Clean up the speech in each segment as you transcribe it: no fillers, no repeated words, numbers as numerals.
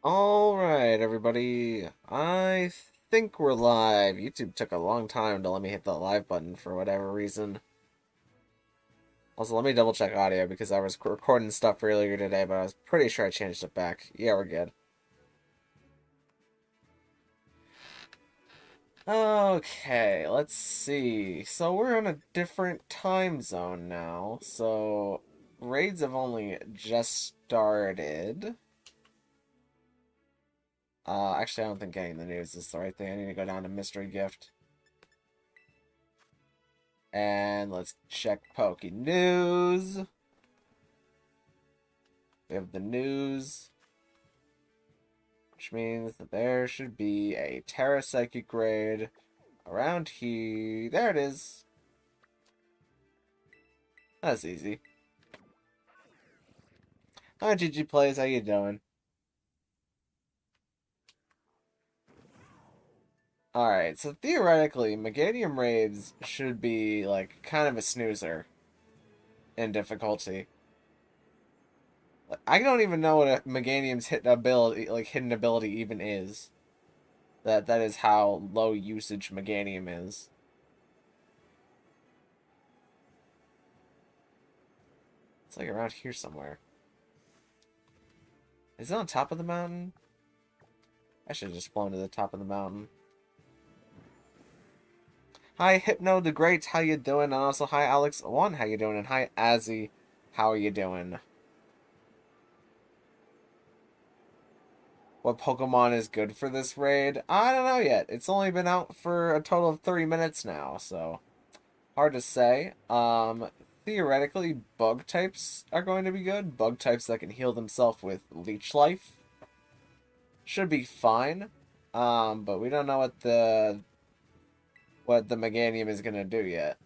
Alright, everybody. I think we're live. YouTube took a long time to let me hit the live button for whatever reason. Also, let me double check audio because I was recording stuff earlier today, but I was pretty sure I changed it back. Yeah, we're good. Okay, let's see. So we're in a different time zone now. So raids have only just started. Actually, I don't think getting the news is the right thing. I need to go down to mystery gift. And let's check Poke News. We have the news, which means that there should be a Tera Psychic raid around here. There it is. That's easy. Hi, GG Plays. How you doing? Alright, so theoretically, Meganium raids should be, like, kind of a snoozer in difficulty. I don't even know what a Meganium's hidden ability even is. That is how low usage Meganium is. It's like around here somewhere. Is it on top of the mountain? I should have just flown to the top of the mountain. Hi, Hypno the Great, how you doing? And also, hi, Alex1, how you doing? And hi, Azzy, how are you doing? What Pokemon is good for this raid? I don't know yet. It's only been out for a total of 30 minutes now, so hard to say. Theoretically, bug types are going to be good. Bug types that can heal themselves with Leech Life should be fine. But we don't know what the Meganium is gonna do yet.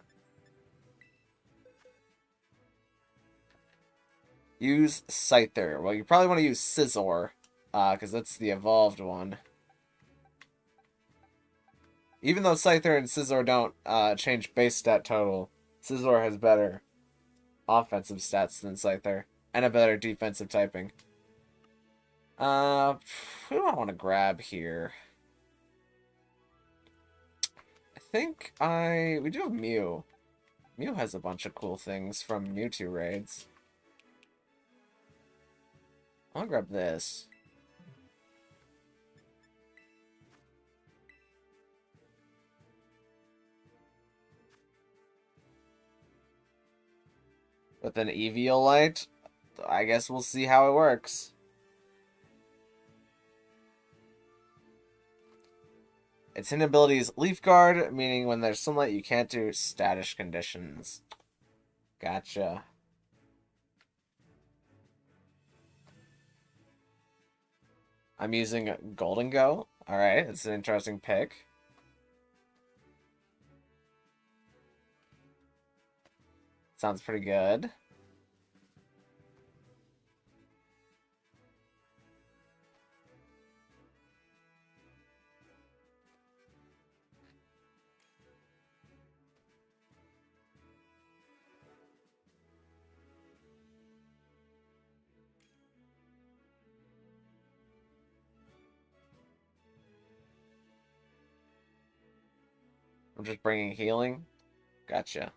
Use Scyther. Well, you probably want to use Scizor, because that's the evolved one. Even though Scyther and Scizor don't change base stat total, Scizor has better offensive stats than Scyther, and a better defensive typing. Who do I want to grab here? I think we do have Mew. Mew has a bunch of cool things from Mewtwo raids. I'll grab this. With an Eviolite, I guess we'll see how it works. Its inability is Leaf Guard, meaning when there's sunlight you can't do static conditions. Gotcha. I'm using Golden Go. Alright, it's an interesting pick. Sounds pretty good. I'm just bringing healing. Gotcha.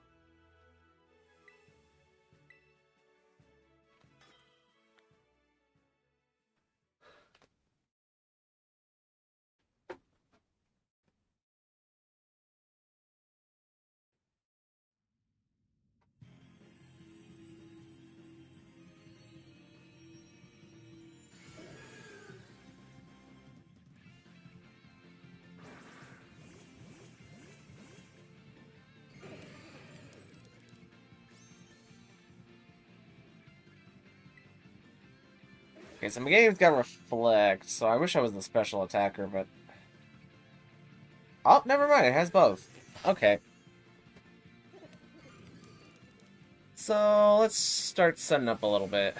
Okay, so my game's got Reflect, so I wish I was the special attacker, but... Oh, never mind, it has both. Okay. So, let's start setting up a little bit.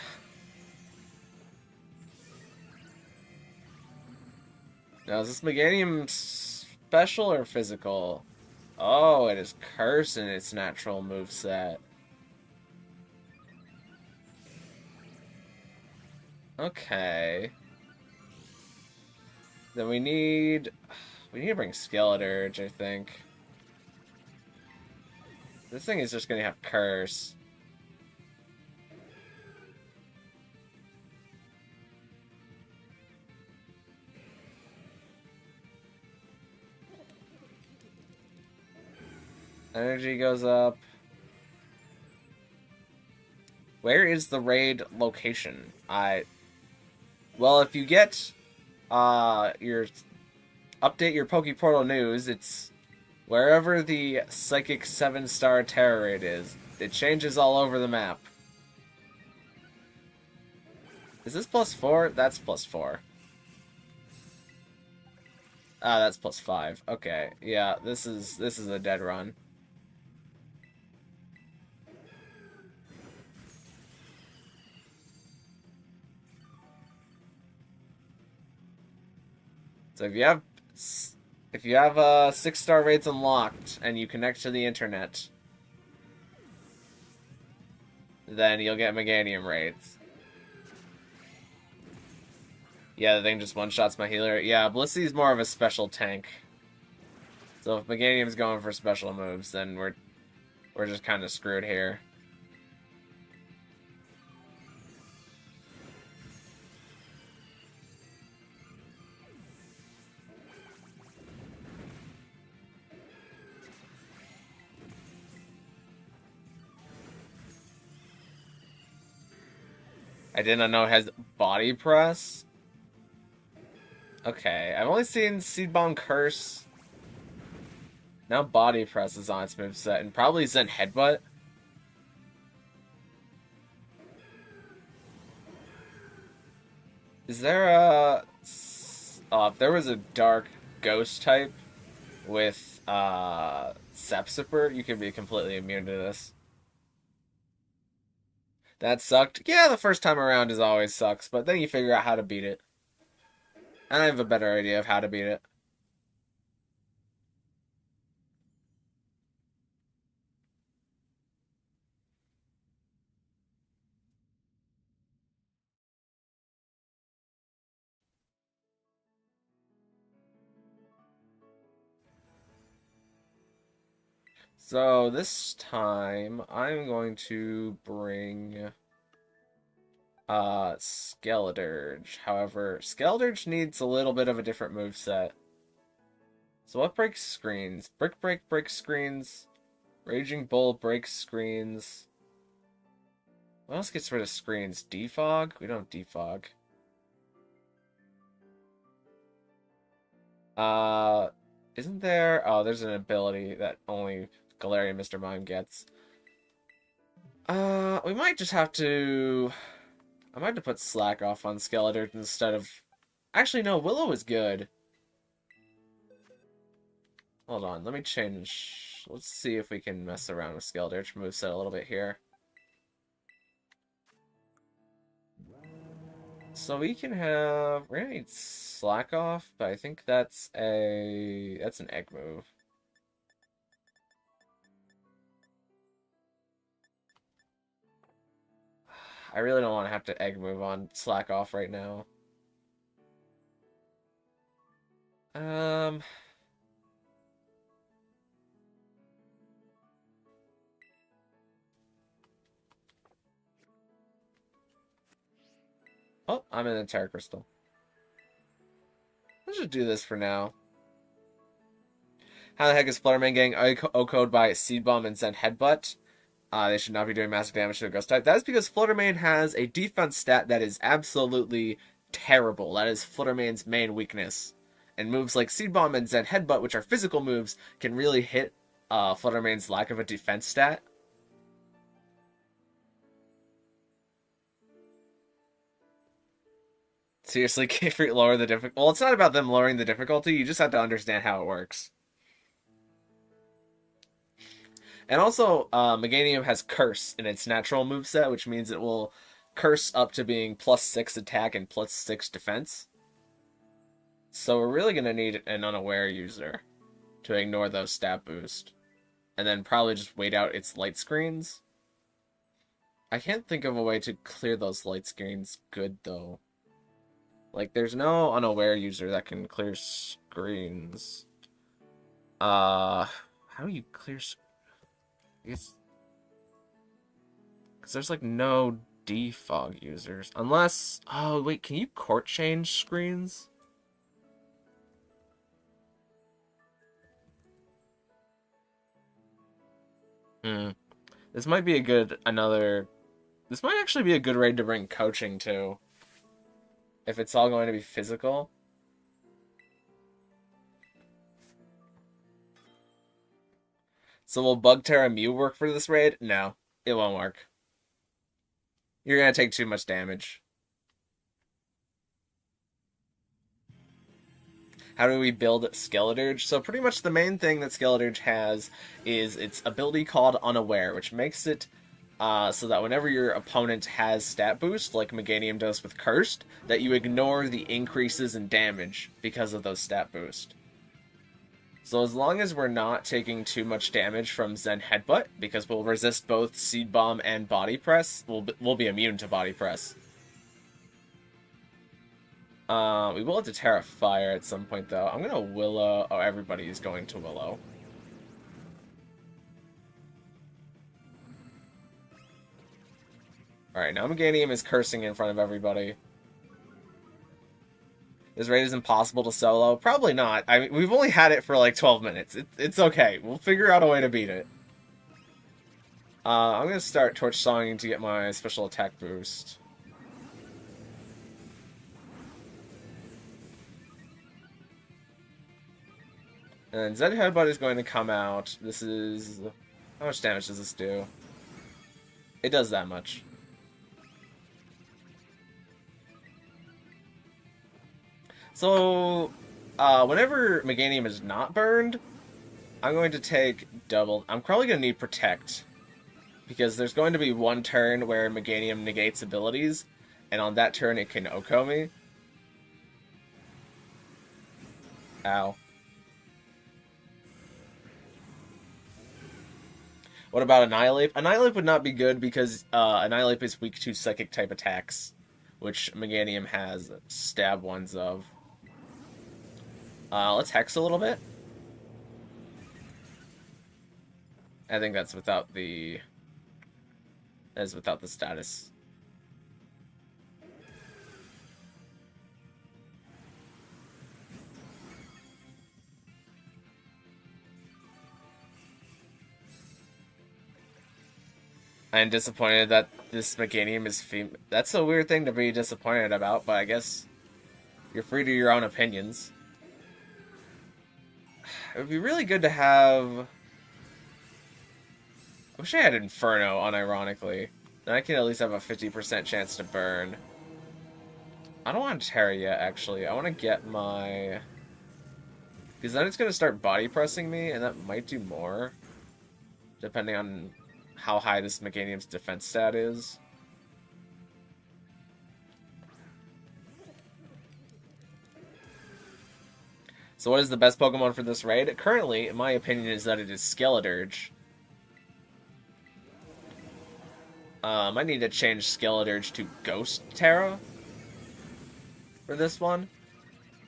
Now, is this Meganium special or physical? Oh, it is Curse in its natural moveset. Okay. Then we need to bring Skeledirge, I think. This thing is just gonna have Curse. Energy goes up. Where is the raid location? Well, if you get your update your Pokeportal news, it's wherever the Psychic 7-star Tera raid is. It changes all over the map. Is this +4? That's +4. Ah, that's +5. Okay, yeah, this is a dead run. So if you have 6-star raids unlocked and you connect to the internet, then you'll get Meganium raids. Yeah, the thing just one-shots my healer. Yeah, Blissey's more of a special tank. So if Meganium's going for special moves, then we're just kind of screwed here. I did not know it has body press. Okay, I've only seen Seed Bomb Curse. Now body press is on its moveset, and probably Zen Headbutt. Is there a... if there was a dark ghost type with Sepsiper, you could be completely immune to this. That sucked. Yeah, the first time around is always sucks, but then you figure out how to beat it. And I have a better idea of how to beat it. So this time I'm going to bring Skeledirge. However, Skeledirge needs a little bit of a different moveset. So what breaks screens? Brick Break breaks screens. Raging Bull breaks screens. What else gets rid of screens? Defog? We don't defog. Isn't there... Oh, there's an ability that only Galarian Mr. Mime gets. We might just have to... I might have to put Slack off on Skeledirge instead of... Actually, no, Willow is good. Hold on, let me change... Let's see if we can mess around with Skeledirge moveset a little bit here. So we can have... We're gonna need Slack off, but I think that's an egg move. I really don't want to have to egg move on Slack off right now. Oh, I'm in the Tera Crystal. Let's just do this for now. How the heck is Flutterman getting O-code by Seed Bomb and Zen Headbutt? They should not be doing massive damage to a ghost type. That is because Fluttermane has a defense stat that is absolutely terrible. That is Fluttermane's main weakness. And moves like Seed Bomb and Zen Headbutt, which are physical moves, can really hit Fluttermane's lack of a defense stat. Seriously, can't lower the difficulty. Well, it's not about them lowering the difficulty. You just have to understand how it works. And also, Meganium has Curse in its natural moveset, which means it will Curse up to being +6 attack and +6 defense. So we're really going to need an unaware user to ignore those stat boosts. And then probably just wait out its light screens. I can't think of a way to clear those light screens good, though. Like, there's no unaware user that can clear screens. How do you clear? It's because there's like no defog users, unless. Oh wait, can you court change screens? Hmm. This might be a good This might actually be a good raid to bring coaching to, if it's all going to be physical. So will Bug Tera Mew work for this raid? No, it won't work. You're gonna take too much damage. How do we build Skeledirge? So pretty much the main thing that Skeledirge has is its ability called Unaware, which makes it so that whenever your opponent has stat boost, like Meganium does with Cursed, that you ignore the increases in damage because of those stat boost. So as long as we're not taking too much damage from Zen Headbutt, because we'll resist both Seed Bomb and Body Press, we'll be immune to Body Press. We will have to Tera Fire at some point, though. I'm gonna Willow. Oh, everybody's going to Willow. Alright, now Meganium is cursing in front of everybody. This raid is impossible to solo? Probably not. I mean, we've only had it for like 12 minutes. It's okay. We'll figure out a way to beat it. I'm gonna start Torch Songing to get my special attack boost. And Zed Headbutt is going to come out. This is... How much damage does this do? It does that much. So, whenever Meganium is not burned, I'm going to take double... I'm probably going to need Protect. Because there's going to be one turn where Meganium negates abilities, and on that turn it can Oko me. Ow. What about Annihilate? Annihilate would not be good because Annihilate is weak to Psychic type attacks, which Meganium has stab ones of. Let's Hex a little bit. I think that's without the... That is without the status. I'm disappointed that this Meganium is female. That's a weird thing to be disappointed about, but I guess you're free to your own opinions. It would be really good to have... I wish I had Inferno, unironically. Then I can at least have a 50% chance to burn. I don't want Tera yet, actually. I want to get my... Because then it's going to start body pressing me, and that might do more. Depending on how high this Meganium's defense stat is. So what is the best Pokemon for this raid? Currently, in my opinion, is that it is Skeledirge. I need to change Skeledirge to Ghost Tera for this one,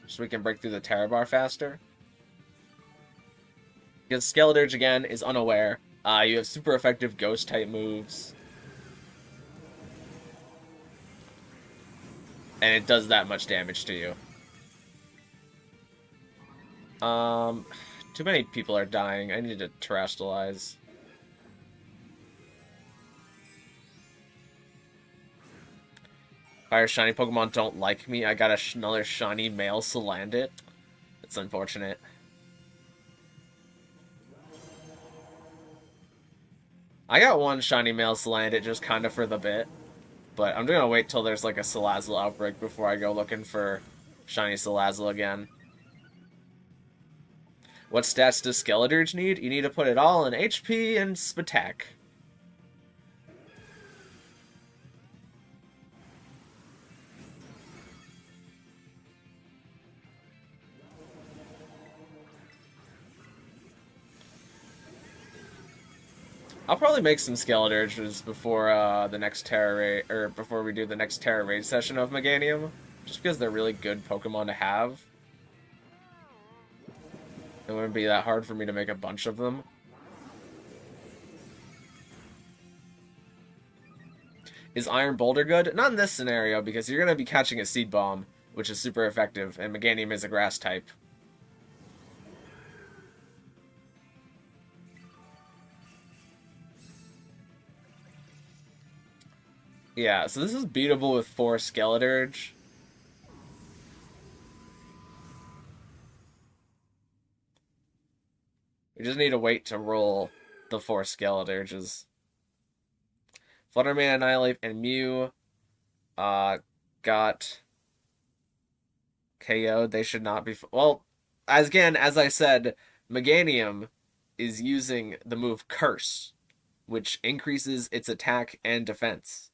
so we can break through the Tera bar faster. Because Skeledirge, again, is unaware. You have super effective Ghost-type moves. And it does that much damage to you. Too many people are dying. I need to terrestrialize. Fire shiny Pokemon don't like me. I got another shiny male Salandit. It's unfortunate. I got one shiny male Salandit just kind of for the bit. But I'm gonna wait till there's like a Salazzle outbreak before I go looking for shiny Salazzle again. What stats does Skeledirge need? You need to put it all in HP and Spatak. I'll probably make some Skeledirges before the next Tera raid, or before we do the next Tera raid session of Meganium, just because they're really good Pokemon to have. It wouldn't be that hard for me to make a bunch of them. Is Iron Boulder good? Not in this scenario, because you're going to be catching a Seed Bomb, which is super effective, and Meganium is a grass type. Yeah, so this is beatable with 4 Skeledirge. We just need to wait to roll the 4 Skeledirges. Flutterman, Annihilate, and Mew got KO'd. They should not be... Well, as I said, Meganium is using the move Curse, which increases its attack and defense.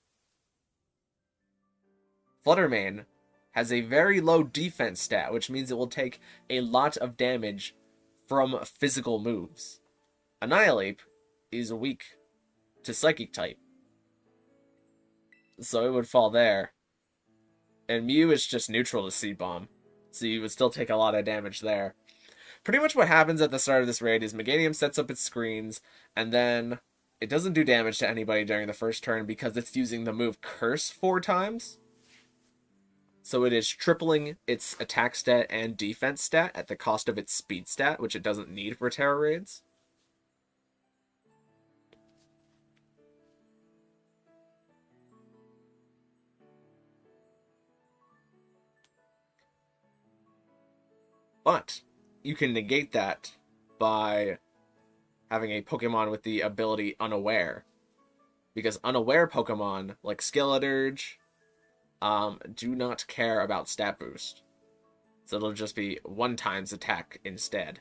Fluttermane has a very low defense stat, which means it will take a lot of damage from physical moves. Annihilate is weak to Psychic type, so it would fall there. And Mew is just neutral to Seed Bomb, so you would still take a lot of damage there. Pretty much what happens at the start of this raid is Meganium sets up its screens, and then it doesn't do damage to anybody during the first turn because it's using the move Curse 4 times. So it is tripling its attack stat and defense stat at the cost of its speed stat, which it doesn't need for Tera raids. But you can negate that by having a Pokemon with the ability Unaware. Because Unaware Pokemon, like Skeledirge, do not care about stat boost. So it'll just be 1 times attack instead.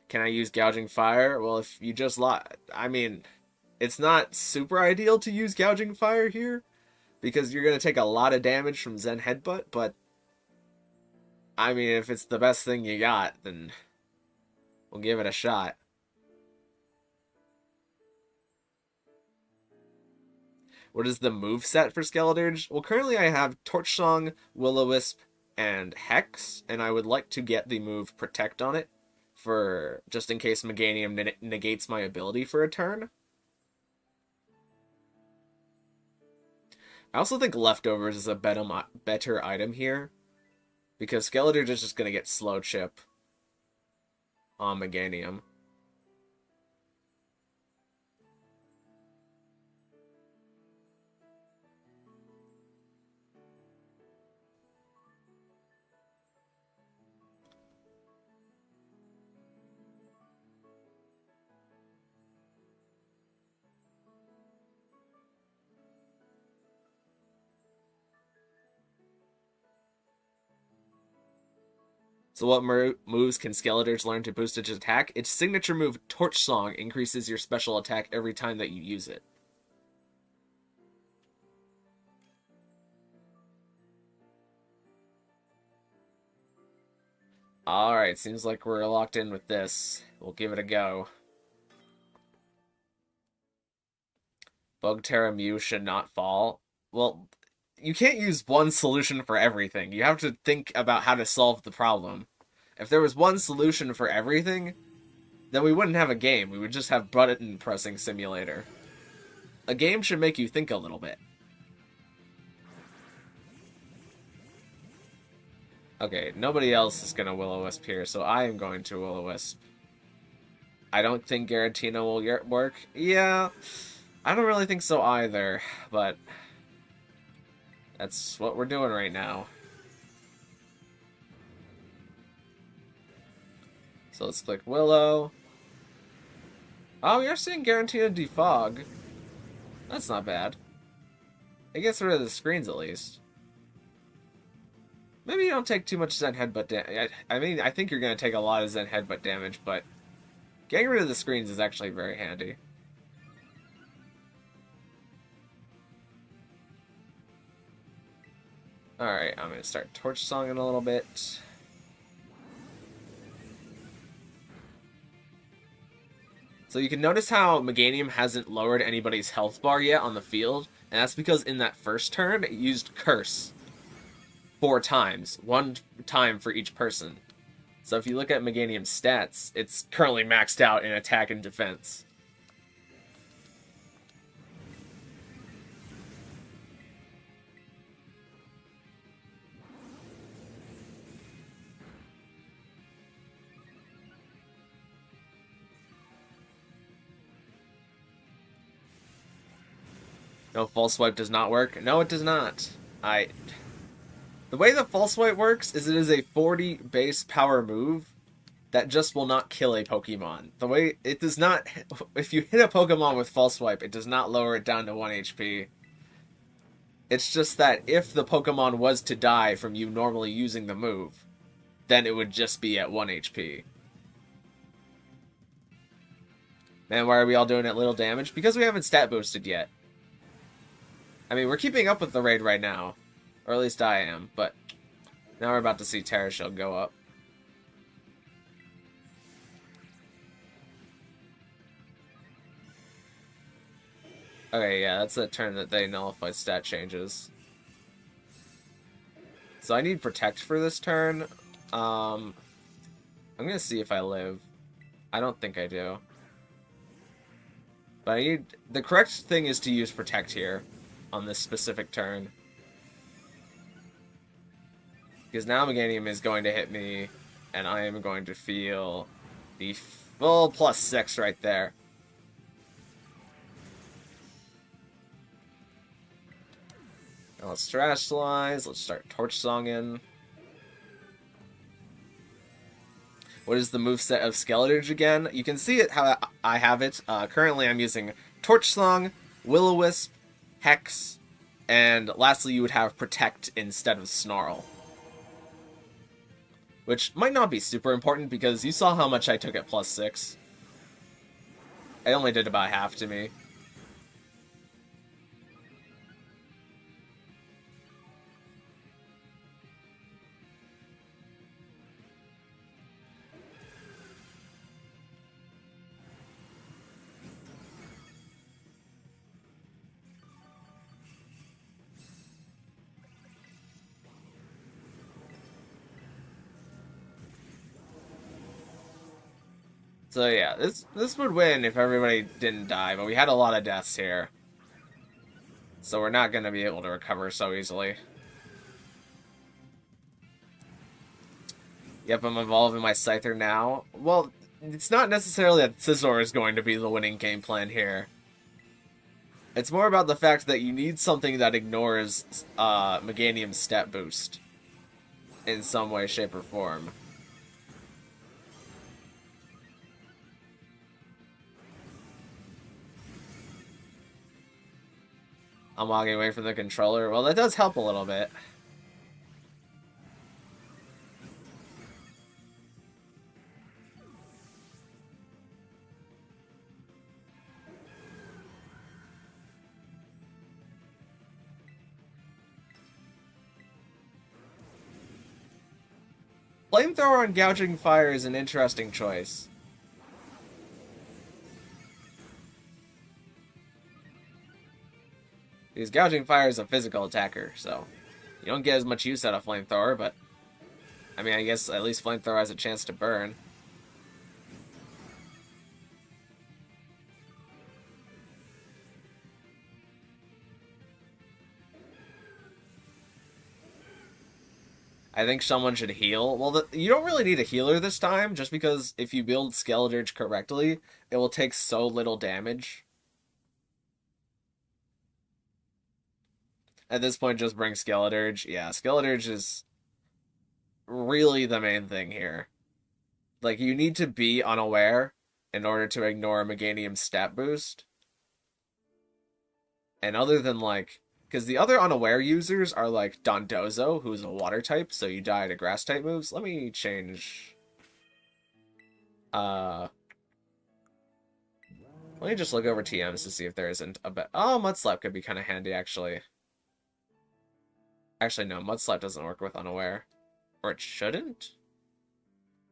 Can I use Gouging Fire? Well, if you just I mean, it's not super ideal to use Gouging Fire here, because you're going to take a lot of damage from Zen Headbutt, but I mean, if it's the best thing you got, then we'll give it a shot. What is the move set for Skeledirge? Well, currently I have Torch Song, Will-O-Wisp, and Hex, and I would like to get the move Protect on it, for just in case Meganium negates my ability for a turn. I also think Leftovers is a better item here, because Skeledirge is just going to get Slow Chip on Meganium. So what moves can Skeledirge learn to boost its attack? Its signature move, Torch Song, increases your special attack every time that you use it. Alright, seems like we're locked in with this. We'll give it a go. Bug Tera Mew should not fall. Well, you can't use one solution for everything. You have to think about how to solve the problem. If there was one solution for everything, then we wouldn't have a game. We would just have button pressing simulator. A game should make you think a little bit. Okay, nobody else is going to Will-O-Wisp here, so I am going to Will-O-Wisp. I don't think Giratina will work. Yeah, I don't really think so either, but that's what we're doing right now. So let's click Willow. Oh, you're seeing Giratina defog. That's not bad. It gets rid of the screens at least. Maybe you don't take too much Zen Headbutt damage. I mean, I think you're going to take a lot of Zen Headbutt damage, but getting rid of the screens is actually very handy. Alright, I'm going to start Torch Songing a little bit. So you can notice how Meganium hasn't lowered anybody's health bar yet on the field, And that's because in that first turn, it used Curse 4 times. 1 time for each person. So if you look at Meganium's stats, it's currently maxed out in attack and defense. No, False Swipe does not work. No, it does not. The way the False Swipe works is it is a 40 base power move that just will not kill a Pokemon. The way it does not... If you hit a Pokemon with False Swipe, it does not lower it down to 1 HP. It's just that if the Pokemon was to die from you normally using the move, then it would just be at 1 HP. Man, why are we all doing at little damage? Because we haven't stat boosted yet. I mean, we're keeping up with the raid right now. Or at least I am, but now we're about to see Tera Shield go up. Okay, yeah, that's the turn that they nullify stat changes. So I need Protect for this turn. I'm gonna see if I live. I don't think I do. But I need... The correct thing is to use Protect here on this specific turn. Because now Meganium is going to hit me, and I am going to feel the full +6 right there. Now let's Terastallize, let's start Torch Songing. What is the moveset of Skeledirge again? You can see it how I have it. Currently I'm using Torch Song, Will-O-Wisp, Hex, and lastly you would have Protect instead of Snarl. Which might not be super important because you saw how much I took at +6. I only did about half to me. So yeah, this would win if everybody didn't die, but we had a lot of deaths here. So we're not going to be able to recover so easily. Yep, I'm evolving my Scyther now. Well, it's not necessarily that Scizor is going to be the winning game plan here. It's more about the fact that you need something that ignores Meganium's stat boost in some way, shape, or form. I'm walking away from the controller. Well, that does help a little bit. Flamethrower on Gouging Fire is an interesting choice. Because Gouging Fire is a physical attacker, so you don't get as much use out of Flamethrower, but I mean, I guess at least Flamethrower has a chance to burn. I think someone should heal. Well, you don't really need a healer this time, just because if you build Skeledirge correctly, it will take so little damage. At this point, just bring Skeledirge. Yeah, Skeledirge is really the main thing here. Like, you need to be unaware in order to ignore Meganium's stat boost. And other than, like... Because the other unaware users are, like, Dondozo, who's a water type, so you die to grass type moves. Let me change... Let me just look over TMs to see if there isn't a bit... Oh, Mudslap could be kind of handy, actually. Actually, no, Mudslap doesn't work with unaware. Or it shouldn't?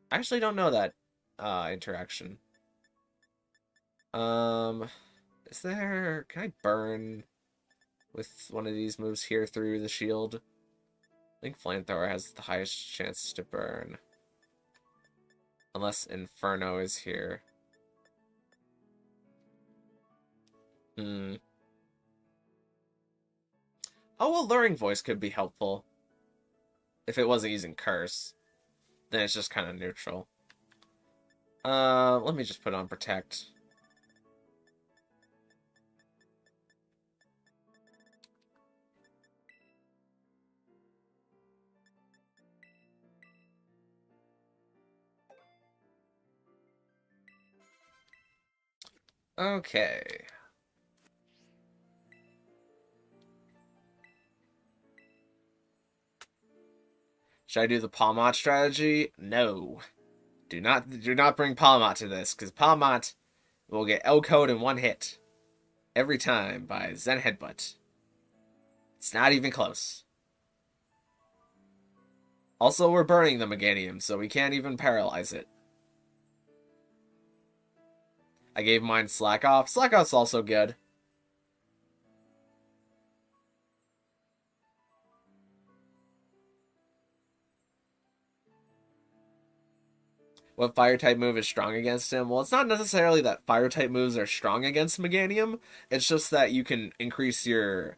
I actually don't know that interaction. Is there... Can I burn... with one of these moves here through the shield. I think Flamethrower has the highest chance to burn. Unless Inferno is here. Oh, well, Luring Voice could be helpful. If it wasn't using Curse. Then it's just kind of neutral. Let me just put on Protect. Okay. Should I do the Palmot strategy? No. Do not bring Palmot to this, because Palmot will get L-code in one hit. Every time by Zen Headbutt. It's not even close. Also, we're burning the Meganium, so we can't even paralyze it. I gave mine Slack Off. Slack Off's also good. What Fire-type move is strong against him? Well, it's not necessarily that Fire-type moves are strong against Meganium. It's just that you can increase your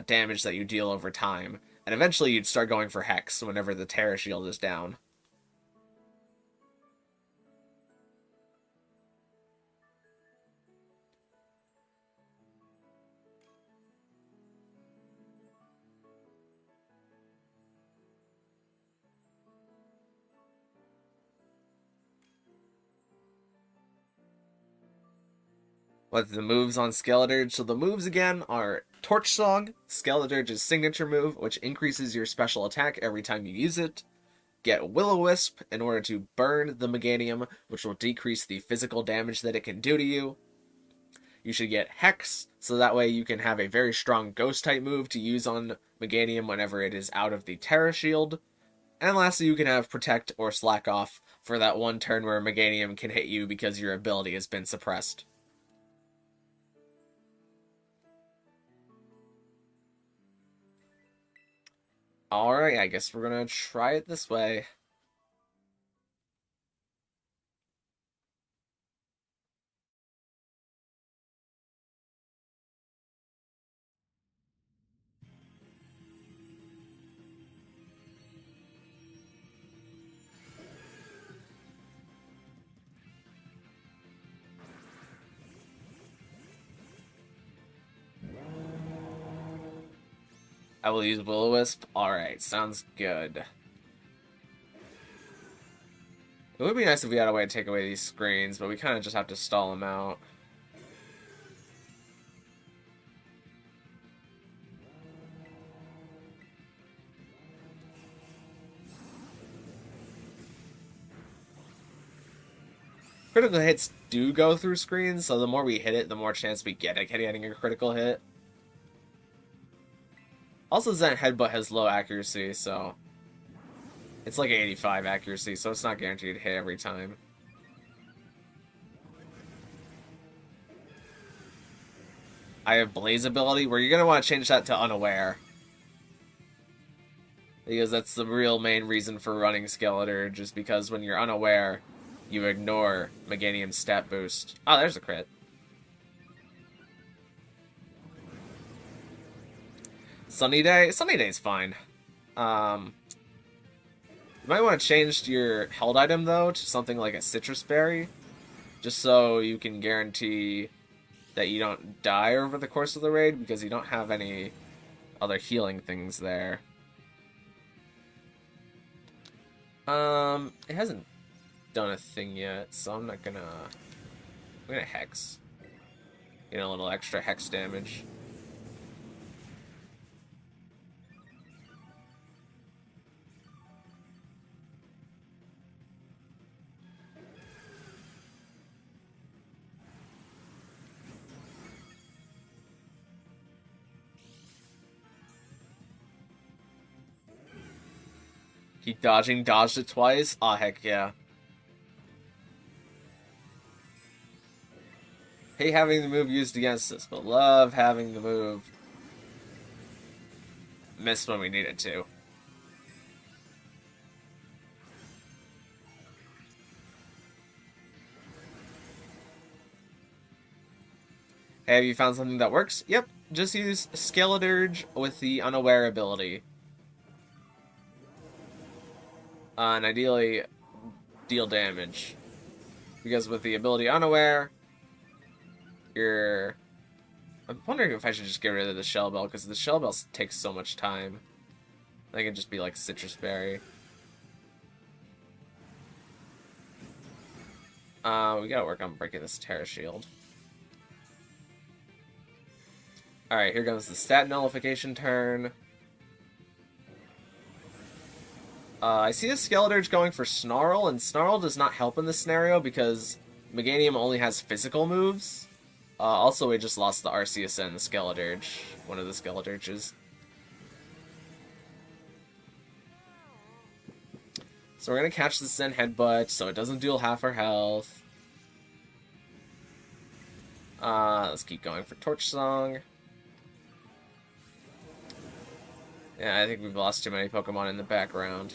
damage that you deal over time. And eventually you'd start going for Hex whenever the Tera shield is down. What's the moves on Skeledirge? So the moves again are Torch Song, Skeledirge's signature move, which increases your special attack every time you use it. Get Will-O-Wisp in order to burn the Meganium, which will decrease the physical damage that it can do to you. You should get Hex, so that way you can have a very strong Ghost-type move to use on Meganium whenever it is out of the Tera shield. And lastly, you can have Protect or Slack Off for that one turn where Meganium can hit you because your ability has been suppressed. Alright, I guess we're gonna try it this way. I will use Will-O-Wisp. Alright, sounds good. It would be nice if we had a way to take away these screens, but we kind of just have to stall them out. Critical hits do go through screens, so the more we hit it, the more chance we get at getting a critical hit. Also, Zen Headbutt has low accuracy, so it's like 85 accuracy, so it's not guaranteed to hit every time. I have Blaze ability, where you're going to want to change that to Unaware. Because that's the real main reason for running Skeledirge, is because when you're unaware, you ignore Meganium's stat boost. Oh, there's a crit. Sunny Day? Sunny Day's fine. You might want to change your held item, though, to something like a Citrus Berry. Just so you can guarantee that you don't die over the course of the raid, because you don't have any other healing things there. It hasn't done a thing yet, so I'm not gonna... I'm gonna Hex. Get a little extra Hex damage. He dodged it twice? Aw, heck yeah. Hate having the move used against us, but love having the move miss when we need it to. Hey, have you found something that works? Yep, just use Skeledirge with the Unaware ability. And ideally, deal damage. Because with the ability Unaware, you're... I'm wondering if I should just get rid of the Shell Bell, because the Shell Bell takes so much time. I can just be like Citrus Berry. We gotta work on breaking this Tera Shield. Alright, here comes the stat nullification turn. I see a Skeledirge going for Snarl, and Snarl does not help in this scenario because Meganium only has physical moves. Also, we just lost the Arceus and the Skeledirge, one of the Skeledirges. So we're gonna catch the Zen Headbutt, so it doesn't deal half our health. Let's keep going for Torch Song. Yeah, I think we've lost too many Pokemon in the background.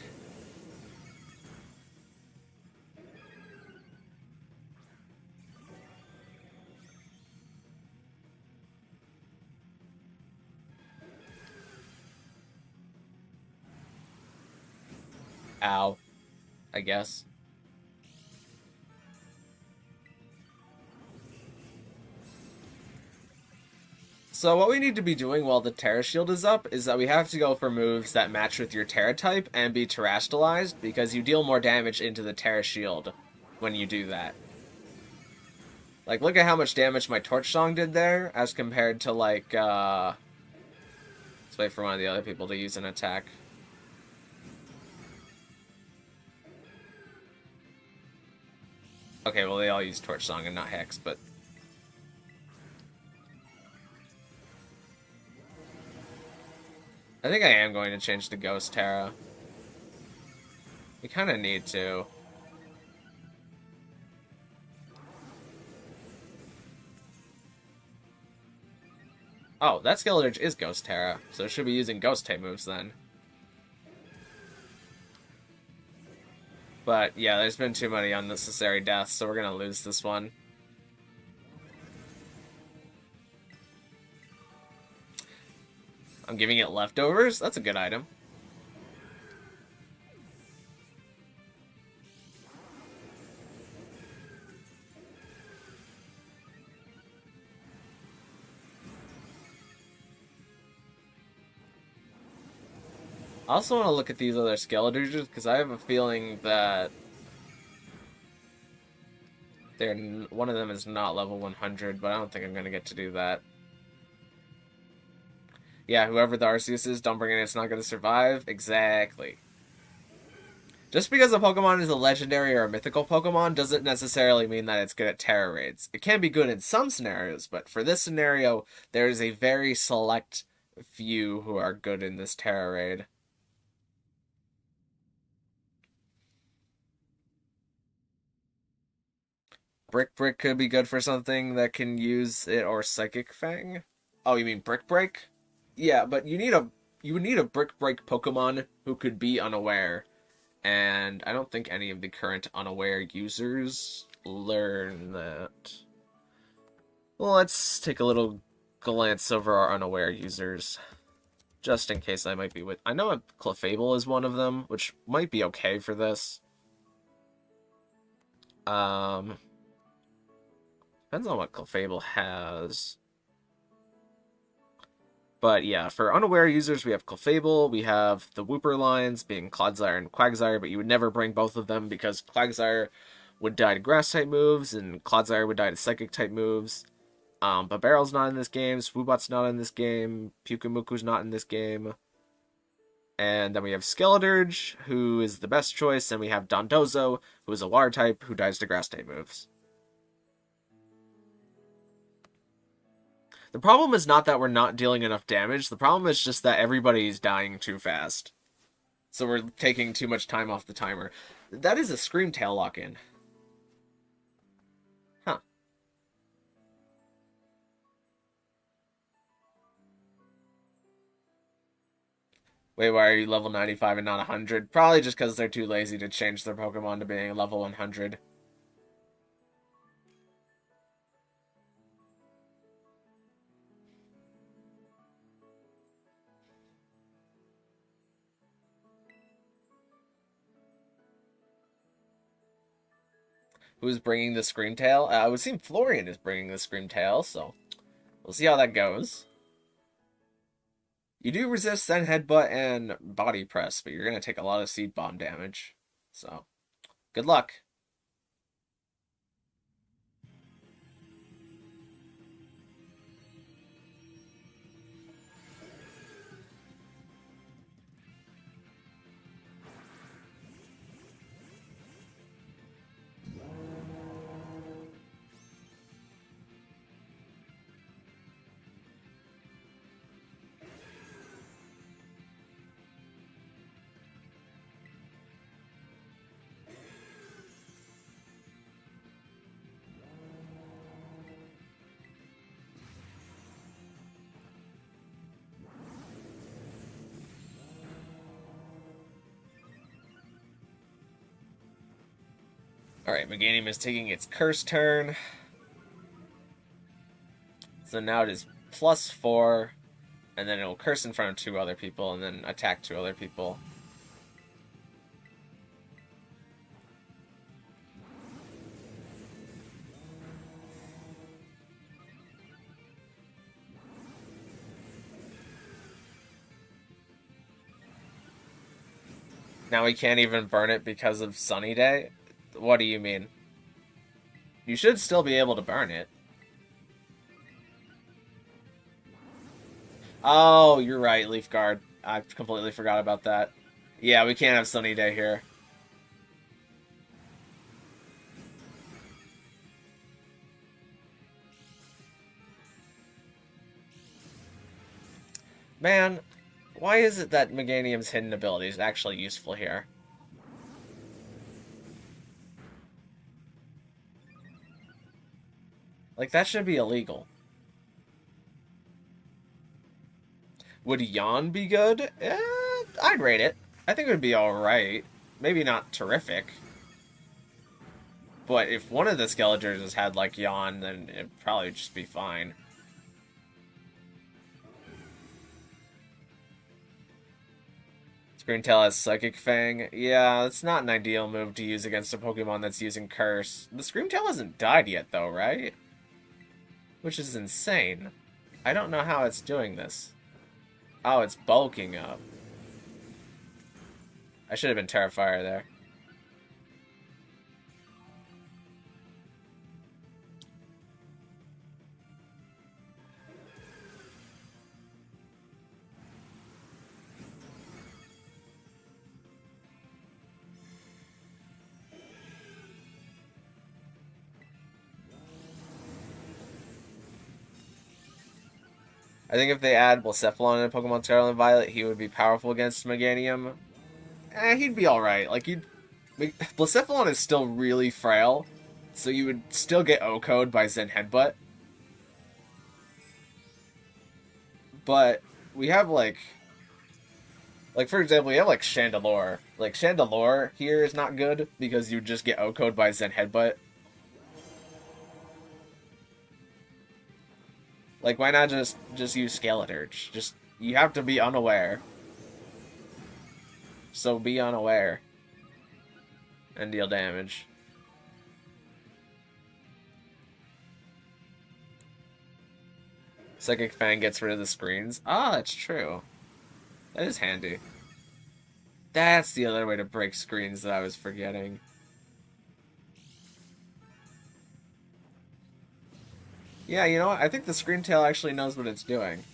Ow. I guess. So what we need to be doing while the Tera Shield is up is that we have to go for moves that match with your Tera type and be terastallized, because you deal more damage into the Tera Shield when you do that. Like, look at how much damage my Torch Song did there, as compared to, like, let's wait for one of the other people to use an attack. Okay, well, they all use Torch Song and not Hex, but... I think I am going to change to Ghost Tera. We kind of need to. Oh, that Skeledirge is Ghost Tera, so it should be using Ghost type moves then. But yeah, there's been too many unnecessary deaths, so we're gonna lose this one. I'm giving it leftovers? That's a good item. I also want to look at these other Skeledirges, because I have a feeling that one of them is not level 100, but I don't think I'm going to get to do that. Yeah, whoever the Arceus is, don't bring it, it's not going to survive. Exactly. Just because a Pokemon is a legendary or a mythical Pokemon doesn't necessarily mean that it's good at Tera raids. It can be good in some scenarios, but for this scenario, there is a very select few who are good in this Tera raid. Brick could be good for something that can use it, or Psychic Fang. Oh, you mean Brick Break? Yeah, but you would need a Brick Break Pokemon who could be unaware. And I don't think any of the current unaware users learn that. Well, let's take a little glance over our unaware users. Just in case I might be with... I know a Clefable is one of them, which might be okay for this. Depends on what Clefable has. But yeah, for unaware users, we have Clefable, we have the Wooper lines, being Clodsire and Quagsire, but you would never bring both of them because Quagsire would die to Grass-type moves, and Clodsire would die to Psychic-type moves. But Barrel's not in this game, Swoobot's not in this game, Pyukumuku's not in this game. And then we have Skeledirge, who is the best choice, and we have Dondozo, who is a Water-type, who dies to Grass-type moves. The problem is not that we're not dealing enough damage, the problem is just that everybody's dying too fast. So we're taking too much time off the timer. That is a Screamtail lock-in. Huh. Wait, why are you level 95 and not 100? Probably just because they're too lazy to change their Pokemon to being level 100. Who's bringing the Screamtail? It would seem Florian is bringing the Screamtail, so we'll see how that goes. You do resist Zen Headbutt and Body Press, but you're going to take a lot of Seed Bomb damage. So, good luck. Alright, Meganium is taking its Curse turn. So now it is +4, and then it will Curse in front of 2 other people, and then attack 2 other people. Now we can't even burn it because of Sunny Day? What do you mean? You should still be able to burn it. Oh, you're right, Leaf Guard. I completely forgot about that. Yeah, we can't have Sunny Day here. Man, why is it that Meganium's hidden ability is actually useful here? Like, that should be illegal. Would Yawn be good? I'd rate it. I think it would be alright. Maybe not terrific. But if one of the Skeledirges had, like, Yawn, then it'd probably just be fine. Screamtail has Psychic Fang. Yeah, it's not an ideal move to use against a Pokemon that's using Curse. The Screamtail hasn't died yet, though, right? Which is insane. I don't know how it's doing this. Oh, it's bulking up. I should have been Terrifier there. I think if they add Blacephalon in Pokemon Scarlet and Violet, he would be powerful against Meganium. He'd be alright. Like, Blacephalon is still really frail, so you would still get O-Code by Zen Headbutt. But we have, like, for example, we have, like, Chandelure. Like, Chandelure here is not good because you just get O-Code by Zen Headbutt. Like, why not just use Skeledirge? Just, you have to be unaware. So be unaware. And deal damage. Psychic Fang gets rid of the screens. Ah, that's true. That is handy. That's the other way to break screens that I was forgetting. Yeah, you know what? I think the Screamtail actually knows what it's doing.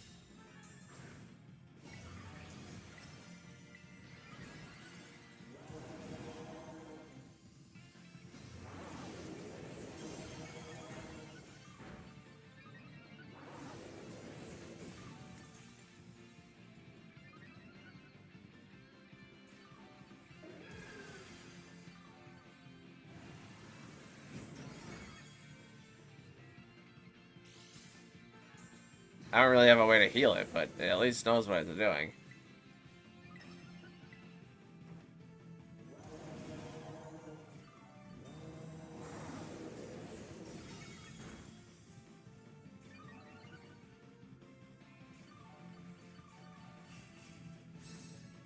I don't really have a way to heal it, but it at least knows what it's doing.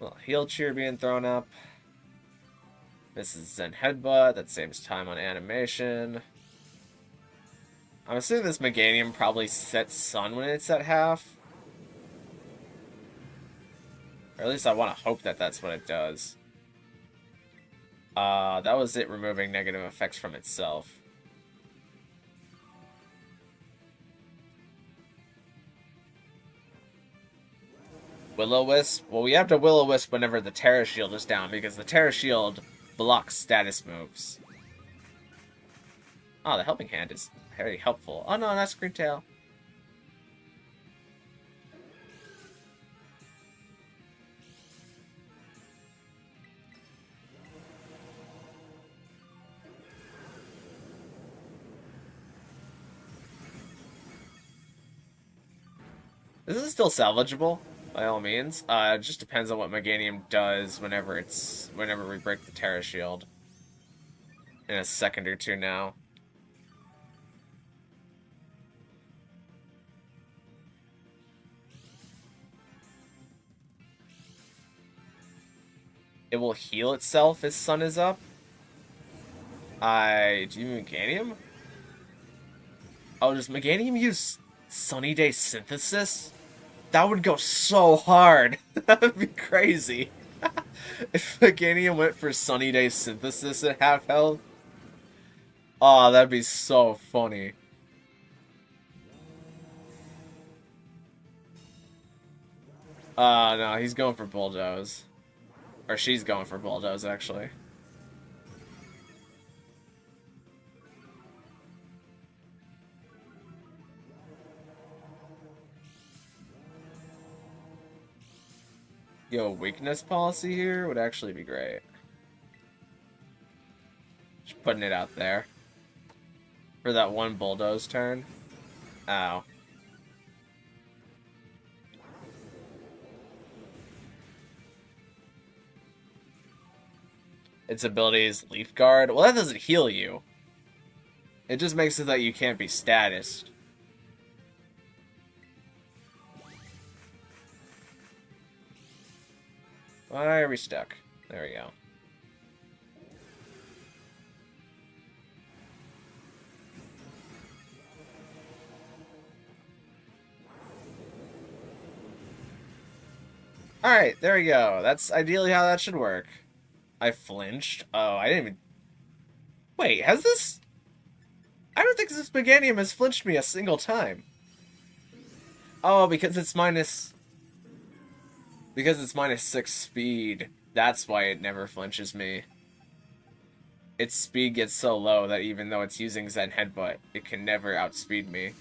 Well, heal cheer being thrown up. This is Zen Headbutt. That saves time on animation. I'm assuming this Meganium probably sets Sun when it's at half. Or at least I want to hope that that's what it does. That was it removing negative effects from itself. Will-O-Wisp? Well, we have to Will-O-Wisp whenever the Tera Shield is down, because the Tera Shield blocks status moves. Oh, the Helping Hand is very helpful. Oh no, that's Green Tail. This is still salvageable, by all means. It just depends on what Meganium does whenever we break the Tera Shield. In a second or two now. It will heal itself as Sun is up. Do you mean Meganium? Oh, does Meganium use Sunny Day Synthesis? That would go so hard. That would be crazy. If Meganium went for Sunny Day Synthesis at half health. Oh, that'd be so funny. No, he's going for Bulldoze. Or she's going for Bulldoze, actually. Yo, weakness policy here would actually be great. Just putting it out there. For that one Bulldoze turn. Ow. Its ability is Leaf Guard. Well, that doesn't heal you. It just makes it that you can't be statused. Why are we stuck? There we go. Alright, there we go. That's ideally how that should work. I flinched. Oh, I didn't even... Wait, has this... I don't think this Meganium has flinched me a single time. Oh, because it's minus... Because it's minus 6 speed. That's why it never flinches me. Its speed gets so low that even though it's using Zen Headbutt, it can never outspeed me.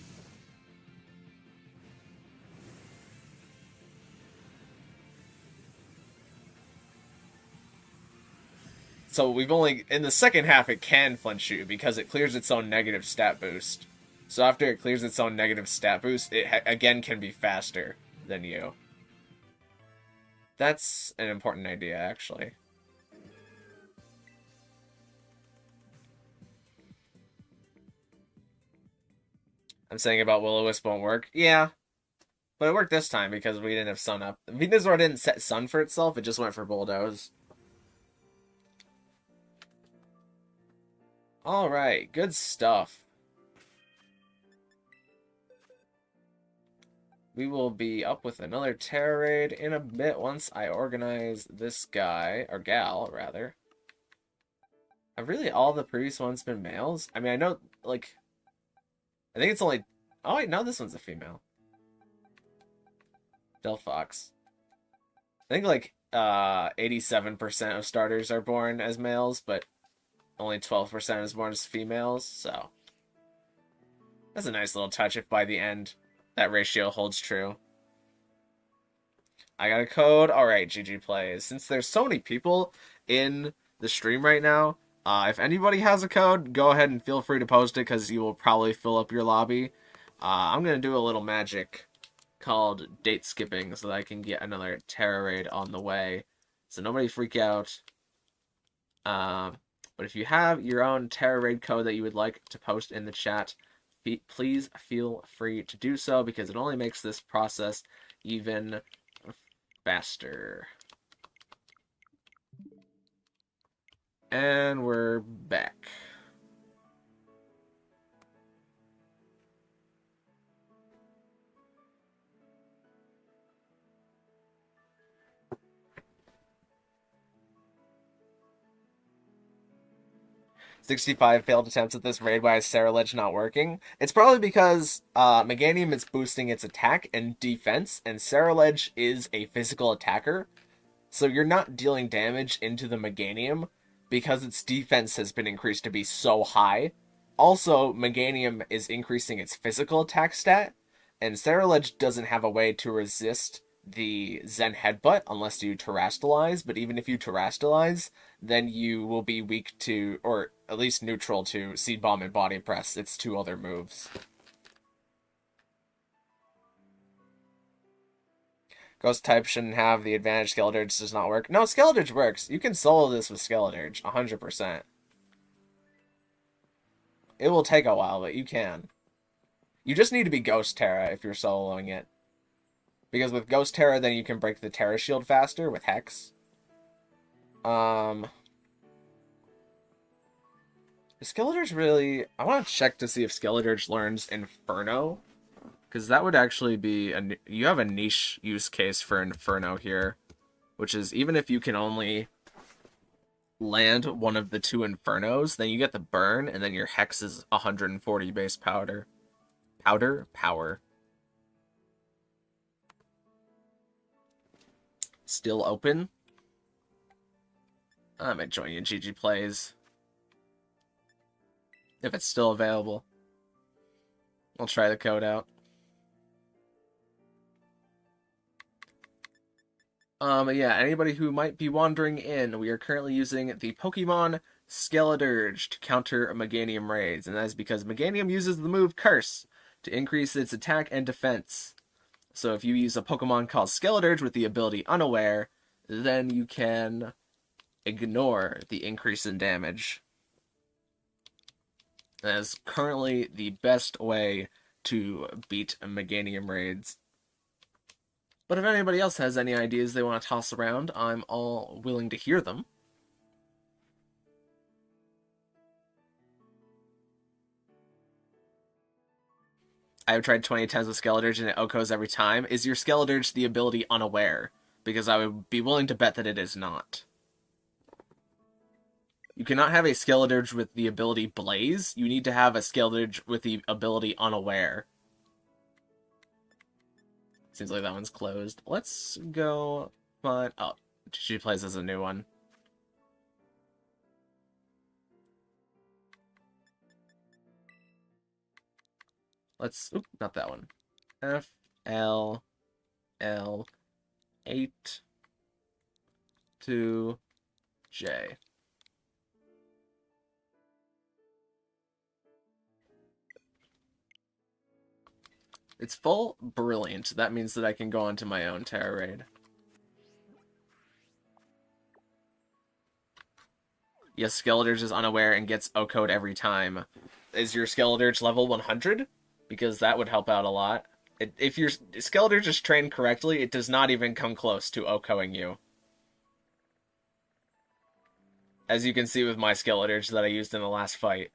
So we've only... In the second half, it can flinch you because it clears its own negative stat boost. So after it clears its own negative stat boost, it again can be faster than you. That's an important idea, actually. I'm saying about Will-O-Wisp won't work. Yeah. But it worked this time because we didn't have Sun up. Venusaur didn't set Sun for itself, it just went for Bulldoze. Alright, good stuff. We will be up with another Tera raid in a bit once I organize this guy, or gal, rather. Have really all the previous ones been males? I mean, I know, like... I think it's only... Oh, wait, no, this one's a female. Delphox. I think, like, 87% of starters are born as males, but only 12% is born as females, so... That's a nice little touch if by the end that ratio holds true. I got a code. Alright, GG Plays. Since there's so many people in the stream right now, if anybody has a code, go ahead and feel free to post it because you will probably fill up your lobby. I'm going to do a little magic called date skipping so that I can get another Tera raid on the way. So nobody freak out. But if you have your own Tera raid code that you would like to post in the chat, please feel free to do so because it only makes this process even faster. And we're back. "65 failed attempts at this raid. Why is Skeledirge not working?" It's probably because Meganium is boosting its attack and defense, and Skeledirge is a physical attacker. So you're not dealing damage into the Meganium because its defense has been increased to be so high. Also, Meganium is increasing its physical attack stat, and Skeledirge doesn't have a way to resist the Zen Headbutt unless you Terrastalize, but even if you Terrastalize, then you will be weak to, or at least neutral to, Seed Bomb and Body Press, its two other moves. Ghost type shouldn't have the advantage. Skeledirge does not work. No, Skeledirge works. You can solo this with Skeledirge, 100%. It will take a while, but you can. You just need to be Ghost Tera if you're soloing it. Because with Ghost Tera, then you can break the Tera shield faster with Hex. Skeledirge really... I want to check to see if Skeledirge learns Inferno. Because that would actually be... You have a niche use case for Inferno here. Which is, even if you can only land one of the two Infernos, then you get the burn, and then your Hex is 140 base powder. Power. Still open. I might join you in GG Plays. If it's still available. I'll try the code out. Yeah, anybody who might be wandering in, we are currently using the Pokemon Skeledirge to counter Meganium raids, and that is because Meganium uses the move Curse to increase its attack and defense. So if you use a Pokemon called Skeledirge with the ability Unaware, then you can ignore the increase in damage. That is currently the best way to beat Meganium raids. But if anybody else has any ideas they want to toss around, I'm all willing to hear them. I've tried 20 times with Skeledirge and it OHKOs every time. Is your Skeledirge the ability Unaware? Because I would be willing to bet that it is not. You cannot have a Skeledirge with the ability Blaze. You need to have a Skeledirge with the ability Unaware. Seems like that one's closed. Let's go find... Oh, GG Plays as a new one. Let's... Oop, not that one. FLL 8 to J. It's full? Brilliant. That means that I can go onto my own Tera raid. Yes, Skeledirge is Unaware and gets OHKO'd every time. Is your Skeledirge level 100? Because that would help out a lot. If your Skeledirge is trained correctly, it does not even come close to OHKOing you. As you can see with my Skeledirge that I used in the last fight.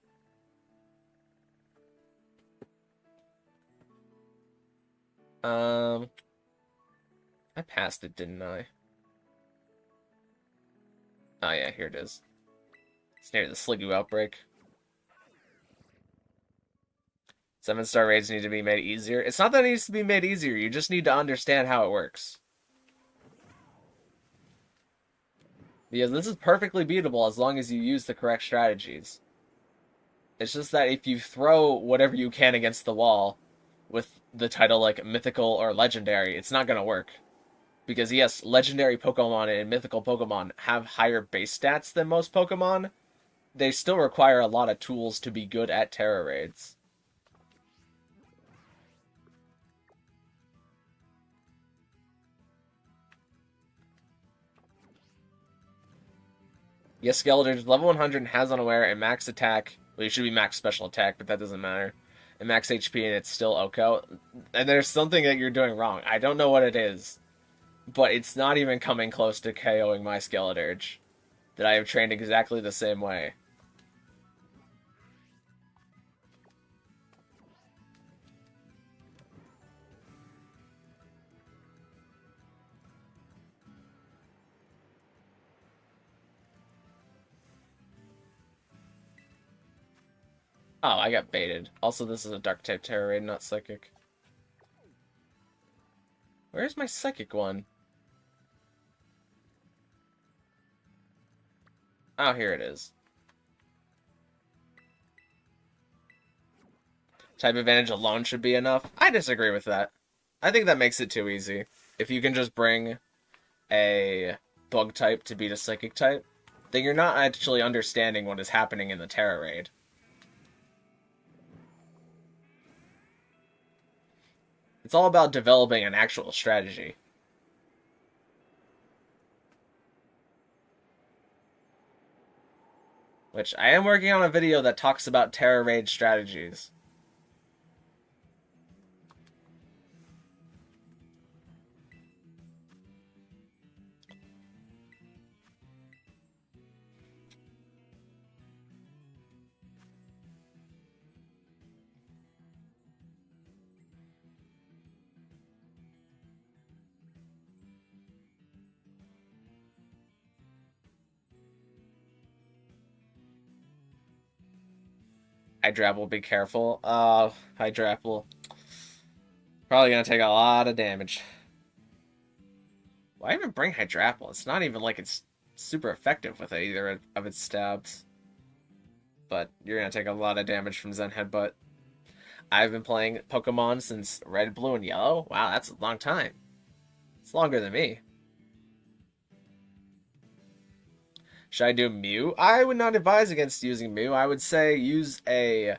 I passed it, didn't I? Oh yeah, here it is. It's near the Sliggoo outbreak. 7-star raids need to be made easier. It's not that it needs to be made easier, you just need to understand how it works. Because this is perfectly beatable as long as you use the correct strategies. It's just that if you throw whatever you can against the wall with the title like mythical or legendary, it's not going to work. Because yes, legendary Pokemon and mythical Pokemon have higher base stats than most Pokemon. They still require a lot of tools to be good at Tera raids. Yes, Skeledirge level 100 has Unaware and max attack. Well, you should be max special attack, but that doesn't matter. And max HP, and it's still OHKO. And there's something that you're doing wrong. I don't know what it is, but it's not even coming close to KOing my Skeledirge. that I have trained exactly the same way. Oh, I got baited. Also, this is a Dark-type Tera raid, not Psychic. Where's my Psychic one? Oh, here it is. Type advantage alone should be enough. I disagree with that. I think that makes it too easy. If you can just bring a bug type to beat a Psychic type, then you're not actually understanding what is happening in the Tera raid. It's all about developing an actual strategy. Which I am working on a video that talks about Tera raid strategies. Hydrapple, be careful. Hydrapple. Probably gonna take a lot of damage. Why even bring Hydrapple? It's not even like it's super effective with either of its stabs. But you're gonna take a lot of damage from Zen Headbutt. I've been playing Pokemon since Red, Blue, and Yellow. Wow, that's a long time. It's longer than me. Should I do Mew? I would not advise against using Mew. I would say use a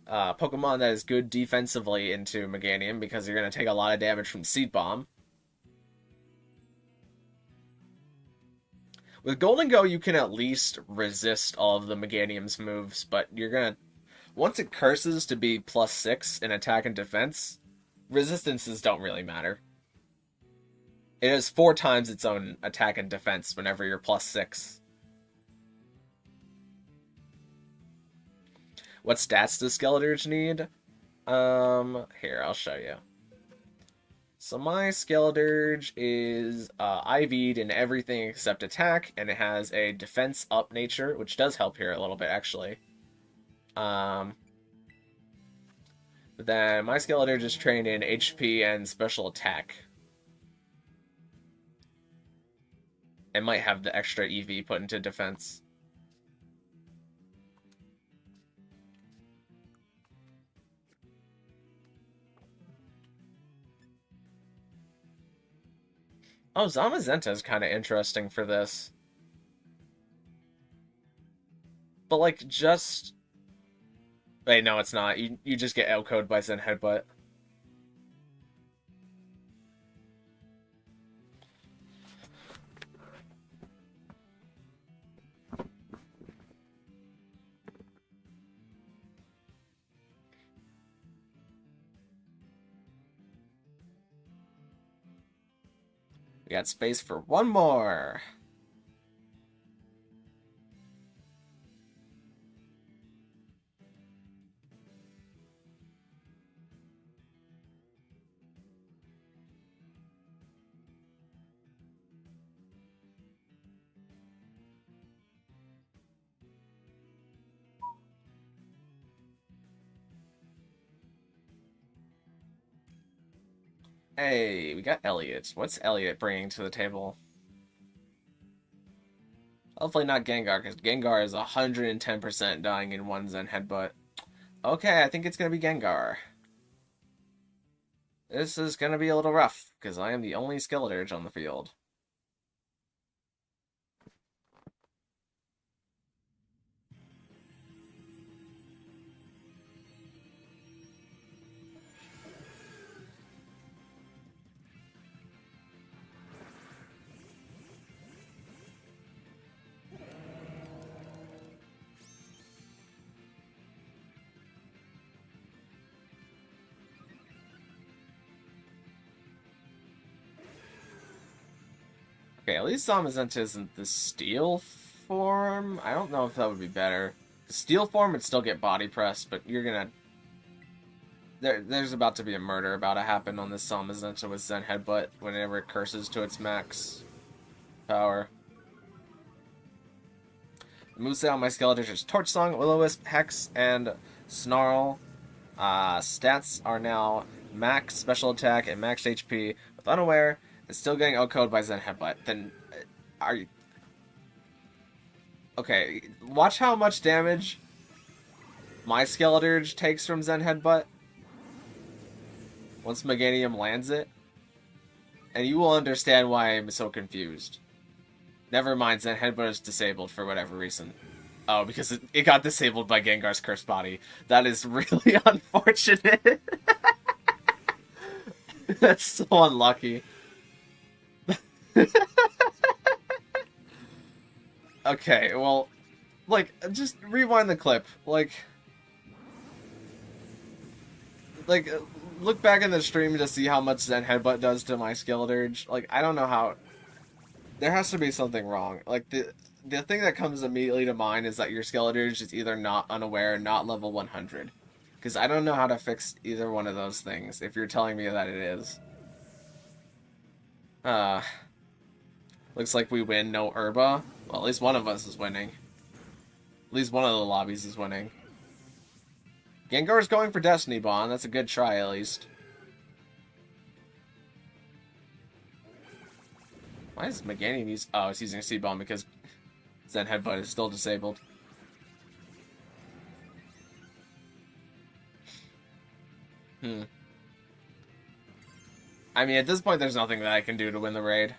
Pokemon that is good defensively into Meganium because you're going to take a lot of damage from Seed Bomb. With Golden Go, you can at least resist all of the Meganium's moves, but you're going to... Once it curses to be +6 in attack and defense, resistances don't really matter. It has 4 times its own attack and defense whenever you're +6. What stats does Skeledirge need? Here, I'll show you. So my Skeledirge is IV'd in everything except attack, and it has a defense up nature, which does help here a little bit, actually. But then my Skeledirge is trained in HP and special attack. It might have the extra EV put into defense. Oh, Zamazenta is kind of interesting for this. But, like, just... Wait, no, it's not. You just get outcoded by Zen Headbutt. We got space for one more. Hey, we got Elliot. What's Elliot bringing to the table? Hopefully not Gengar, because Gengar is 110% dying in one Zen Headbutt. Okay, I think it's going to be Gengar. This is going to be a little rough, because I am the only Skeledirge on the field. Okay, at least Zamazenta isn't the Steel form, I don't know if that would be better. Steel form would still get body pressed, but you're gonna... There's about to be a murder about to happen on this Salmazenta with Zen Headbutt whenever it curses to its max power. The moveset on my Skeledirge is Torch Song, Will-O-Wisp, Hex, and Snarl. Stats are now max special attack and max HP with Unaware. It's still getting OHKO'd by Zen Headbutt. Then, are you... Okay, watch how much damage my Skeledirge takes from Zen Headbutt once Meganium lands it, and you will understand why I'm so confused. Never mind, Zen Headbutt is disabled for whatever reason. Oh, because it got disabled by Gengar's Cursed Body. That is really unfortunate. That's so unlucky. Okay, well, like, just rewind the clip. Like, look back in the stream to see how much Zen Headbutt does to my Skeledirge. Like, I don't know how... There has to be something wrong. Like, the thing that comes immediately to mind is that your Skeledirge is either not unaware, not level 100. Because I don't know how to fix either one of those things, if you're telling me that it is. Looks like we win, no Herba. Well, at least one of us is winning. At least one of the lobbies is winning. Gengar's going for Destiny Bond. That's a good try, at least. Why is Meganium use... Oh, it's using a Seed Bomb because Zen Headbutt is still disabled. I mean, at this point, there's nothing that I can do to win the raid.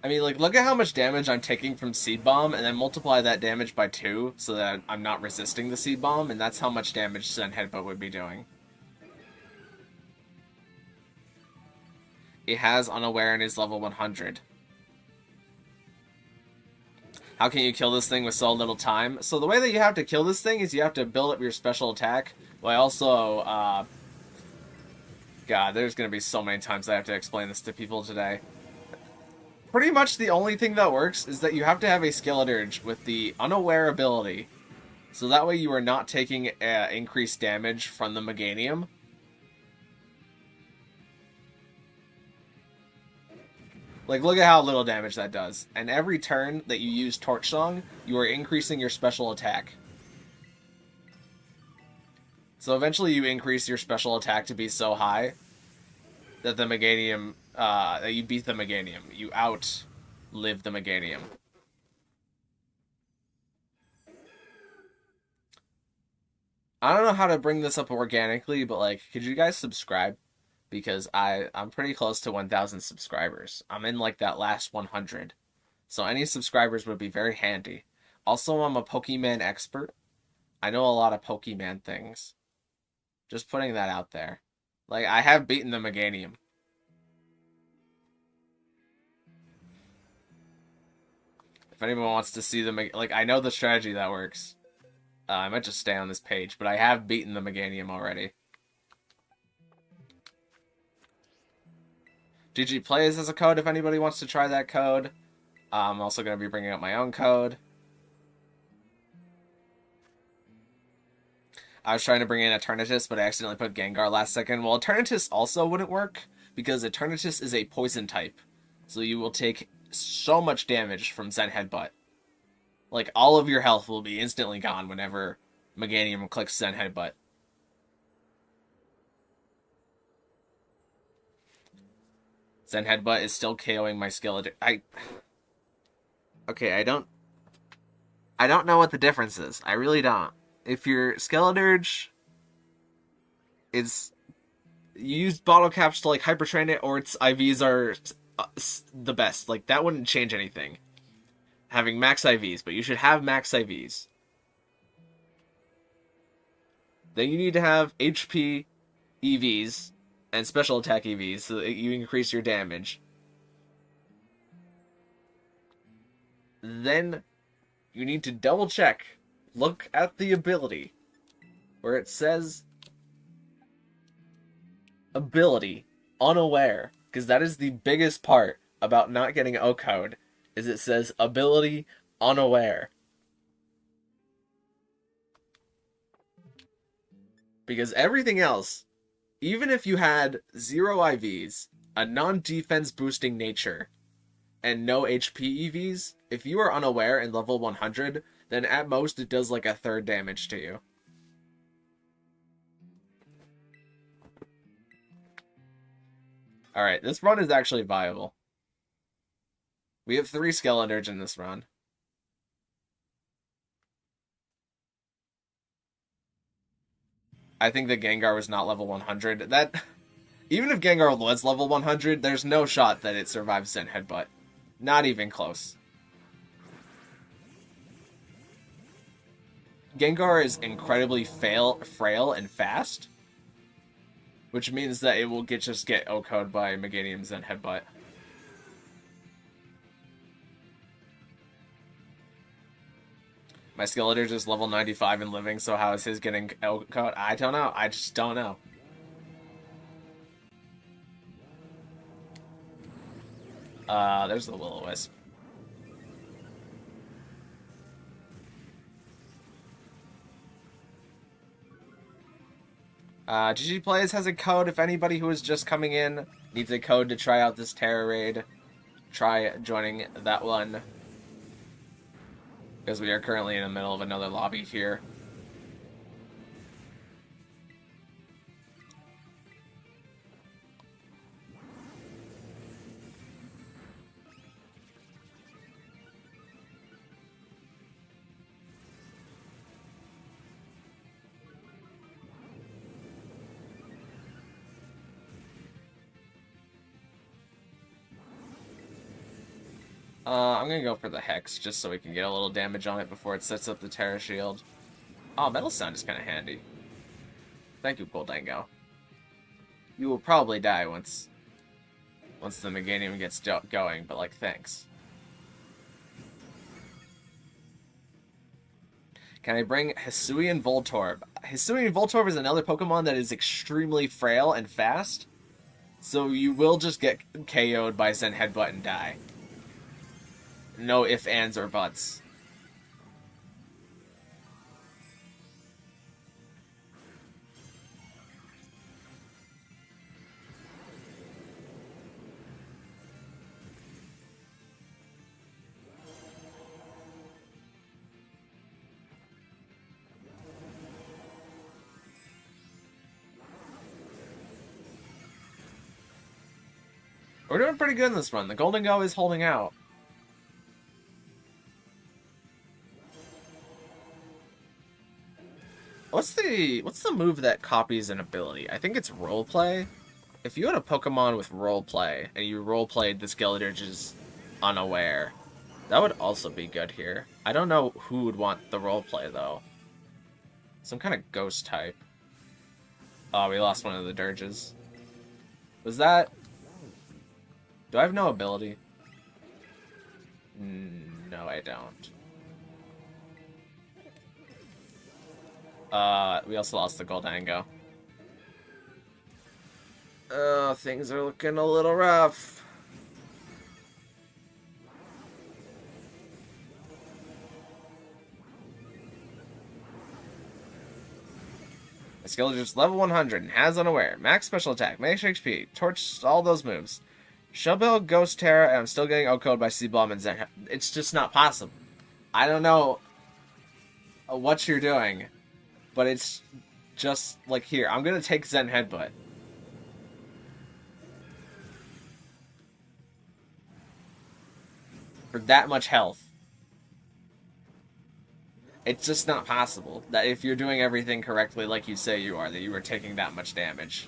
I mean, like, look at how much damage I'm taking from Seed Bomb, and then multiply that damage by 2, so that I'm not resisting the Seed Bomb, and that's how much damage Zen Headbutt would be doing. It has Unaware and is level 100. How can you kill this thing with so little time? So the way that you have to kill this thing is you have to build up your special attack, while also, God, there's gonna be so many times I have to explain this to people today. Pretty much the only thing that works is that you have to have a Skeledirge with the Unaware ability. So that way you are not taking increased damage from the Meganium. Like, look at how little damage that does. And every turn that you use Torch Song, you are increasing your special attack. So eventually you increase your special attack to be so high that the Meganium... that you beat the Meganium. You outlive the Meganium. I don't know how to bring this up organically, but, like, could you guys subscribe? Because I'm pretty close to 1,000 subscribers. I'm in, like, that last 100. So any subscribers would be very handy. Also, I'm a Pokemon expert. I know a lot of Pokemon things. Just putting that out there. Like, I have beaten the Meganium. If anyone wants to see the... Like, I know the strategy that works. I might just stay on this page, but I have beaten the Meganium already. GG Plays as a code if anybody wants to try that code. I'm also going to be bringing up my own code. I was trying to bring in Eternatus, but I accidentally put Gengar last second. Well, Eternatus also wouldn't work, because Eternatus is a poison type. So you will take so much damage from Zen Headbutt. Like, all of your health will be instantly gone whenever Meganium clicks Zen Headbutt. Zen Headbutt is still KOing my Skeledirge. Okay, I don't know what the difference is. I really don't. If your Skeledirge is... You use bottle caps to, like, hyper train it, or its IVs are the best. Like, that wouldn't change anything. Having max IVs, but you should have max IVs. Then you need to have HP EVs and special attack EVs so that you increase your damage. then you need to double check. Look at the ability where it says ability unaware, because that is the biggest part about not getting O-code, is it says ability unaware. Because everything else, even if you had 0 IVs, a non-defense boosting nature, and no HP EVs, if you are unaware in level 100, then at most it does like a third damage to you. Alright, this run is actually viable. We have 3 Skeledirge in this run. I think that Gengar was not level 100. Even if Gengar was level 100, there's no shot that it survives Zen Headbutt. Not even close. Gengar is incredibly frail and fast, which means that it will just get O-code by Meganium Zen Headbutt. My Skeledirge is level 95 and living, so how is his getting O-code? I don't know. I just don't know. There's the Will-O-Wisp. GG Plays has a code if anybody who is just coming in needs a code to try out this Tera raid. Try joining that one. Because we are currently in the middle of another lobby here. I'm gonna go for the Hex, just so we can get a little damage on it before it sets up the Tera Shield. Oh, Metal Sound is kind of handy. Thank you, Goldango. You will probably die once the Meganium gets going, but, like, thanks. Can I bring Hisuian Voltorb? Hisuian Voltorb is another Pokemon that is extremely frail and fast, so you will just get KO'd by Zen Headbutt and die. No ifs, ands, or buts. We're doing pretty good in this run. The Goldango is holding out. What's the move that copies an ability? I think it's roleplay. If you had a Pokemon with roleplay and you roleplayed the Skeledirge's unaware, that would also be good here. I don't know who would want the roleplay though. Some kind of ghost type. Oh, we lost one of the Dirges. Was that... Do I have no ability? No, I don't. We also lost the Goldango. Oh, things are looking a little rough. My Skeledirge level 100 and has unaware. Max special attack, max HP, torch, all those moves. Shellbill, Ghost Tera, and I'm still getting O-code by C-Bomb and Zen. It's just not possible. I don't know what you're doing, but it's just like here. I'm gonna take Zen Headbutt. For that much health. It's just not possible that if you're doing everything correctly like you say you are, that you are taking that much damage.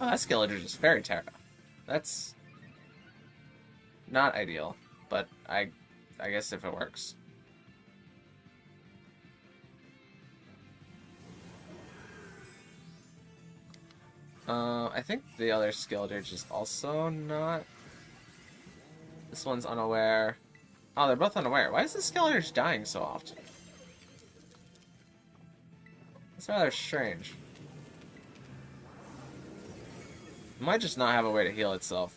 Oh, that Skeledirge is Fairy Tera. That's not ideal, but I guess if it works. I think the other Skeledirge is also not. This one's unaware. Oh, they're both unaware. Why is the Skeledirge dying so often? It's rather strange. It might just not have a way to heal itself.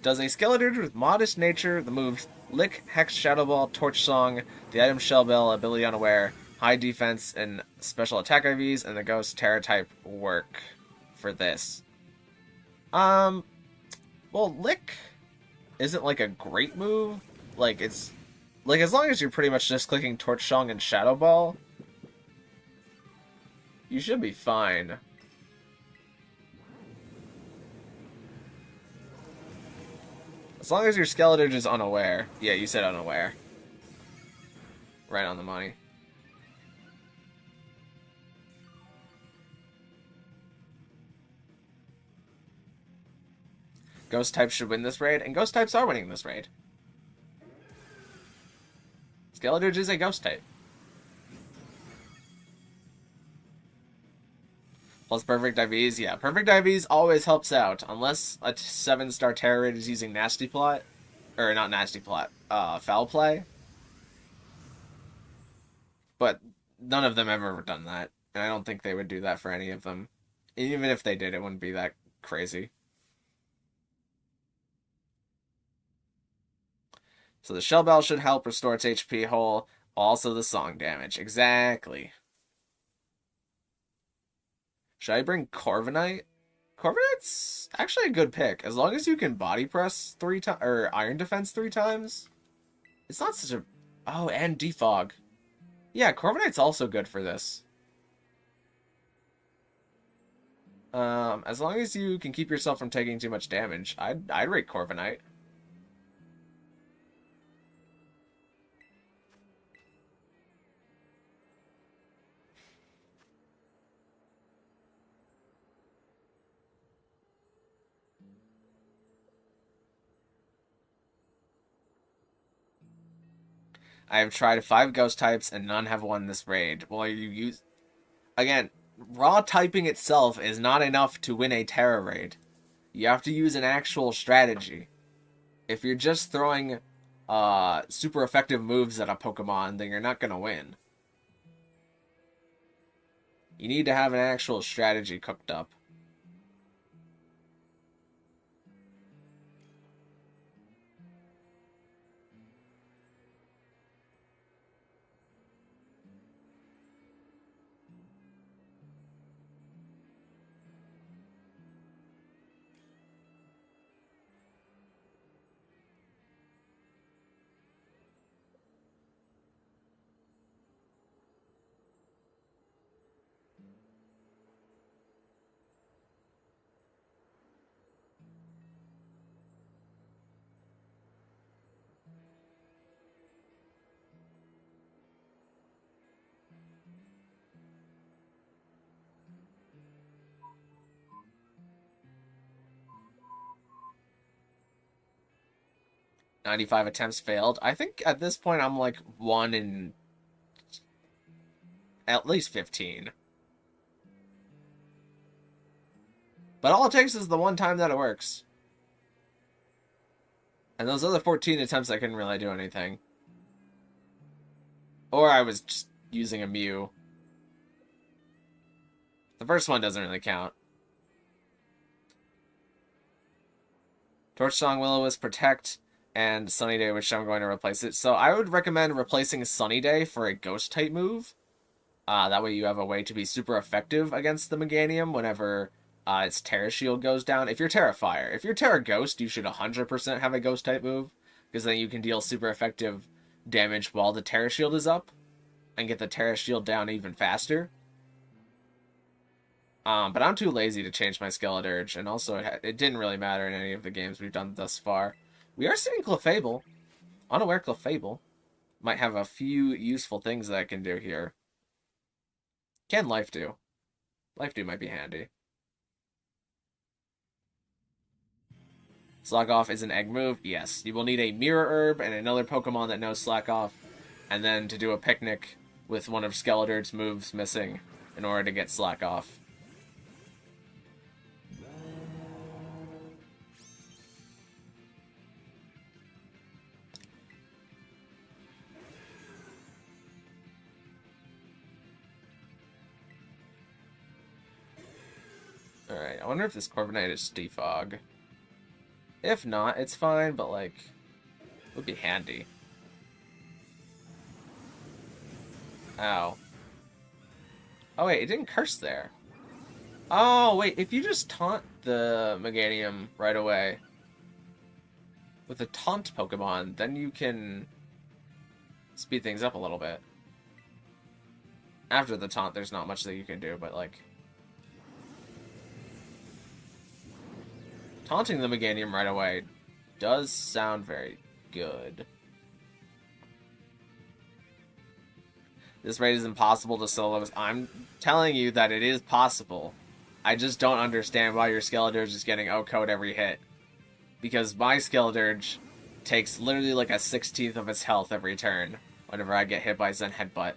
Does a Skeledirge with modest nature, the moves Lick, Hex, Shadow Ball, Torch Song, the item Shell Bell, ability Unaware, high defense, and special attack IVs, and the Ghost Tera type work for this? Well, Lick isn't like a great move. Like, it's like, as long as you're pretty much just clicking Torch Song and Shadow Ball, you should be fine. As long as your Skeledirge is unaware. Yeah, you said unaware. Right on the money. Ghost types should win this raid, and Ghost types are winning this raid. Skeledirge is a Ghost type. Plus Perfect IVs, yeah. Perfect IVs always helps out, unless a 7-star Tera raid is using Nasty Plot. Or not Nasty Plot, Foul Play. But none of them ever done that, and I don't think they would do that for any of them. Even if they did, it wouldn't be that crazy. So the Shell Bell should help restore its HP whole. Also the song damage. Exactly. Should I bring Corviknight? Corviknight's actually a good pick. As long as you can body press 3 times, or Iron Defense 3 times. It's not such a... Oh, and Defog. Yeah, Corviknight's also good for this. As long as you can keep yourself from taking too much damage, I'd rate Corviknight. I have tried 5 ghost types and none have won this raid. Well, you use... Again, raw typing itself is not enough to win a Tera raid. You have to use an actual strategy. If you're just throwing super effective moves at a Pokemon, then you're not going to win. You need to have an actual strategy cooked up. "95 attempts failed." I think at this point I'm like 1 in at least 15. But all it takes is the one time that it works. And those other 14 attempts I couldn't really do anything. Or I was just using a Mew. The first one doesn't really count. Torch Song, Will-O-Wisp, Protect, and Sunny Day, which I'm going to replace it. So I would recommend replacing Sunny Day for a Ghost type move. That way you have a way to be super effective against the Meganium whenever its Tera Shield goes down. If you're Tera Fire, if you're Tera Ghost, you should 100% have a Ghost type move, because then you can deal super effective damage while the Tera Shield is up, and get the Tera Shield down even faster. But I'm too lazy to change my Skeledirge, and also it didn't really matter in any of the games we've done thus far. We are seeing Clefable. Unaware Clefable might have a few useful things that I can do here. Can Life Dew? Life Dew might be handy. Slack Off is an egg move? Yes. You will need a Mirror Herb and another Pokemon that knows Slack Off, and then to do a picnic with one of Skeledirge's moves missing in order to get Slack Off. Alright, I wonder if this Corviknight is Defog. If not, it's fine, but, like, it would be handy. Ow. Oh, wait, it didn't curse there. Oh, wait, if you just taunt the Meganium right away with a taunt Pokemon, then you can speed things up a little bit. After the taunt, there's not much that you can do, but, like, taunting the Meganium right away does sound very good. This raid is impossible to solo. I'm telling you that it is possible. I just don't understand why your Skeledirge is getting O-code every hit. Because my Skeledirge takes literally like a 16th of its health every turn whenever I get hit by Zen Headbutt.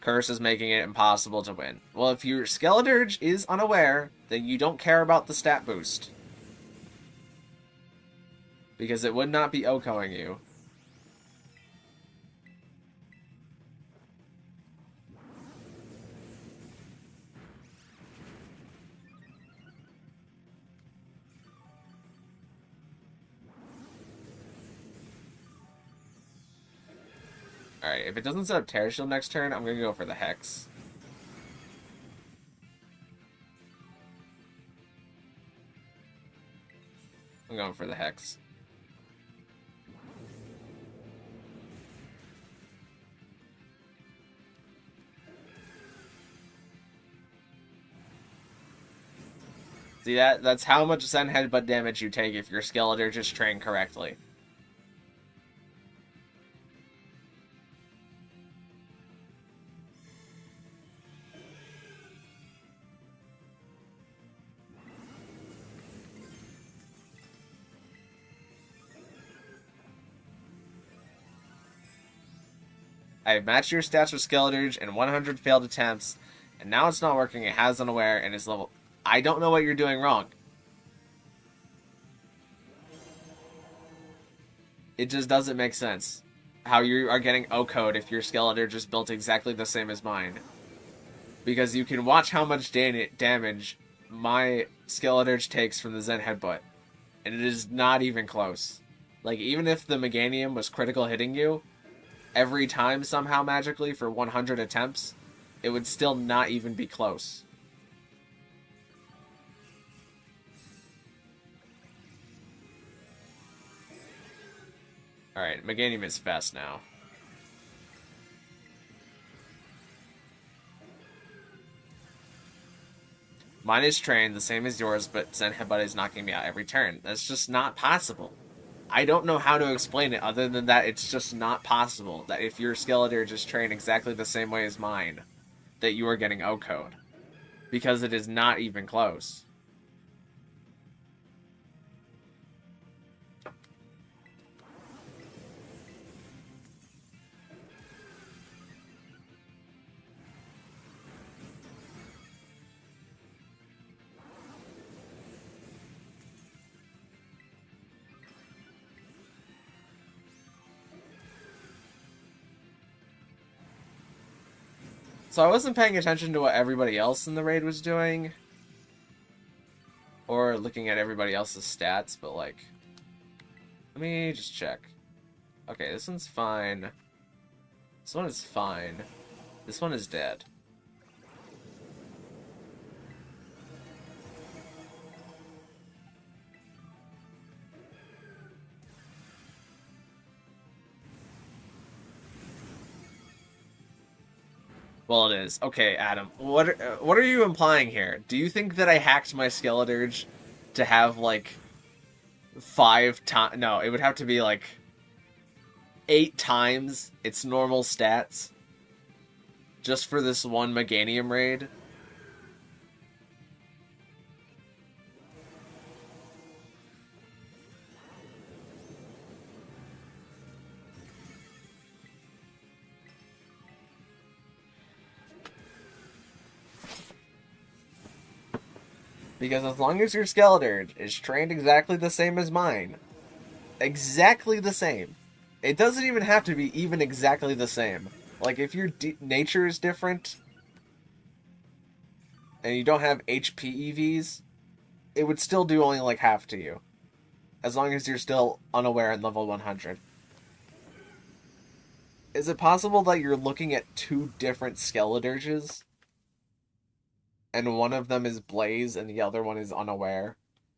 Curse is making it impossible to win. Well, if your Skeledirge is unaware, then you don't care about the stat boost. Because it would not be OHKOing you. Alright, if it doesn't set up Tera Shield next turn, I'm gonna go for the Hex. I'm going for the Hex. See, that's how much Zen Headbutt damage you take if your Skeledirge is trained correctly. I have matched your stats with Skeledirge in 100 failed attempts, and now it's not working. It has unaware and is level. I don't know what you're doing wrong. It just doesn't make sense how you are getting O-code if your Skeledirge is built exactly the same as mine. Because you can watch how much damage my Skeledirge takes from the Zen Headbutt, and it is not even close. Like, even if the Meganium was critical hitting you every time somehow magically for 100 attempts, it would still not even be close. Alright, Meganium is fast now. Mine is trained, the same as yours, but Zen Headbutt is knocking me out every turn. That's just not possible. I don't know how to explain it other than that it's just not possible that if your Skeledirge is trained exactly the same way as mine, that you are getting O-code. Because it is not even close. So I wasn't paying attention to what everybody else in the raid was doing. Or looking at everybody else's stats, but like... Let me just check. Okay, this one's fine. This one is fine. This one is dead. Well, it is. Okay, Adam. What are you implying here? Do you think that I hacked my Skeledirge to have, like, 5 times. No, it would have to be like 8 times its normal stats just for this one Meganium raid. Because as long as your Skeledirge is trained exactly the same as mine, exactly the same, it doesn't even have to be even exactly the same. Like, if your nature is different, and you don't have HP EVs, it would still do only like half to you. As long as you're still unaware at level 100. Is it possible that you're looking at 2 different Skeledirges? And one of them is Blaze and the other one is unaware?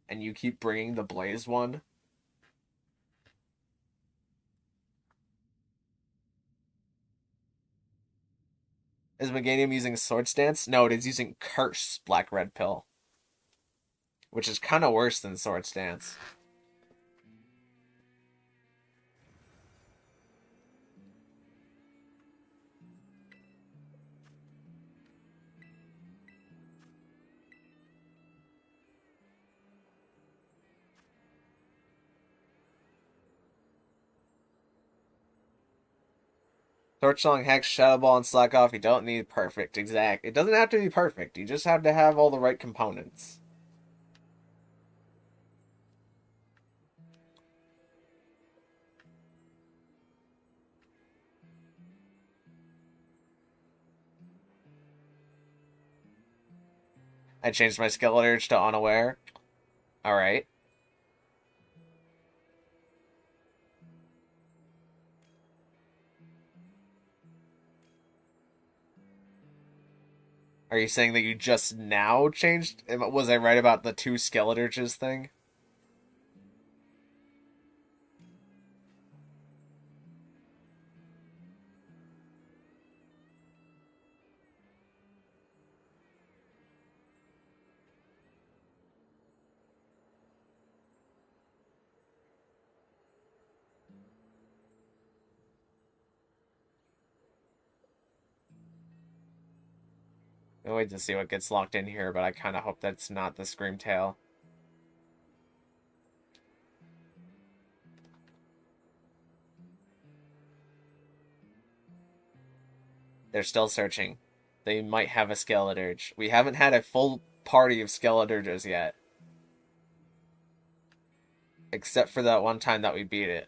And you keep bringing the Blaze one? Is Meganium using Sword Stance? No, it is using Curse Black Red Pill. Which is kind of worse than Sword Stance. Torchsong, Hex, Shadow Ball, and Slack Off, you don't need perfect. Exact. It doesn't have to be perfect. You just have to have all the right components. I changed my Skeledirge to unaware. Alright. Are you saying that you just now changed? Was I right about the 2 Skeledirges thing? I'll wait to see what gets locked in here, but I kind of hope that's not the Screamtail. They're still searching. They might have a Skeledirge. We haven't had a full party of Skeledirges yet. Except for that one time that we beat it.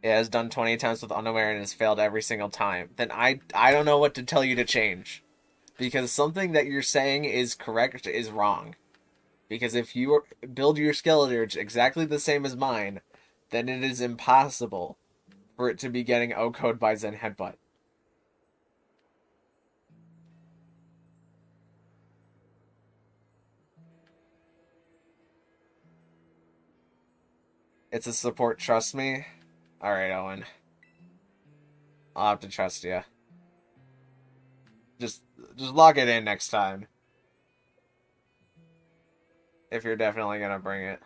It has done 20 attempts with unaware and has failed every single time. Then I don't know what to tell you to change. Because something that you're saying is correct is wrong. Because if you build your Skeledirge exactly the same as mine, then it is impossible for it to be getting O-code by Zen Headbutt. It's a support, trust me. Alright, Owen. I'll have to trust you. Just lock it in next time. If you're definitely gonna bring it.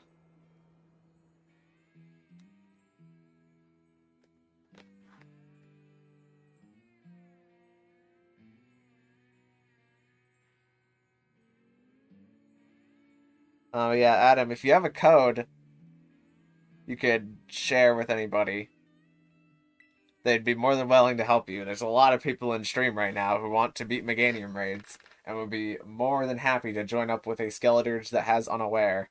Oh yeah, Adam, if you have a code you could share with anybody, they'd be more than willing to help you. There's a lot of people in stream right now who want to beat Meganium raids and would be more than happy to join up with a Skeledirge that has unaware.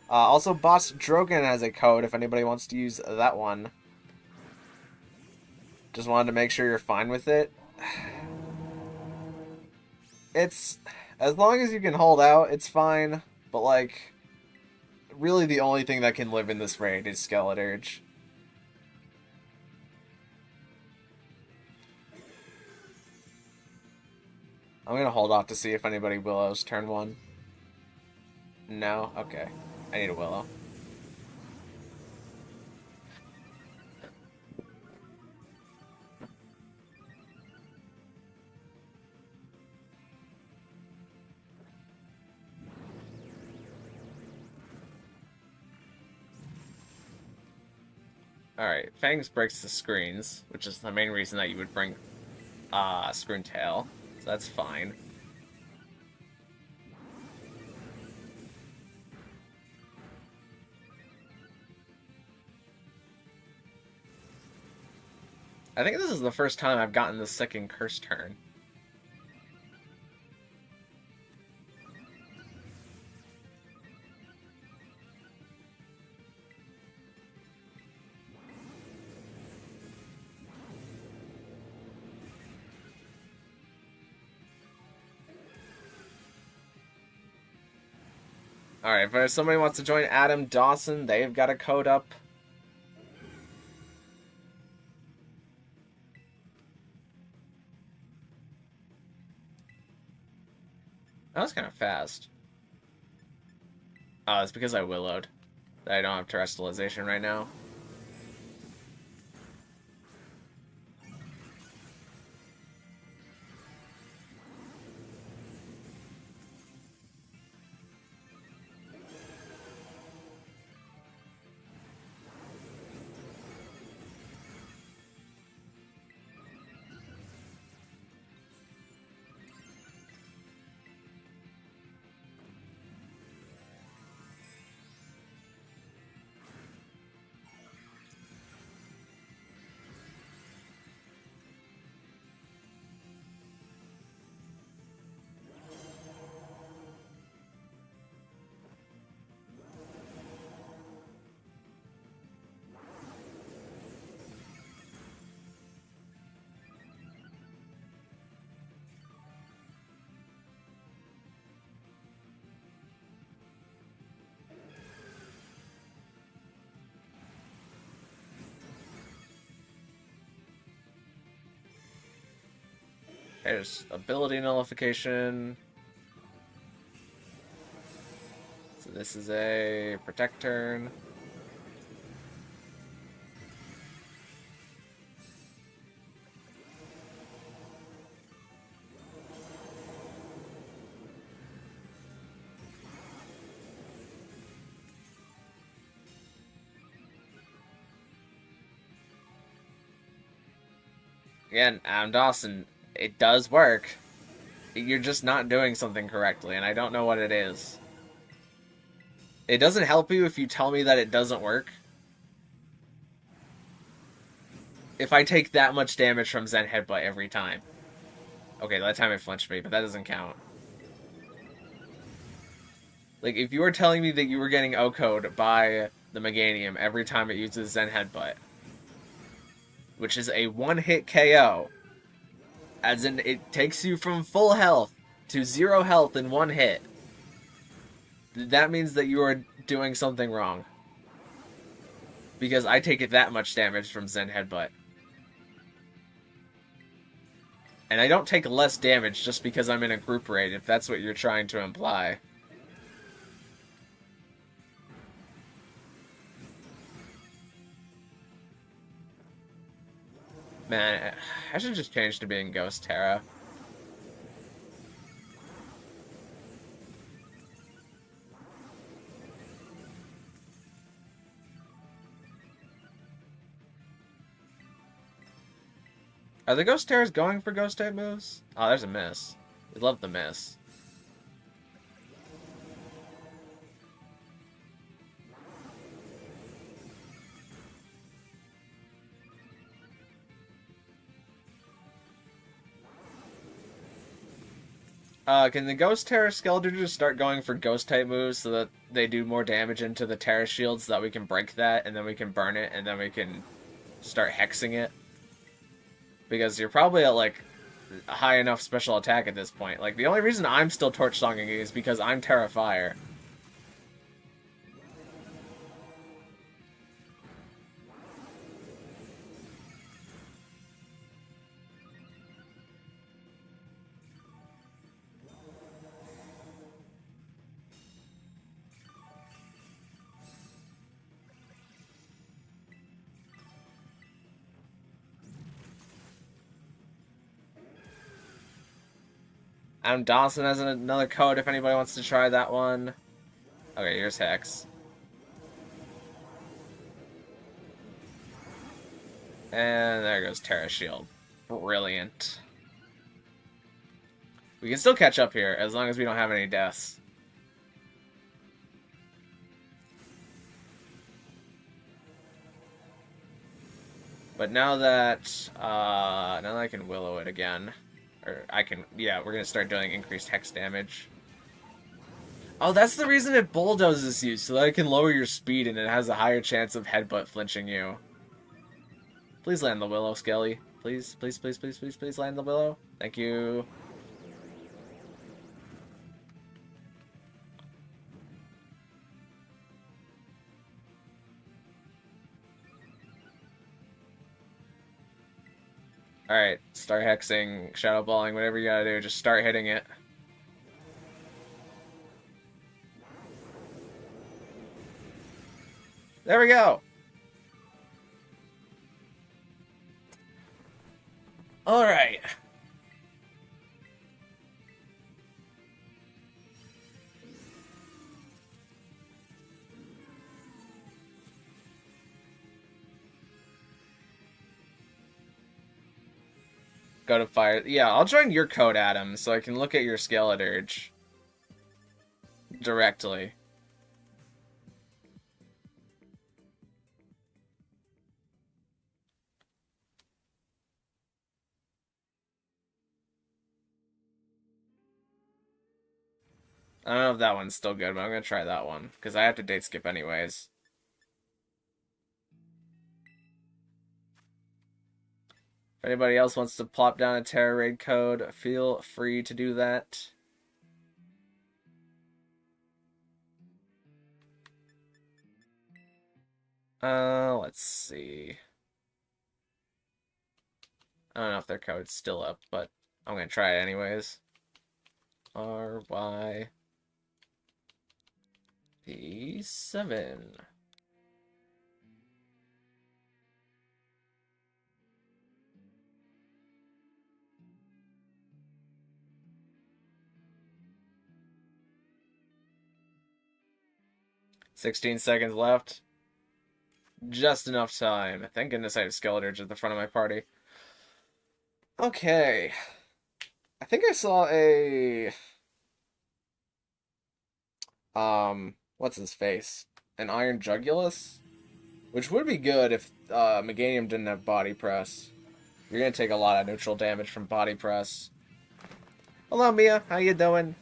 Also, Boss Drogon has a code if anybody wants to use that one. Just wanted to make sure you're fine with it. It's... as long as you can hold out, it's fine. But, like, really the only thing that can live in this raid is Skeledirge. I'm gonna hold off to see if anybody willows turn 1. No? Okay. I need a Willow. Alright, Fangs breaks the screens, which is the main reason that you would bring Screen Tail. So that's fine. I think this is the first time I've gotten the second curse turn. Alright, but if somebody wants to join Adam Dawson, they've got a code up. That was kind of fast. Oh, it's because I willowed. I don't have terrestrialization right now. There's ability nullification. So this is a protect turn. Again, Adam Dawson, it does work. You're just not doing something correctly, and I don't know what it is. It doesn't help you if you tell me that it doesn't work. If I take that much damage from Zen Headbutt every time. Okay, that time it flinched me, but that doesn't count. Like, if you were telling me that you were getting O-code by the Meganium every time it uses Zen Headbutt, which is a one-hit KO, as in it takes you from full health to 0 health in one hit, that means that you are doing something wrong. Because I take it that much damage from Zen Headbutt. And I don't take less damage just because I'm in a group raid, if that's what you're trying to imply. Man, I should just change to being Ghost Tera. Are the Ghost Teras going for Ghost type moves? Oh, there's a miss. We love the miss. Can the Ghost Tera Skeledirge start going for Ghost type moves so that they do more damage into the Tera shield so that we can break that and then we can burn it and then we can start hexing it? Because you're probably at, like, a high enough special attack at this point. Like, the only reason I'm still Torch Songing is because I'm Tera Fire. Adam Dawson has another code if anybody wants to try that one. Okay, here's Hex. And there goes Tera Shield. Brilliant. We can still catch up here, as long as we don't have any deaths. But now that I can Willow it again. Or I can, yeah, we're gonna start doing increased Hex damage. Oh, that's the reason it bulldozes you, so that it can lower your speed and it has a higher chance of headbutt flinching you. Please land the Willow, Skelly. Please, please, please, please, please, please land the Willow. Thank you. Alright, start hexing, shadow balling, whatever you gotta do, just start hitting it. There we go! Alright. Go to fire. Yeah, I'll join your code, Adam, so I can look at your Skeledirge directly. I don't know if that one's still good, but I'm gonna try that one, because I have to date skip anyways. If anybody else wants to plop down a Tera raid code, feel free to do that. Let's see. I don't know if their code's still up, but I'm gonna try it anyways. RYP7. $16 seconds left. Just enough time. Thank goodness I have Skeledirge at the front of my party. Okay. I think I saw a... what's his face? An Iron Jugulus? Which would be good if Meganium didn't have body press. You're gonna take a lot of neutral damage from body press. Hello, Mia. How you doing?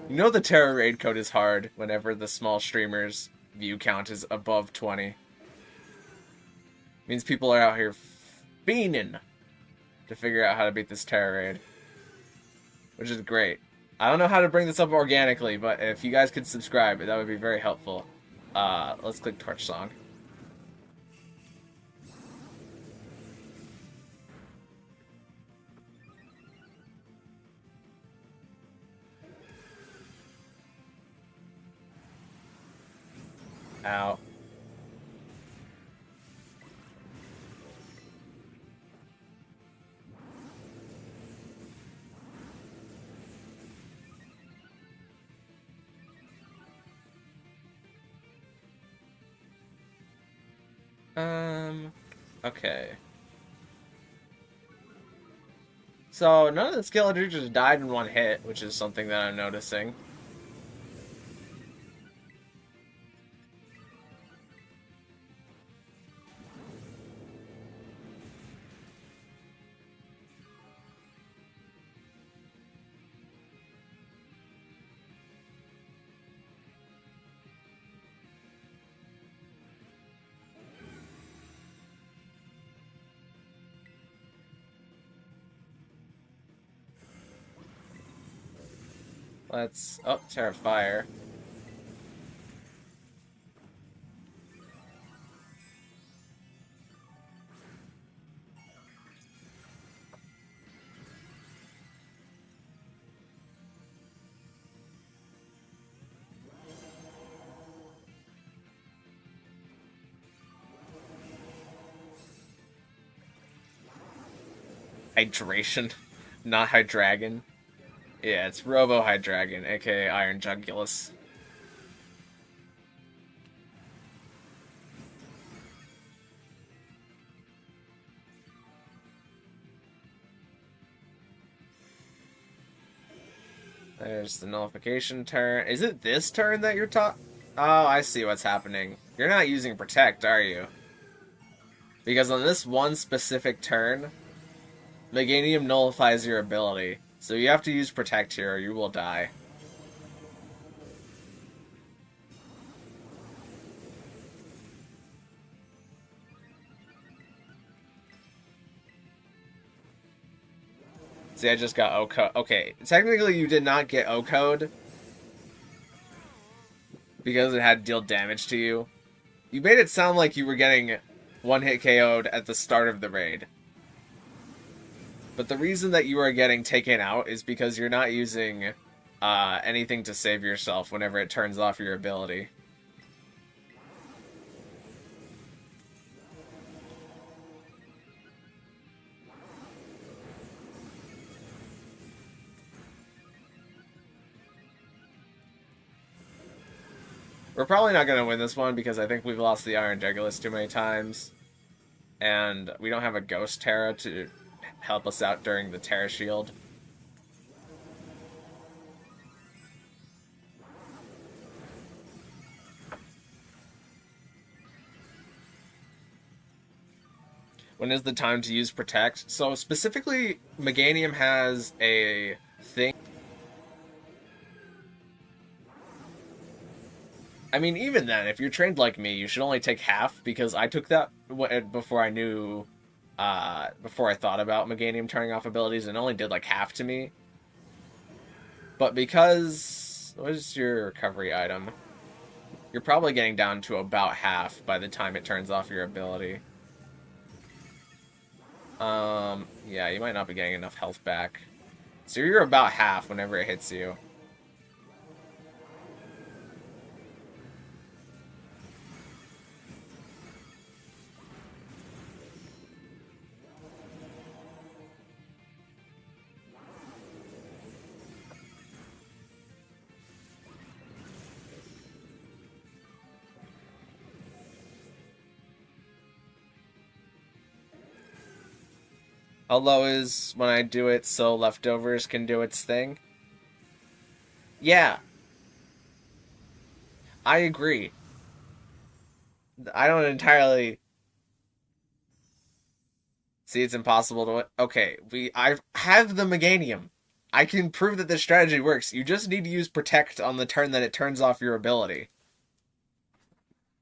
You know the Tera raid code is hard whenever the small streamer's view count is above 20. Means people are out here fiending to figure out how to beat this Tera raid. Which is great. I don't know how to bring this up organically, but if you guys could subscribe, that would be very helpful. Let's click Torch Song. Ow. Okay. So, none of the Skeledirges died in one hit, which is something that I'm noticing. Let's... Oh, Tera Fire. Hydration, not Hydragon. Yeah, it's Robo Hydragon, aka Iron Jugulus. There's the nullification turn. Is it this turn that you're talking? Oh, I see what's happening. You're not using Protect, are you? Because on this one specific turn, Meganium nullifies your ability. So you have to use Protect here or you will die. See, I just got O-Code. Okay, technically you did not get O-Code because it had deal damage to you. You made it sound like you were getting one-hit KO'd at the start of the raid. But the reason that you are getting taken out is because you're not using anything to save yourself whenever it turns off your ability. We're probably not going to win this one because I think we've lost the Iron Jugulus too many times. And we don't have a Ghost Tera to help us out during the Tera Shield. When is the time to use Protect? So specifically, Meganium has a thing. I mean, even then, if you're trained like me, you should only take half, because I took that before I knew, before I thought about Meganium turning off abilities, and only did like half to me. But because, what is your recovery item? You're probably getting down to about half by the time it turns off your ability. Yeah, you might not be getting enough health back. So you're about half whenever it hits you. How low is when I do it so leftovers can do its thing? Yeah, I agree. I don't entirely see it's impossible to win. Okay, I have the Meganium. I can prove that this strategy works. You just need to use Protect on the turn that it turns off your ability.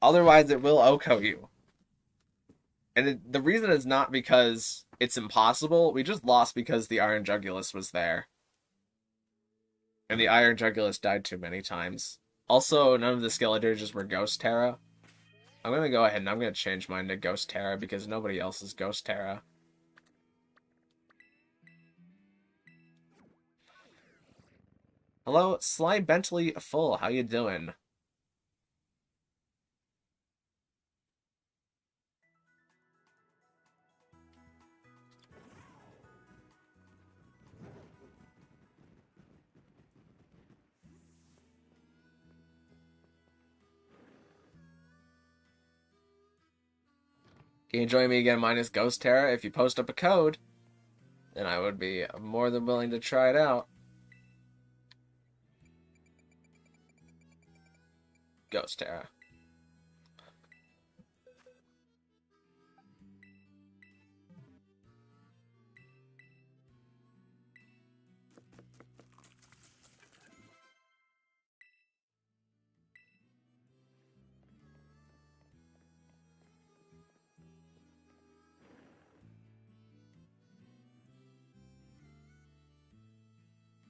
Otherwise, it will OHKO you. And the reason is not because it's impossible. We just lost because the Iron Jugulus was there. And the Iron Jugulus died too many times. Also, none of the Skeledirges were Ghost Tera. I'm going to go ahead and I'm going to change mine to Ghost Tera because nobody else is Ghost Tera. Hello, Sly Bentley Full. How you doing? Can you join me again minus Ghost Tera? If you post up a code, then I would be more than willing to try it out. Ghost Tera.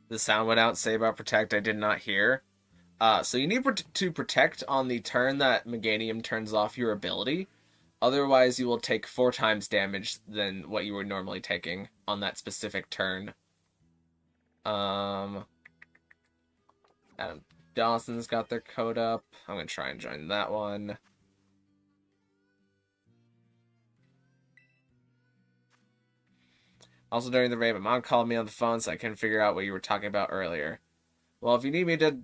The sound went out. Say about Protect, I did not hear. So you need to Protect on the turn that Meganium turns off your ability. Otherwise, you will take 4 times damage than what you were normally taking on that specific turn. Adam Dawson's got their code up. I'm going to try and join that one. Also during the raid, my mom called me on the phone, so I couldn't figure out what you were talking about earlier. Well, if you need me to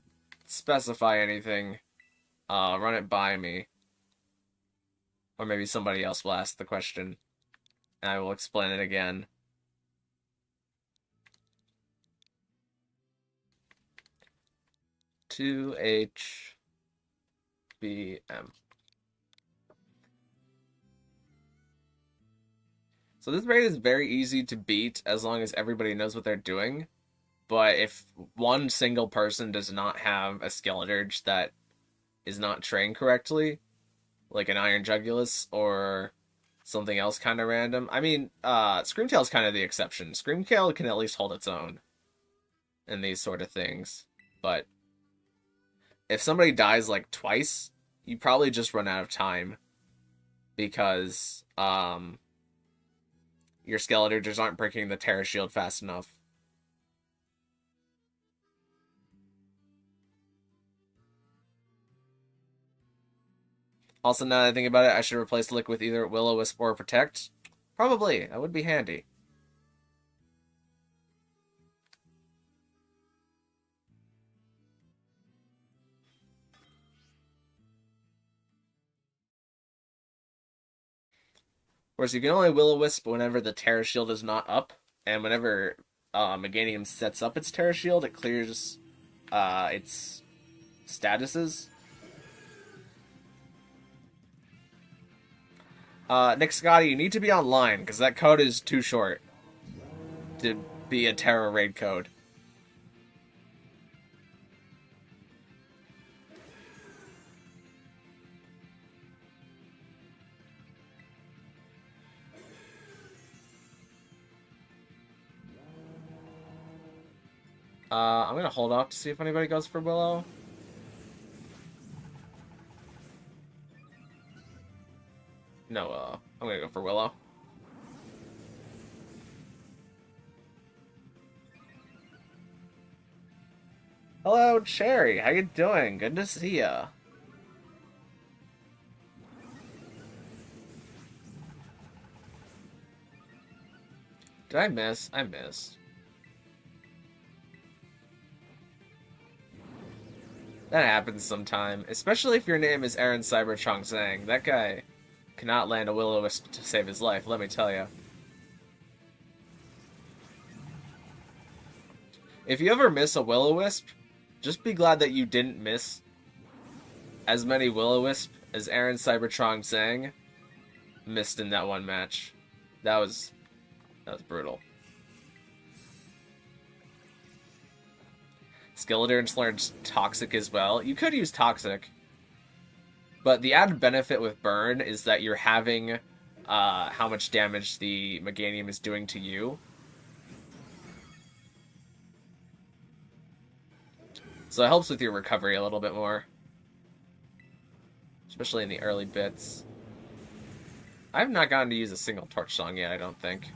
specify anything, run it by me. Or maybe somebody else will ask the question, and I will explain it again. HBM. So this raid is very easy to beat as long as everybody knows what they're doing. But if one single person does not have a Skeledirge that is not trained correctly, like an Iron Jugulus or something else kind of random. I mean, Screamtail's kind of the exception. Screamtail can at least hold its own in these sort of things. But if somebody dies like twice, you probably just run out of time because your Skeledirges aren't breaking the Tera shield fast enough. Also, now that I think about it, I should replace Lick with either Will-O-Wisp or Protect. Probably. That would be handy. Of course, you can only Will-O-Wisp whenever the Tera shield is not up, and whenever Meganium sets up its Tera shield, it clears its statuses. Nick Scotty, you need to be online, because that code is too short to be a Tera raid code. I'm gonna hold off to see if anybody goes for Willow. No, I'm gonna go for Willow. Hello, Cherry. How you doing? Good to see ya. Did I miss? I missed. That happens sometime, especially if your name is Aaron Cybertrunk Zhang. That guy cannot land a Will-O-Wisp to save his life, let me tell you. If you ever miss a Will-O-Wisp, just be glad that you didn't miss as many Will-O-Wisp as Aaron Cybertrunk Zhang missed in that one match. That was brutal. Skeledirge learns Toxic as well. You could use Toxic, but the added benefit with Burn is that you're having how much damage the Meganium is doing to you. So it helps with your recovery a little bit more, especially in the early bits. I have not gotten to use a single Torch Song yet, I don't think.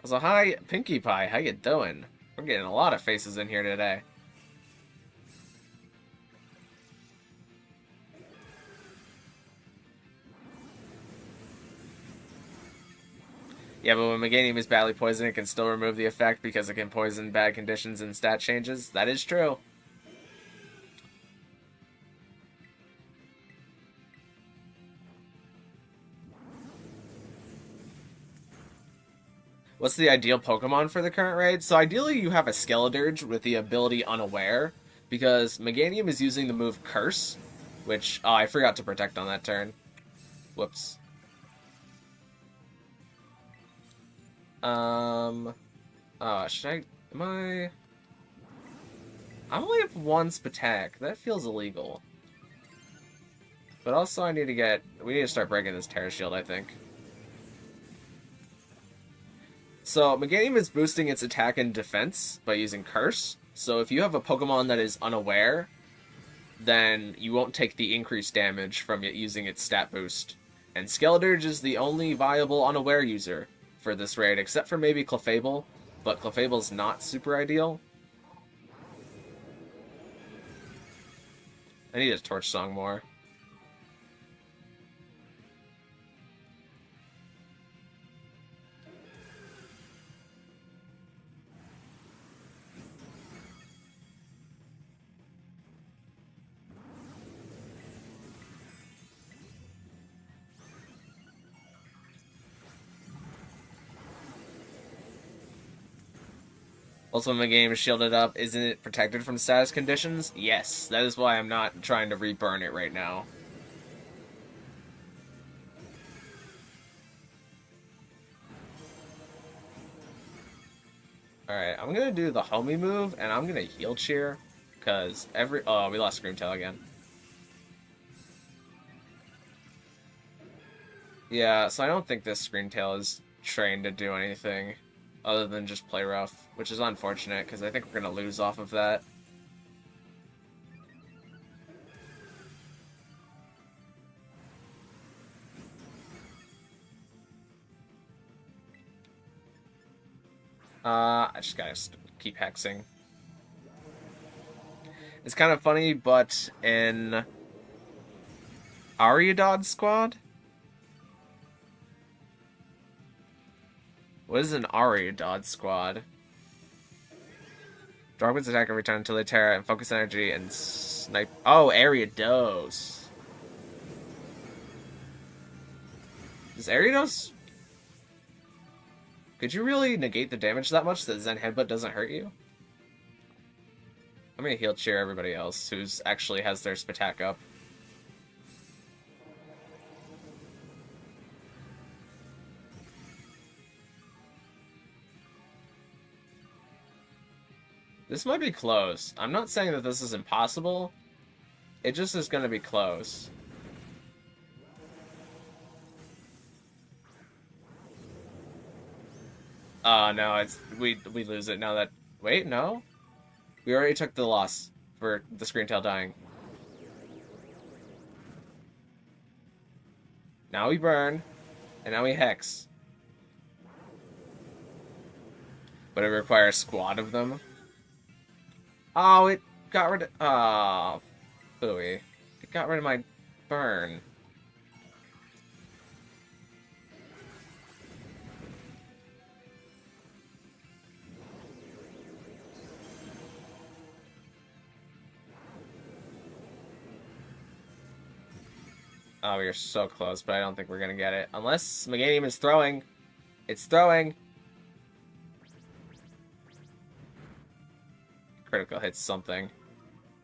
So hi, Pinkie Pie, how you doing? We're getting a lot of faces in here today. Yeah, but when Meganium is badly poisoned, it can still remove the effect because it can poison bad conditions and stat changes. That is true. What's the ideal Pokemon for the current raid? So ideally you have a Skeledirge with the ability Unaware, because Meganium is using the move Curse, which, oh, I forgot to protect on that turn. Whoops. Should I, I only have one Spatak. That feels illegal. But also we need to start breaking this Tera Shield, I think. So, Meganium is boosting its attack and defense by using Curse. So if you have a Pokemon that is Unaware, then you won't take the increased damage from it using its stat boost. And Skeledirge is the only viable Unaware user for this raid, except for maybe Clefable, but Clefable's not super ideal. I need a Torch Song more. Also, when the game is shielded up, isn't it protected from status conditions? Yes, that is why I'm not trying to reburn it right now. Alright, I'm gonna do the homie move, and I'm gonna heal cheer, because oh, we lost Screamtail again. Yeah, so I don't think this Screamtail is trained to do anything other than just play rough, which is unfortunate, because I think we're gonna lose off of that. I just gotta keep hexing. It's kind of funny, but in Ariadod squad? What is an Ariadod squad? Dragons attack every turn until they Tera and focus energy and snipe. Oh, Ariados. Does Ariados... Could you really negate the damage that much that Zen Headbutt doesn't hurt you? I'm gonna heal cheer everybody else who's actually has their Spatak up. This might be close. I'm not saying that this is impossible. It just is gonna be close. Oh no, it's we lose it now that wait, no? We already took the loss for the Screamtail dying. Now we burn, and now we hex. But it requires a squad of them. Oh, it got rid of... Oh, phooey. It got rid of my burn. Oh, we are so close, but I don't think we're gonna get it. Unless Meganium is throwing. It's throwing. Critical hits something.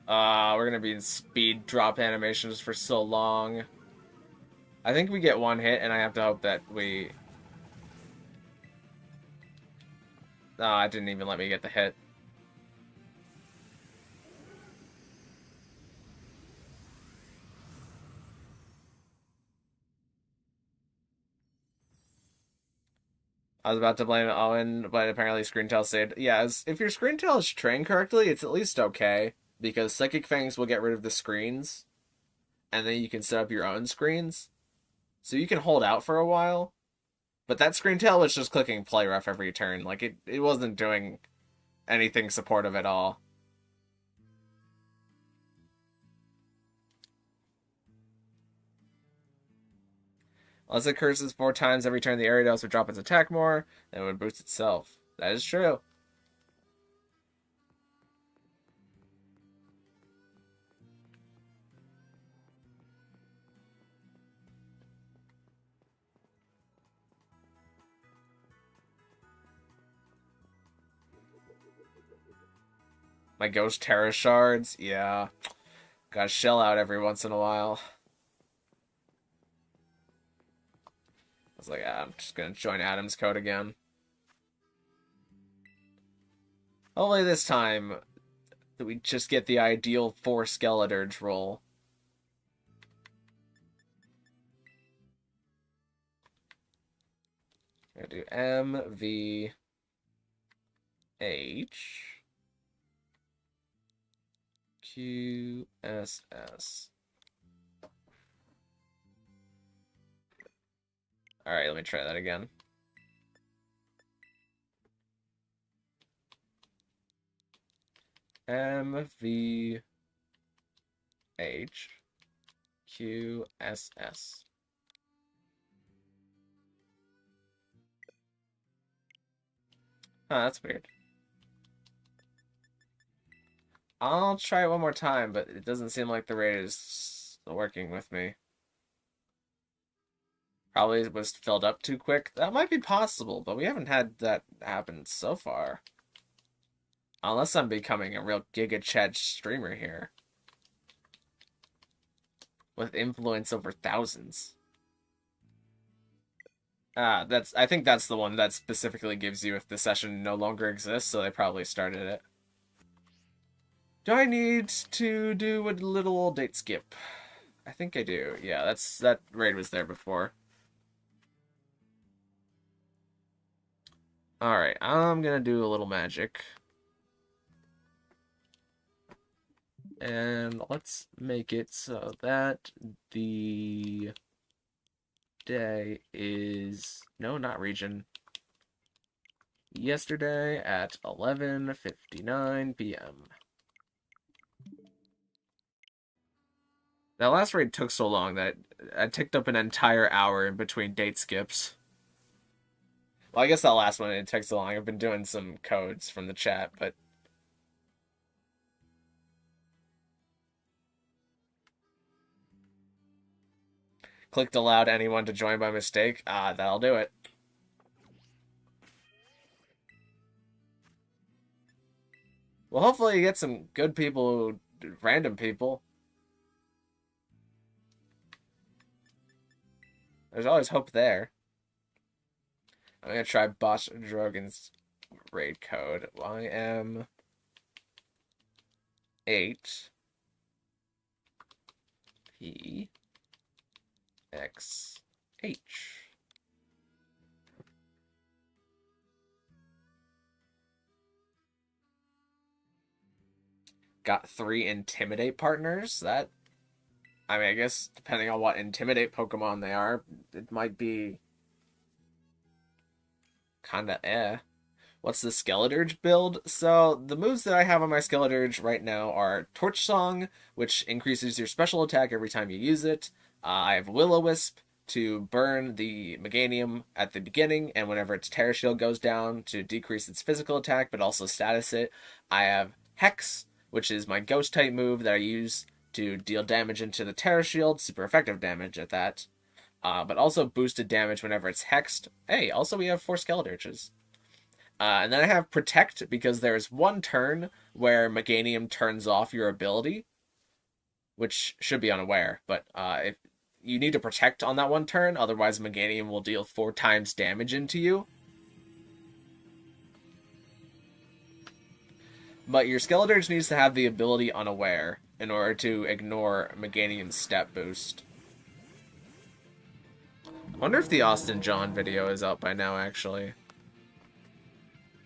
We're gonna be in speed drop animations for so long. I think we get one hit, and I have to hope that we... Oh, it didn't even let me get the hit. I was about to blame Owen, but apparently Screamtail said, yeah, if your Screamtail is trained correctly, it's at least okay, because Psychic Fangs will get rid of the screens, and then you can set up your own screens. So you can hold out for a while, but that Screamtail was just clicking play rough every turn. Like, it wasn't doing anything supportive at all. Unless it curses 4 times every turn, the Ariados would drop its attack more, and it would boost itself. That is true. My Ghost Tera shards, yeah. Gotta shell out every once in a while. I was like, I'm just gonna join Adam's code again. Hopefully this time we just get the ideal 4 Skeledirge roll. I'm gonna do M, V, H, Q, S, S. Alright, let me try that again. M, V, H, Q, S, S. Huh, that's weird. I'll try it one more time, but it doesn't seem like the raid is working with me. Probably was filled up too quick. That might be possible, but we haven't had that happen so far. Unless I'm becoming a real Giga Chat streamer here. With influence over thousands. I think that's the one that specifically gives you if the session no longer exists, so they probably started it. Do I need to do a little old date skip? I think I do. Yeah, that raid was there before. Alright, I'm gonna do a little magic. And let's make it so that the day is... No, not region. Yesterday at 11:59 p.m. That last raid took so long that I ticked up an entire hour in between date skips. Well, I guess that last one didn't take so long. I've been doing some codes from the chat, but... Clicked allowed anyone to join by mistake. That'll do it. Well, hopefully you get some good people, random people. There's always hope there. I'm gonna try Bosch Drogon's raid code. YM8 PXH. Got 3 Intimidate partners. That, I mean, I guess depending on what Intimidate Pokemon they are, it might be kinda eh. What's the Skeledirge build? So, the moves that I have on my Skeledirge right now are Torch Song, which increases your special attack every time you use it. I have Will-O-Wisp to burn the Meganium at the beginning, and whenever its Tera Shield goes down, to decrease its physical attack, but also status it. I have Hex, which is my Ghost-type move that I use to deal damage into the Tera Shield, super effective damage at that. But also boosted damage whenever it's hexed. Hey, also we have 4 Skeledirges. And then I have Protect, because there's one turn where Meganium turns off your ability, which should be unaware, but if you need to Protect on that one turn, otherwise Meganium will deal 4 times damage into you. But your Skeledirge needs to have the ability Unaware in order to ignore Meganium's stat boost. I wonder if the Austin John video is out by now, actually.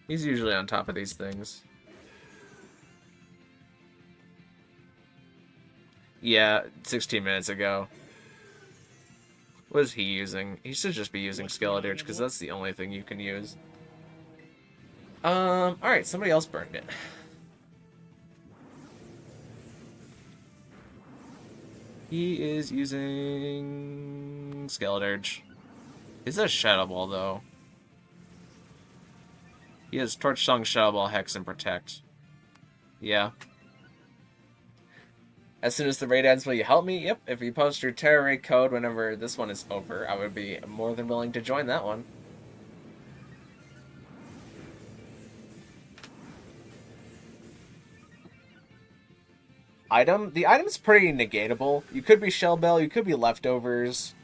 He's usually on top of these things. Yeah, 16 minutes ago. What is he using? He should just be using Skeledirge, because that's the only thing you can use. Alright, somebody else burned it. He is using Skeledirge. Is that Shadow Ball, though? He has Torch Song, Shadow Ball, Hex, and Protect. Yeah. As soon as the raid ends, will you help me? Yep, if you post your Tera raid code whenever this one is over, I would be more than willing to join that one. Item? The item's pretty negatable. You could be Shell Bell, you could be Leftovers.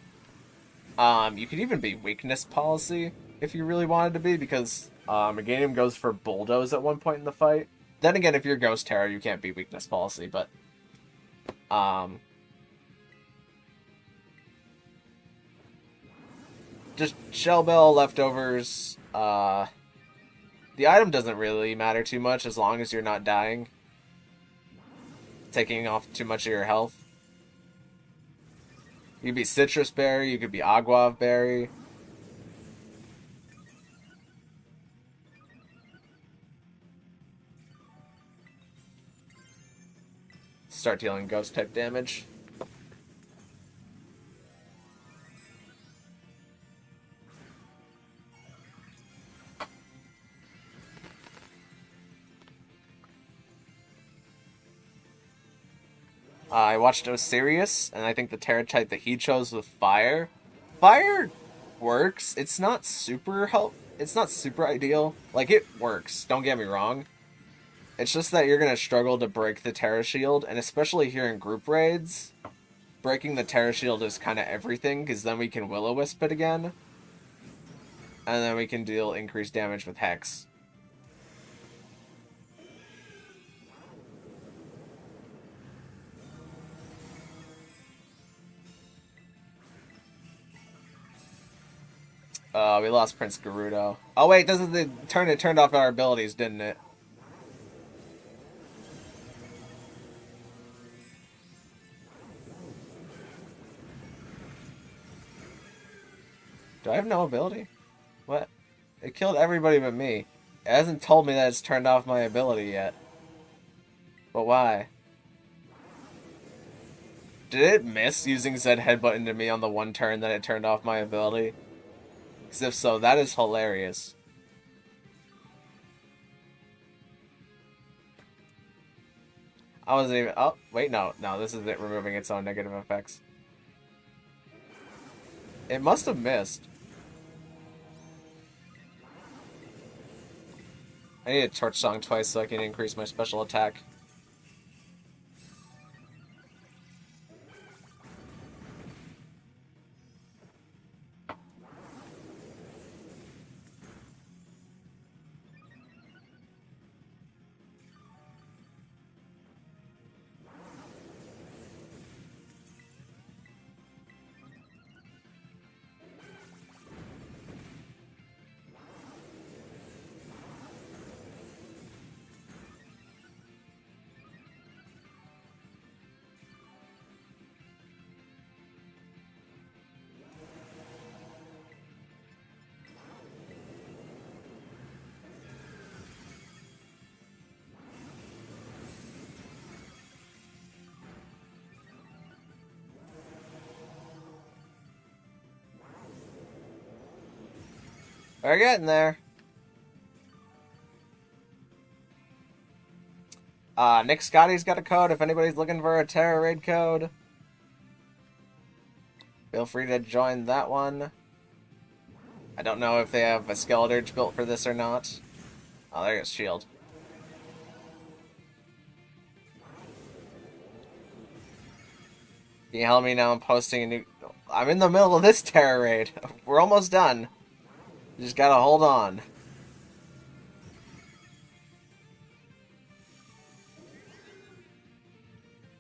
You could even be Weakness Policy, if you really wanted to be, because Meganium goes for Bulldoze at one point in the fight. Then again, if you're Ghost Terror, you can't be Weakness Policy, but... just Shell Bell, Leftovers. The item doesn't really matter too much as long as you're not dying. Taking off too much of your health. You could be Citrus Berry, you could be Aguav Berry. Start dealing ghost type damage. I watched Osiris, and I think the Tera type that he chose was Fire. Fire works. It's not super it's not super ideal. Like, it works, don't get me wrong. It's just that you're gonna struggle to break the Tera Shield, and especially here in group raids, breaking the Tera Shield is kind of everything, because then we can Will-O-Wisp it again, and then we can deal increased damage with Hex. We lost Prince Gerudo. Oh wait, this is the turn. It turned off our abilities, didn't it? Do I have no ability? What? It killed everybody but me. It hasn't told me that it's turned off my ability yet. But why? Did it miss using Zed Headbutt into me on the one turn that it turned off my ability? Because if so, that is hilarious. I wasn't even... Oh, wait, no. No, this is it removing its own negative effects. It must have missed. I need a Torch Song twice so I can increase my special attack. We're getting there. Nick Scotty's got a code if anybody's looking for a Tera raid code. Feel free to join that one. I don't know if they have a Skeledirge built for this or not. Oh, there goes shield. Can you help me now? I'm posting a new... I'm in the middle of this Tera raid. We're almost done. Just gotta hold on.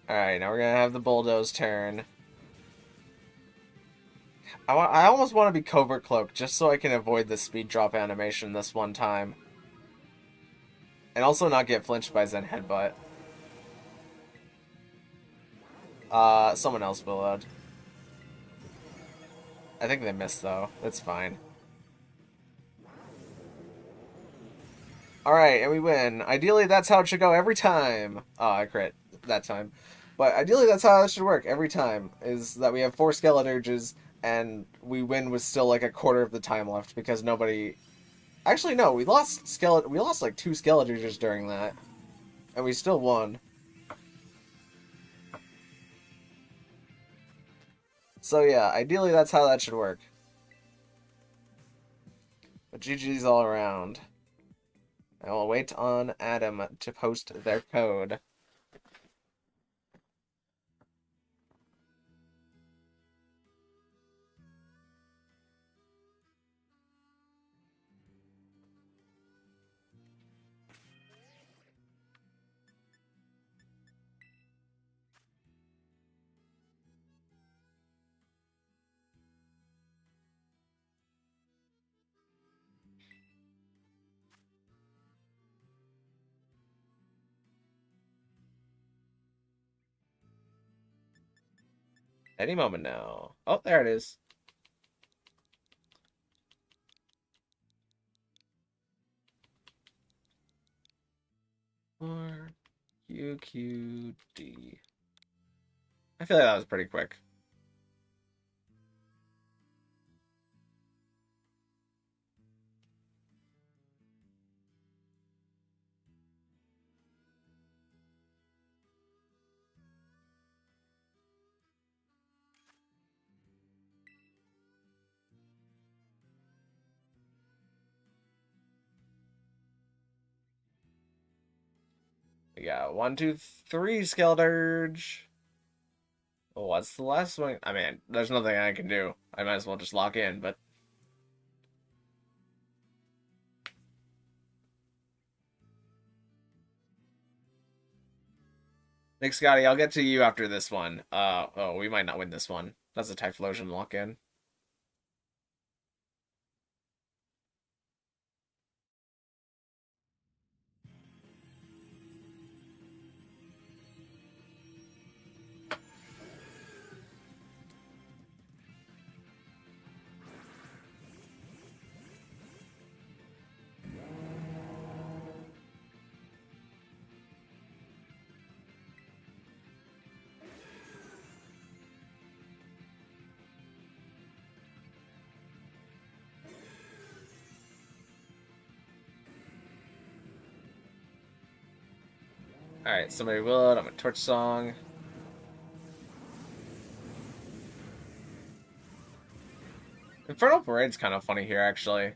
Alright, now we're gonna have the Bulldoze turn. I almost want to be Covert Cloak just so I can avoid the speed drop animation this one time. And also not get flinched by Zen Headbutt. Someone else will load. I think they missed though. That's fine. Alright, and we win. Ideally, that's how it should go every time. Oh, I crit that time. But ideally, that's how it should work every time, is that we have 4 Skeledirges, and we win with still like a quarter of the time left, because nobody... Actually, no, we lost like 2 Skeledirges during that, and we still won. So yeah, ideally that's how that should work. But GG's all around. I will wait on Adam to post their code. Any moment now. Oh, there it is. Or QQD. I feel like that was pretty quick. We got 1, 2, 3 Skeledirge. What's the last one? I mean, there's nothing I can do. I might as well just lock in, but... Nick Scotty, I'll get to you after this one. Oh, we might not win this one. That's a Typhlosion lock-in. Alright, somebody will it. I'm a Torch Song. Infernal Parade's kind of funny here, actually.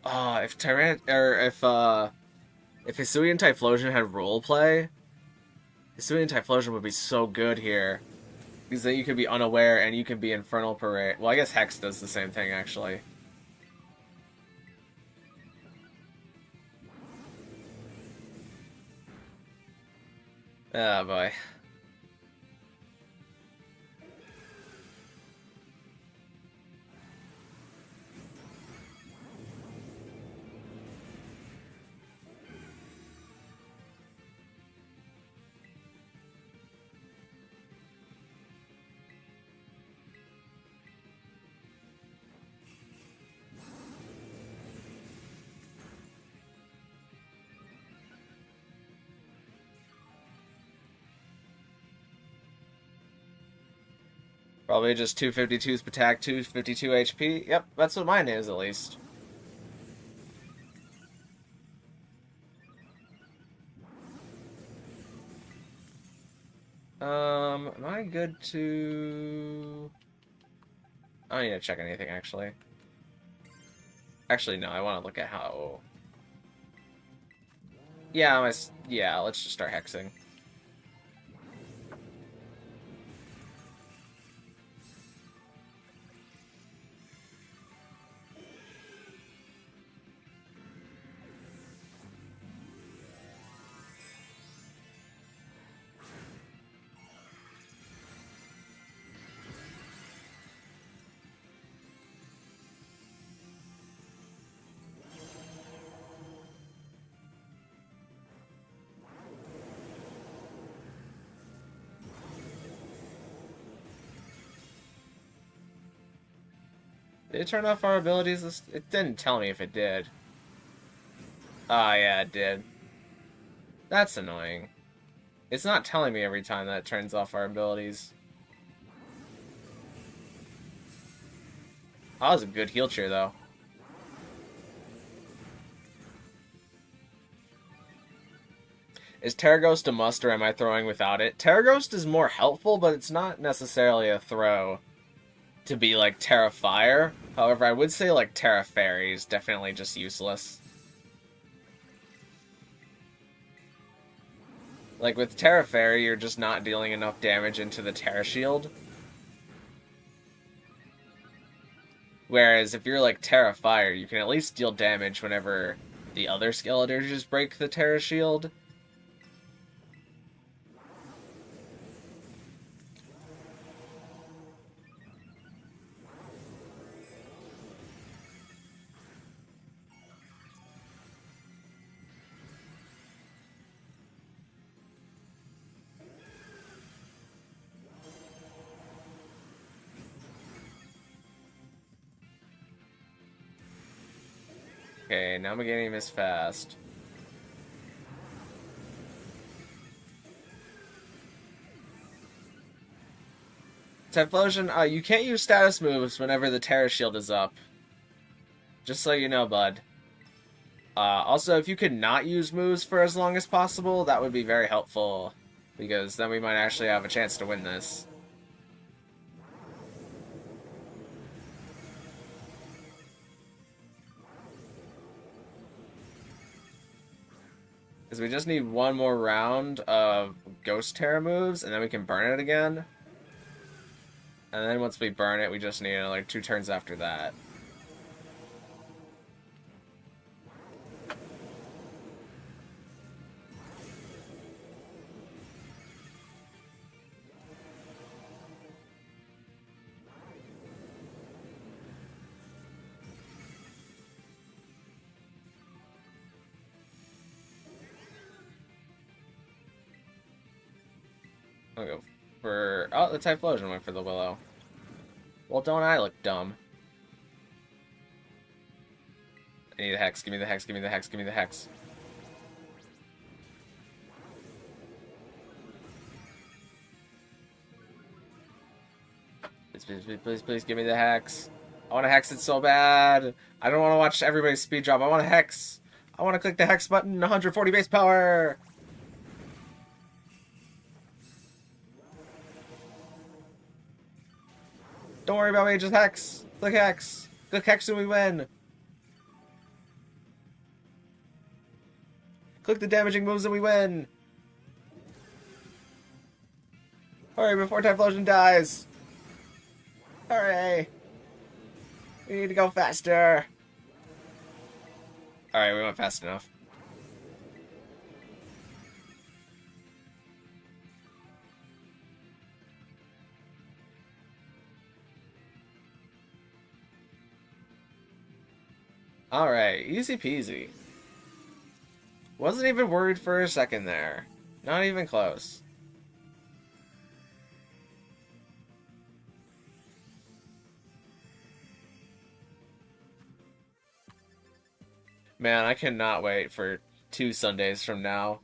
If Hisuian Typhlosion had roleplay, Hisuian Typhlosion would be so good here. Because then you could be unaware and you can be Infernal Parade. Well, I guess Hex does the same thing, actually. Oh, boy. Probably just 252's attack, 252 HP. Yep, that's what mine is, at least. Am I good to... I don't need to check anything, actually. Actually, no, I want to look at how... Yeah, let's just start hexing. Did it turn off our abilities? It didn't tell me if it did. Ah, yeah, it did. That's annoying. It's not telling me every time that it turns off our abilities. That was a good heal cheer, though. Is Terraghost a must, or am I throwing without it? Terraghost is more helpful, but it's not necessarily a throw to be like Terra Fire. However, I would say like Terra Fairy is definitely just useless. Like with Terra Fairy, you're just not dealing enough damage into the Terra Shield. Whereas if you're like Terra Fire, you can at least deal damage whenever the other Skeledirges break the Terra Shield. Okay, now Meganium is fast. Typhlosion, you can't use status moves whenever the Terra Shield is up. Just so you know, bud. Also, if you could not use moves for as long as possible, that would be very helpful. Because then we might actually have a chance to win this. Because we just need one more round of Ghost Tera moves, and then we can burn it again. And then once we burn it, we just need another 2 turns after that. I'll go for... Oh, the Typhlosion went for the Willow. Well, don't I look dumb? I need a Hex. Give me the Hex, give me the Hex, give me the Hex. Please, please, please, please, please give me the Hex. I want to Hex it so bad. I don't want to watch everybody's speed drop. I want to Hex. I want to click the Hex button. 140 base power. Don't worry about me, just Hex. Click Hex. Click Hex and we win. Click the damaging moves and we win. Hurry before Typhlosion dies. Hurry. We need to go faster. Alright, we went fast enough. Alright, easy peasy. Wasn't even worried for a second there. Not even close. Man, I cannot wait for 2 Sundays from now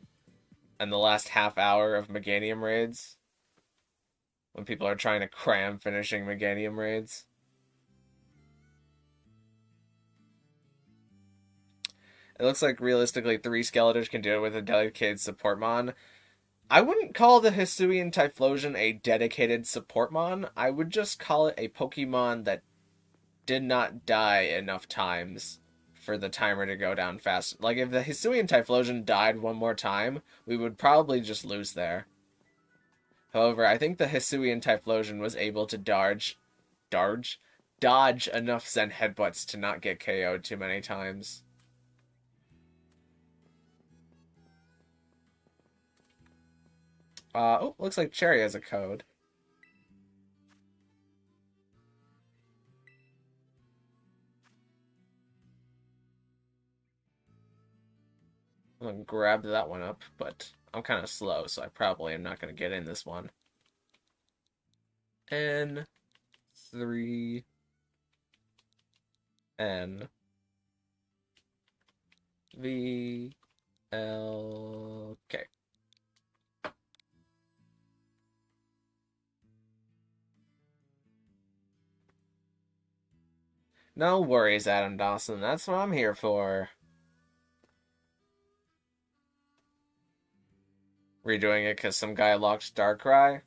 and the last half hour of Meganium raids. When people are trying to cram finishing Meganium raids. It looks like realistically 3 Skeledirge can do it with a dedicated support mon. I wouldn't call the Hisuian Typhlosion a dedicated support mon. I would just call it a Pokemon that did not die enough times for the timer to go down fast. Like, if the Hisuian Typhlosion died one more time, we would probably just lose there. However, I think the Hisuian Typhlosion was able to dodge enough Zen Headbutts to not get KO'd too many times. Oh, looks like Cherry has a code. I'm gonna grab that one up, but I'm kind of slow, so I probably am not gonna get in this one. N3 N V L K. No worries, Adam Dawson. That's what I'm here for. Redoing it because some guy locked Darkrai?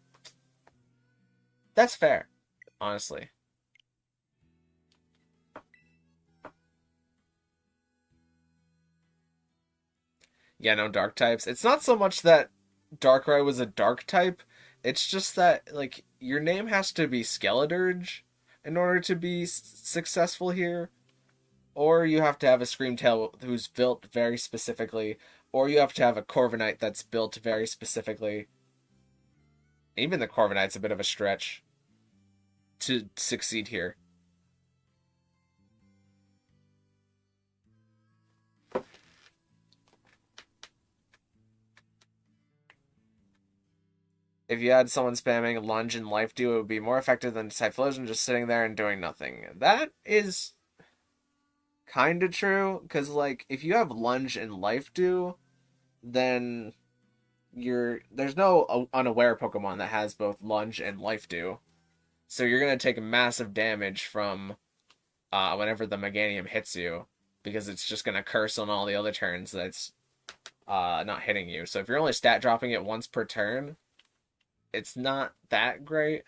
That's fair, honestly. Yeah, no dark types. It's not so much that Darkrai was a dark type, it's just that, like, your name has to be Skeledirge in order to be successful here. Or you have to have a Screamtail who's built very specifically, or you have to have a Corviknight that's built very specifically. Even the Corviknight's a bit of a stretch to succeed here. If you had someone spamming Lunge and Life Dew, it would be more effective than Typhlosion just sitting there and doing nothing. That is kind of true, because, like, if you have Lunge and Life Dew, then there's no unaware Pokemon that has both Lunge and Life Dew. So you're going to take massive damage from whenever the Meganium hits you, because it's just going to curse on all the other turns that's not hitting you. So if you're only stat dropping it once per turn, it's not that great.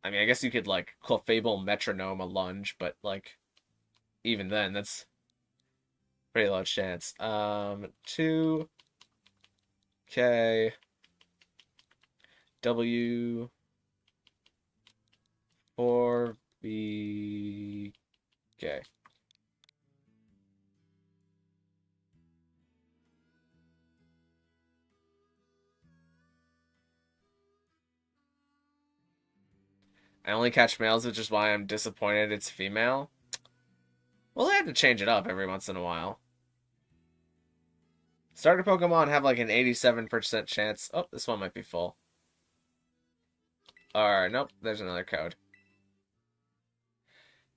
I mean, I guess you could, like, Clefable Metronome a Lunge, but, like, even then, that's... Pretty low chance. 2K W 4BK. I only catch males, which is why I'm disappointed it's female. Well, they have to change it up every once in a while. Starter Pokemon have like an 87% chance. Oh, this one might be full. Or, nope, there's another code.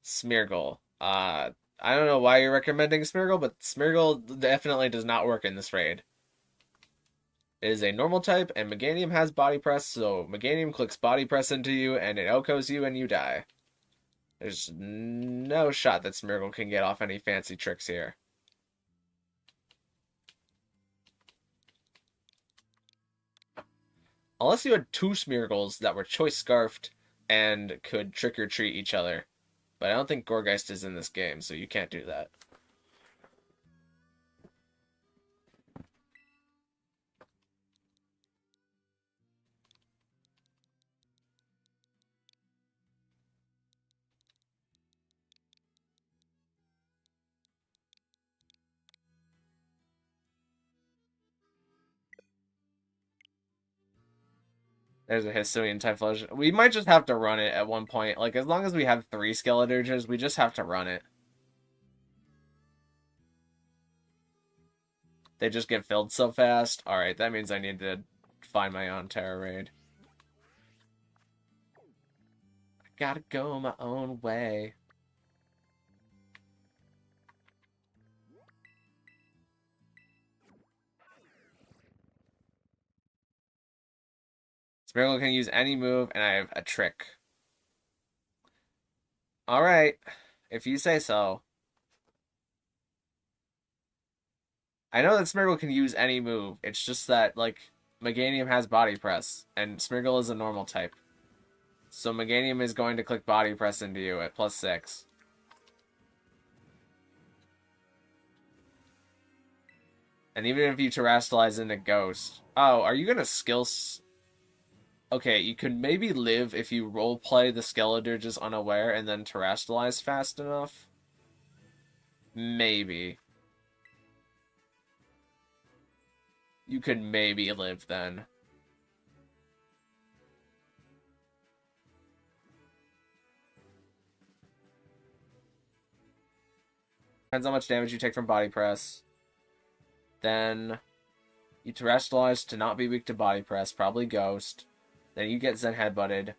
Smeargle. I don't know why you're recommending Smeargle, but Smeargle definitely does not work in this raid. It is a normal type, and Meganium has Body Press, so Meganium clicks Body Press into you, and it OHKOs you, and you die. There's no shot that Smeargle can get off any fancy tricks here. Unless you had two Smeargles that were Choice Scarfed and could Trick or Treat each other. But I don't think Gourgeist is in this game, so you can't do that. There's a Hisuian Typhlosion. We might just have to run it at one point. Like, as long as we have 3 Skeledirges, we just have to run it. They just get filled so fast. Alright, that means I need to find my own Tera raid. I gotta go my own way. Smeargle can use any move, and I have a trick. Alright, if you say so. I know that Smeargle can use any move. It's just that, like, Meganium has Body Press, and Smeargle is a normal type. So Meganium is going to click Body Press into you at +6. And even if you Terrastallize into Ghost... Oh, are you going to skill... Okay, you could maybe live if you roleplay the Skeledirges unaware and then Terrastallize fast enough. Maybe. You could maybe live then. Depends how much damage you take from Body Press. Then you Terrastallize to not be weak to Body Press, probably Ghost. Then you get Zen Headbutted.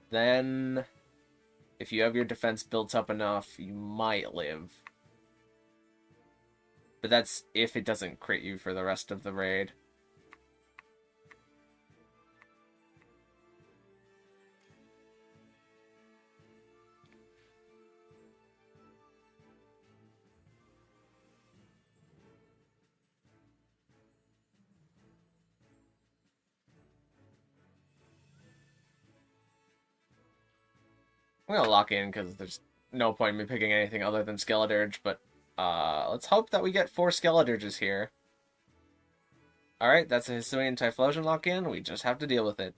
Then, if you have your defense built up enough, you might live. But that's if it doesn't crit you for the rest of the raid. I'm gonna lock in because there's no point in me picking anything other than Skeledirge, but let's hope that we get 4 Skeledirges here. Alright, that's a Hisuian Typhlosion lock-in. We just have to deal with it.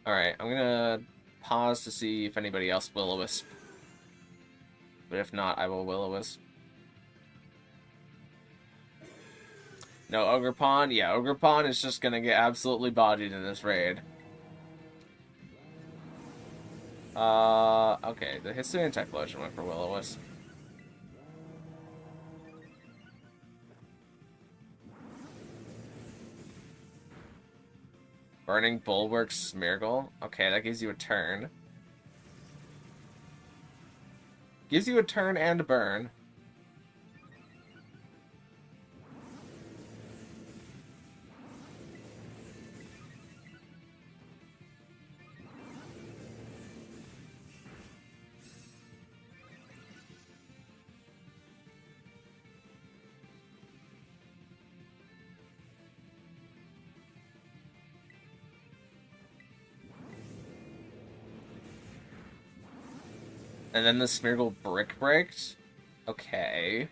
Alright, I'm gonna pause to see if anybody else Will-O-Wisp. But if not, I will Will-O-Wisp. No Ogerpon? Yeah, Ogerpon is just gonna get absolutely bodied in this raid. Okay, the Hisuian Typhlosion went for Will-O-Wisp. Burning Bulwark Smeargle. Okay, that gives you a turn. Gives you a turn and burn. And then the Smeargle Brick Breaked? Okay.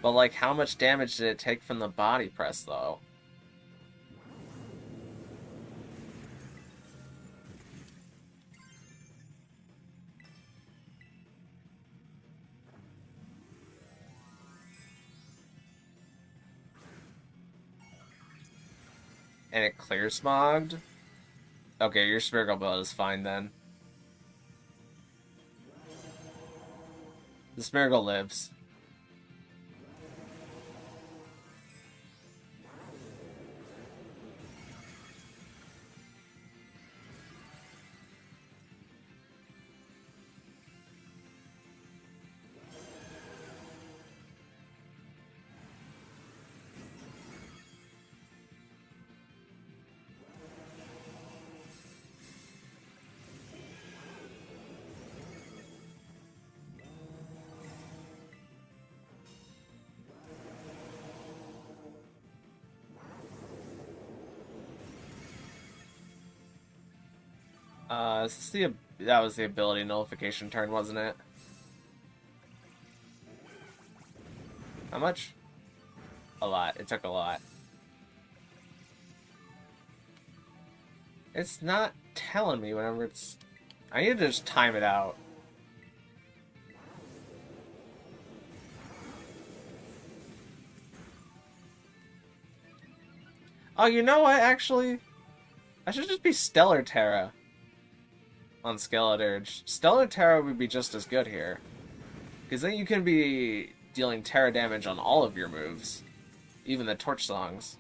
But, like, how much damage did it take from the body press, though? And it clear smogged? Okay, your Smeargle build is fine then. The Smeargle lives. Is this that was the ability nullification turn, wasn't it? How much? A lot. It took a lot. It's not telling me whenever it's... I need to just time it out. Oh, you know what, actually? I should just be Stellar Tera on Skeledirge. Stellar Tera would be just as good here. Because then you can be dealing Tera damage on all of your moves. Even the Torch Songs.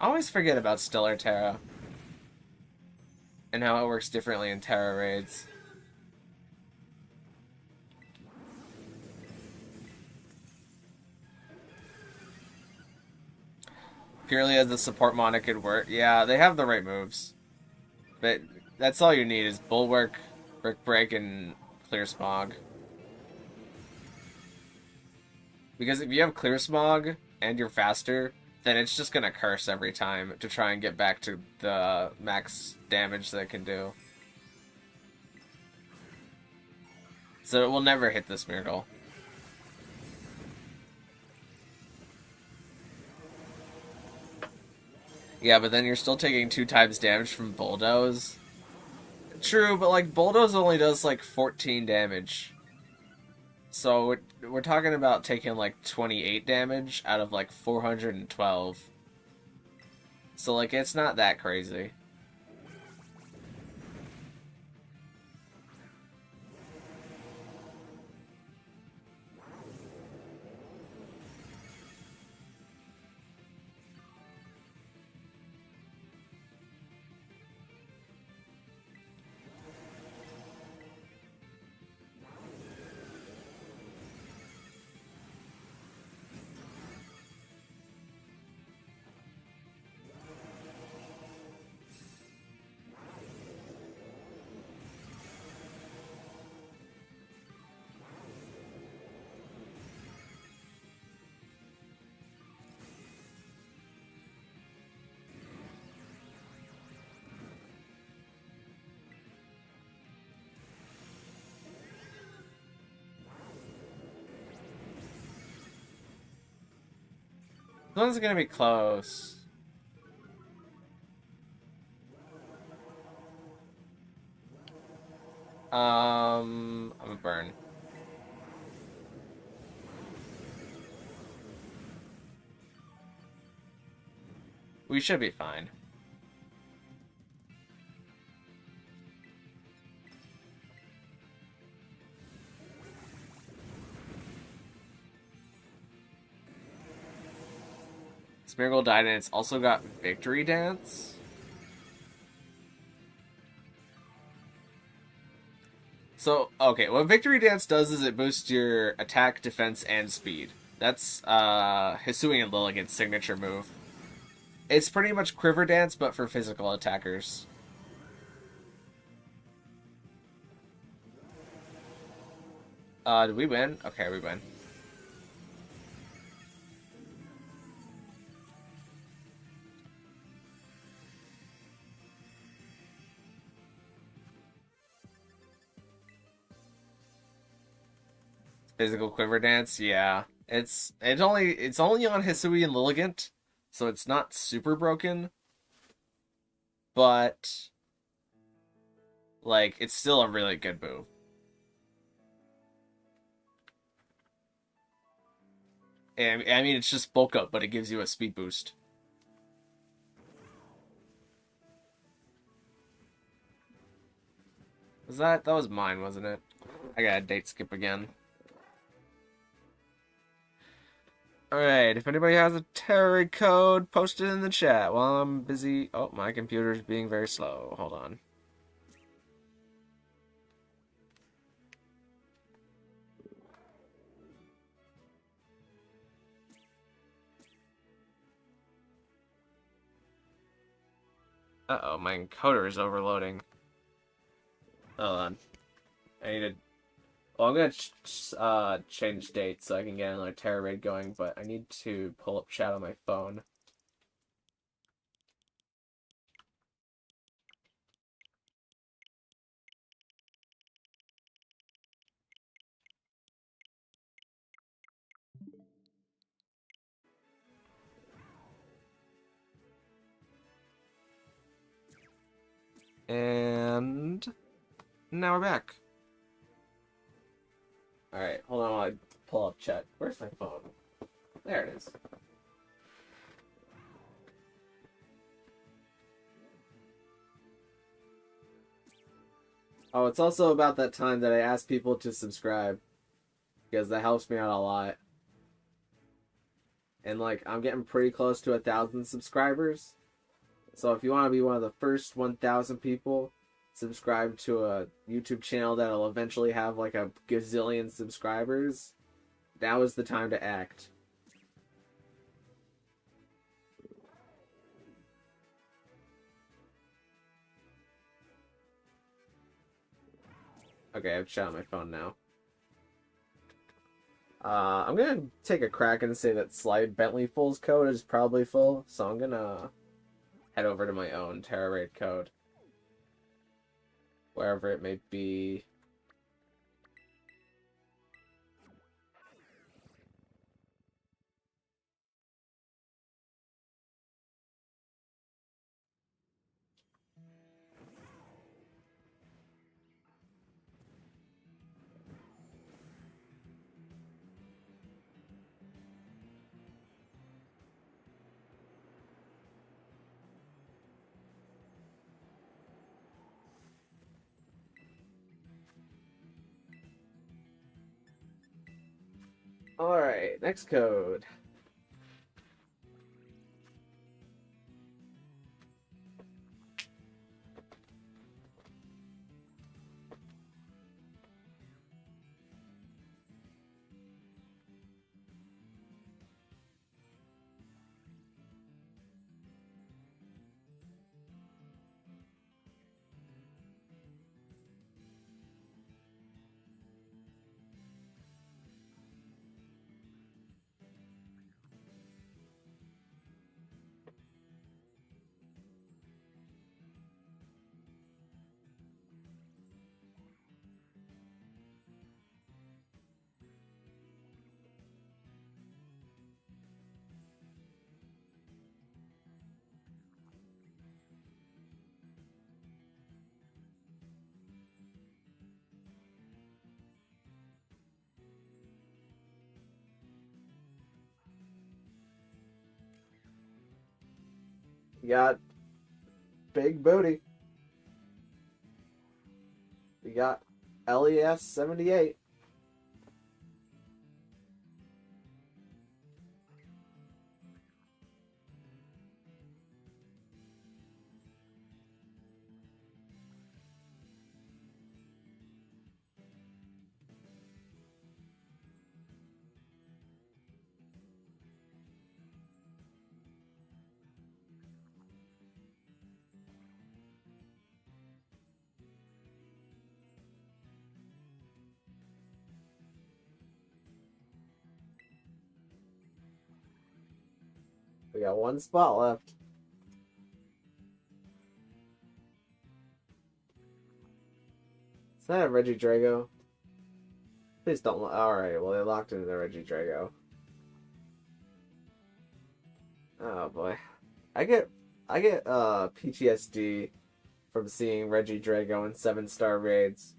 I always forget about Stellar Tera. And how it works differently in Tera raids. Purely as the support mon, it could work. Yeah, they have the right moves. But that's all you need is Bulwark, Brick Break, and Clear Smog. Because if you have Clear Smog and you're faster, then it's just gonna curse every time to try and get back to the max damage that it can do. So it will never hit the Smeargle. Yeah, but then you're still taking 2 times damage from Bulldoze. True, but like Bulldoze only does like 14 damage. So we're talking about taking like 28 damage out of like 412. So like it's not that crazy. This one's gonna be close. I'm a burn. We should be fine. Smeargle died and it's also got Victory Dance. So, okay, what Victory Dance does is it boosts your attack, defense, and speed. That's Hisuian and Lilligant's signature move. It's pretty much Quiver Dance, but for physical attackers. Did we win? Okay, we win. Physical Quiver Dance, yeah. It's only on Hisui and Lilligant, so it's not super broken, but like it's still a really good move. And I mean it's just bulk up, but it gives you a speed boost. That was mine, wasn't it? I got a date skip again. Alright, if anybody has a Tera code, post it in the chat while I'm busy. Oh, my computer's being very slow. Hold on. Uh-oh, my encoder is overloading. Hold on. I need to... Well, I'm gonna change dates so I can get another Tera raid going, but I need to pull up chat on my phone. And now we're back. Alright, hold on while I pull up chat. Where's my phone? There it is. Oh, it's also about that time that I asked people to subscribe, because that helps me out a lot. And like, I'm getting pretty close to 1,000 subscribers. So if you want to be one of the first 1,000 people subscribe to a YouTube channel that'll eventually have like a gazillion subscribers, now is the time to act. Okay, I've shot my phone now. I'm gonna take a crack and say that Slide Bentley Full's code is probably full, so I'm gonna head over to my own Tera raid code, wherever it may be. Alright, next code. We got Big Booty. We got LES 78. got one spot left. Is that a Regidrago? Please don't. Alright, well, they locked into the Regidrago. Oh boy. I get PTSD from seeing Regidrago in 7-star raids.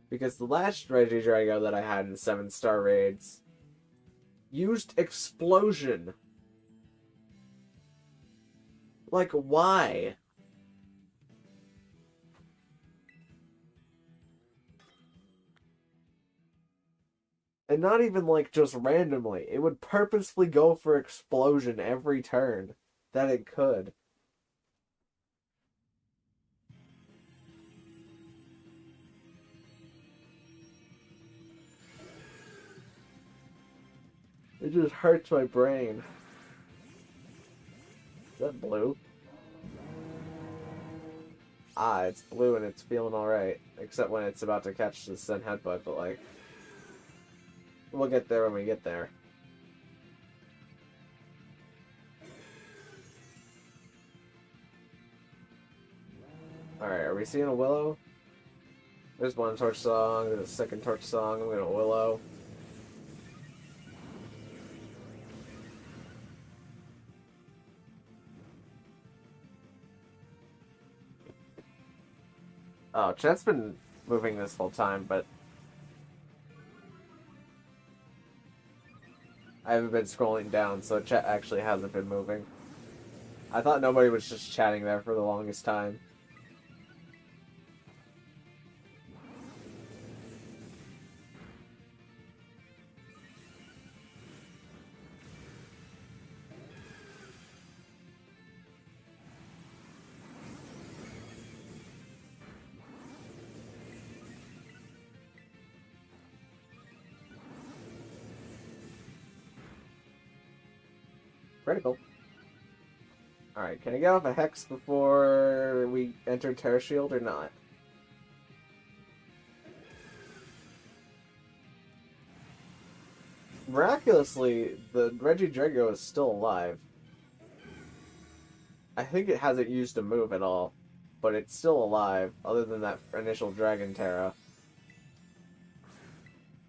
Because the last Regidrago that I had in 7-star raids used Explosion. Like, why? And not even, like, just randomly. It would purposefully go for Explosion every turn that it could. It just hurts my brain. Is that blue? Ah, it's blue and it's feeling alright. Except when it's about to catch the Sun Headbutt, but like... We'll get there when we get there. Alright, are we seeing a Willow? There's one Torch Song, there's a second Torch Song, I'm gonna Willow. Oh, chat's been moving this whole time, but I haven't been scrolling down, so chat actually hasn't been moving. I thought nobody was just chatting there for the longest time. Critical. Alright, can I get off a Hex before we enter Tera Shield or not? Miraculously, the Regidrago is still alive. I think it hasn't used a move at all, but it's still alive, other than that initial Dragon Tera.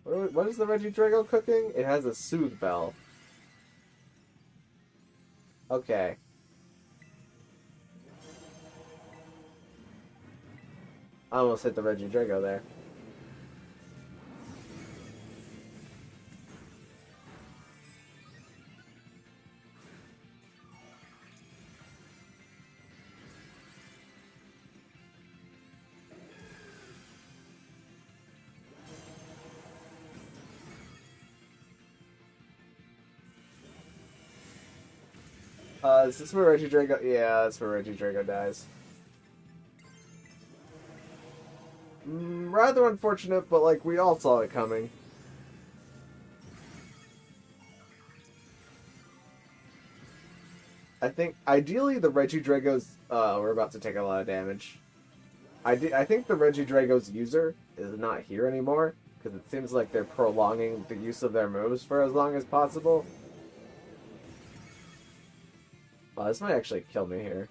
What is the Regidrago cooking? It has a Soothe Bell. Okay. I almost hit the Regidrago there. Is this where Regidrago... Yeah, that's where Regidrago dies. Rather unfortunate, but, like, we all saw it coming. I think, ideally, the Regidrago's... we're about to take a lot of damage. I think the Regidrago's user is not here anymore, because it seems like they're prolonging the use of their moves for as long as possible. Wow, this might actually kill me here.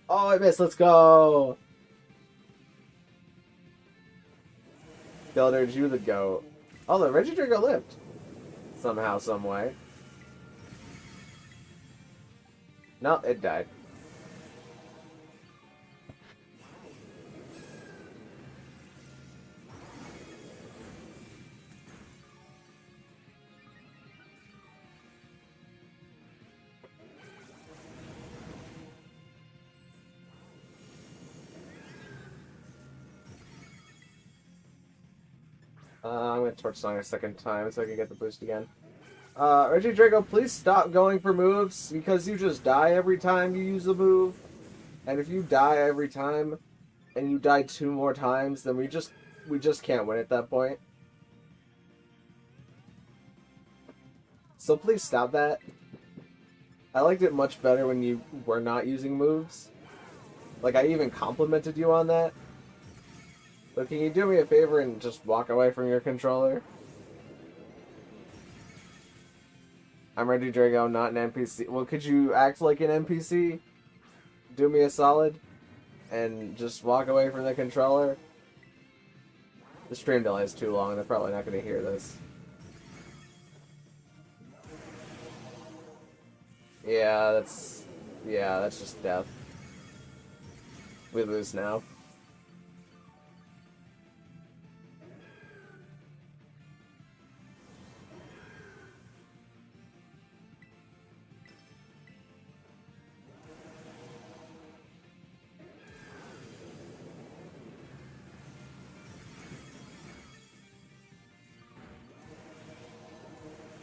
Oh, I missed. Let's go. Skeledirge, you the goat. Oh, the Regidrago lived. Somehow, some way. No, it died. I'm going to Torch Song a second time so I can get the boost again. Regidrago, please stop going for moves, because you just die every time you use a move. And if you die every time, and you die 2 more times, then we just can't win at that point. So please stop that. I liked it much better when you were not using moves. Like, I even complimented you on that. But can you do me a favor and just walk away from your controller? I'm ready, Drago, not an NPC. Well, could you act like an NPC? Do me a solid? And just walk away from the controller? The stream delay is too long. They're probably not going to hear this. Yeah, that's just death. We lose now.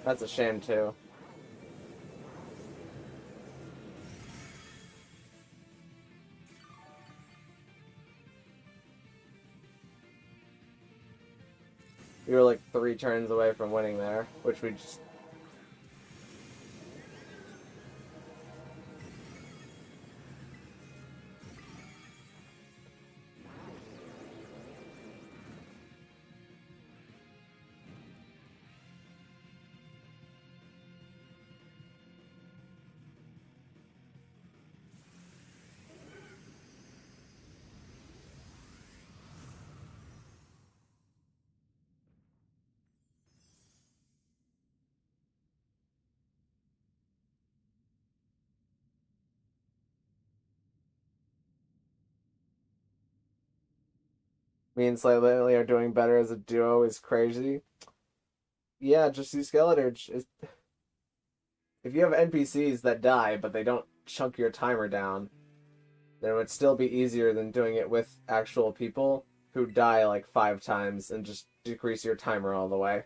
That's a shame, too. We were like 3 turns away from winning there, which we just... Me and Slay lately are doing better as a duo is crazy. Yeah, just use Skeledirge. If you have NPCs that die, but they don't chunk your timer down, then it would still be easier than doing it with actual people who die like 5 times and just decrease your timer all the way.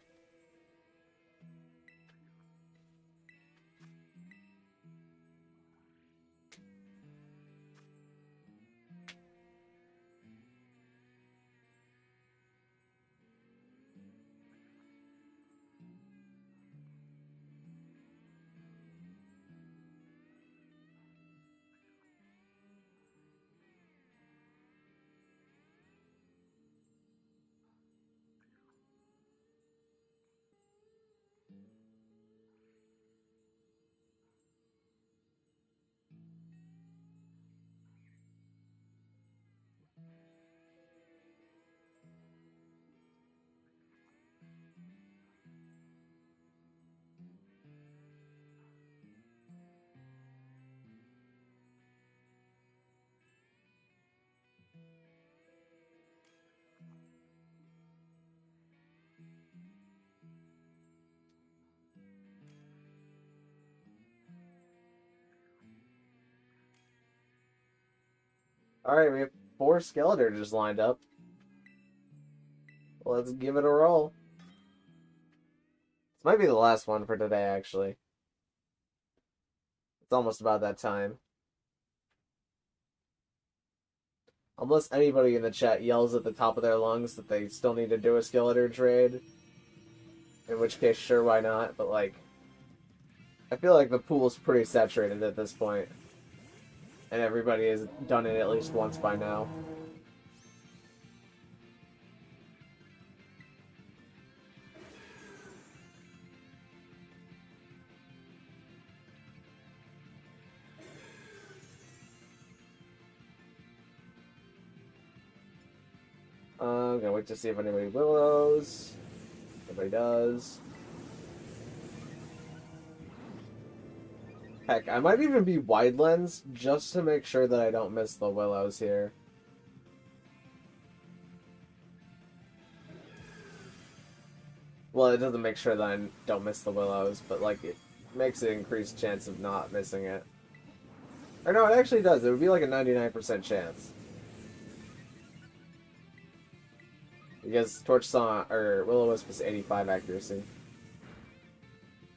Alright, we have 4 Skeledirges lined up. Let's give it a roll. This might be the last one for today, actually. It's almost about that time. Unless anybody in the chat yells at the top of their lungs that they still need to do a Skeledirge raid. In which case, sure, why not? But, like, I feel like the pool's pretty saturated at this point. And everybody has done it at least once by now. I'm gonna wait to see if anybody willows. Nobody does. Heck, I might even be wide lens just to make sure that I don't miss the willows here. Well, it doesn't make sure that I don't miss the willows, but like it makes an increased chance of not missing it. Or no, it actually does. It would be like a 99% chance. Because Torch Song or Will-O-Wisp is 85 accuracy.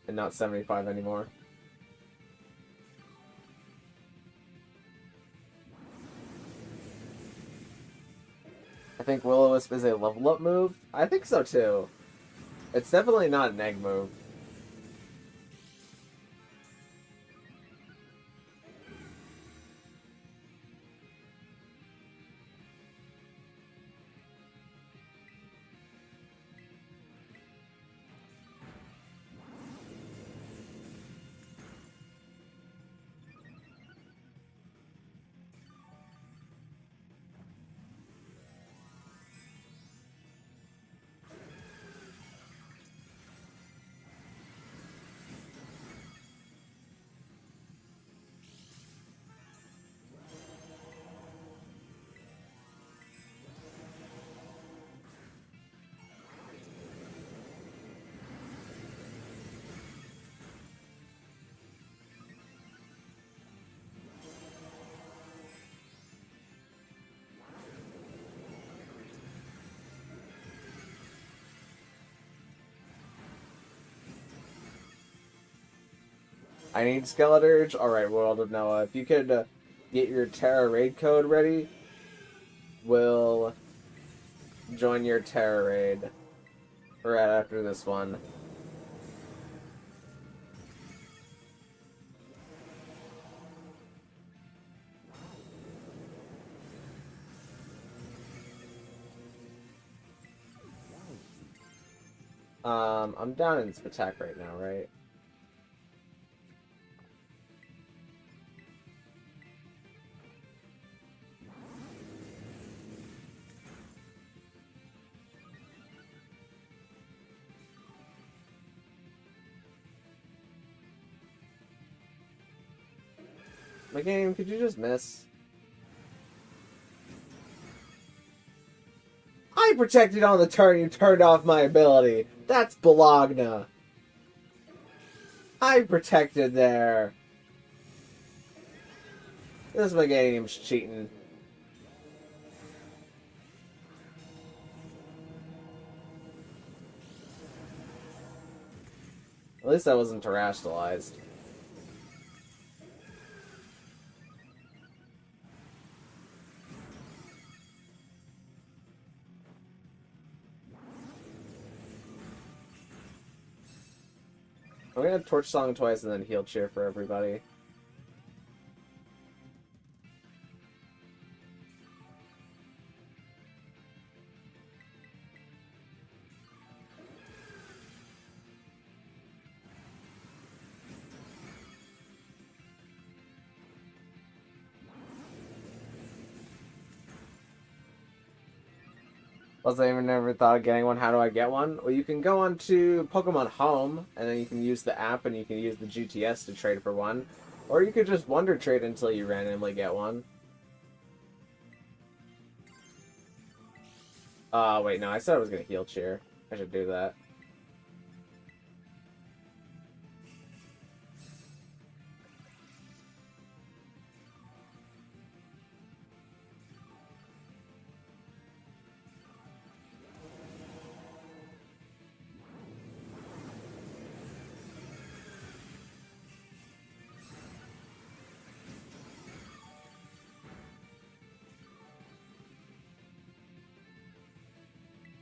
And not 75 anymore. I think Will-O-Wisp is a level up move. I think so too. It's definitely not an egg move. I need Skeledirge. Alright, World of Noah. If you could get your Tera raid code ready, we'll join your Tera raid right after this one. I'm down in attack right now, right? Meganium, could you just miss? I protected on the turn, you turned off my ability. That's Bologna. I protected there. This Meganium's cheating. At least I wasn't terrestrialized. I'm gonna Torch Song twice and then Heal Cheer for everybody. Plus, I even never thought of getting one. How do I get one? Well, you can go on to Pokemon Home, and then you can use the app, and you can use the GTS to trade for one. Or you could just Wonder Trade until you randomly get one. Wait, no, I said I was gonna Heal Cheer. I should do that.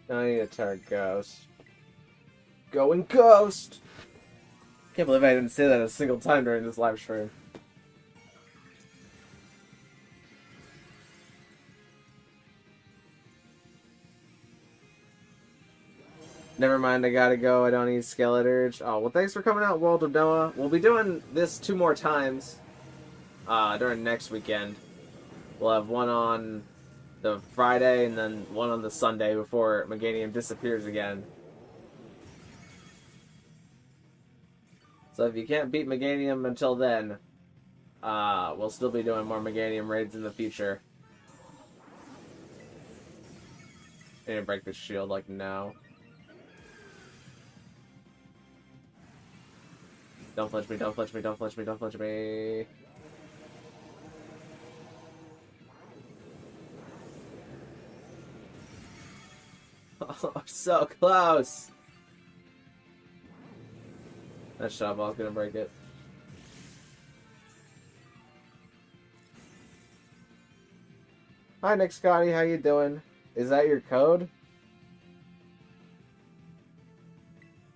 I need a Tera Ghost. Going Ghost! Can't believe I didn't say that a single time during this live stream. Never mind, I gotta go. I don't need Skeledirge. Oh, well, thanks for coming out, World of Noah. We'll be doing this 2 more times during next weekend. We'll have one on the Friday and then one on the Sunday before Meganium disappears again. So if you can't beat Meganium until then, we'll still be doing more Meganium raids in the future. I need to break this shield like now. Don't flinch me, don't flinch me, don't flinch me, don't flinch me. Oh, so close! That shot ball's gonna break it. Hi, Nick Scotty, how you doing? Is that your code?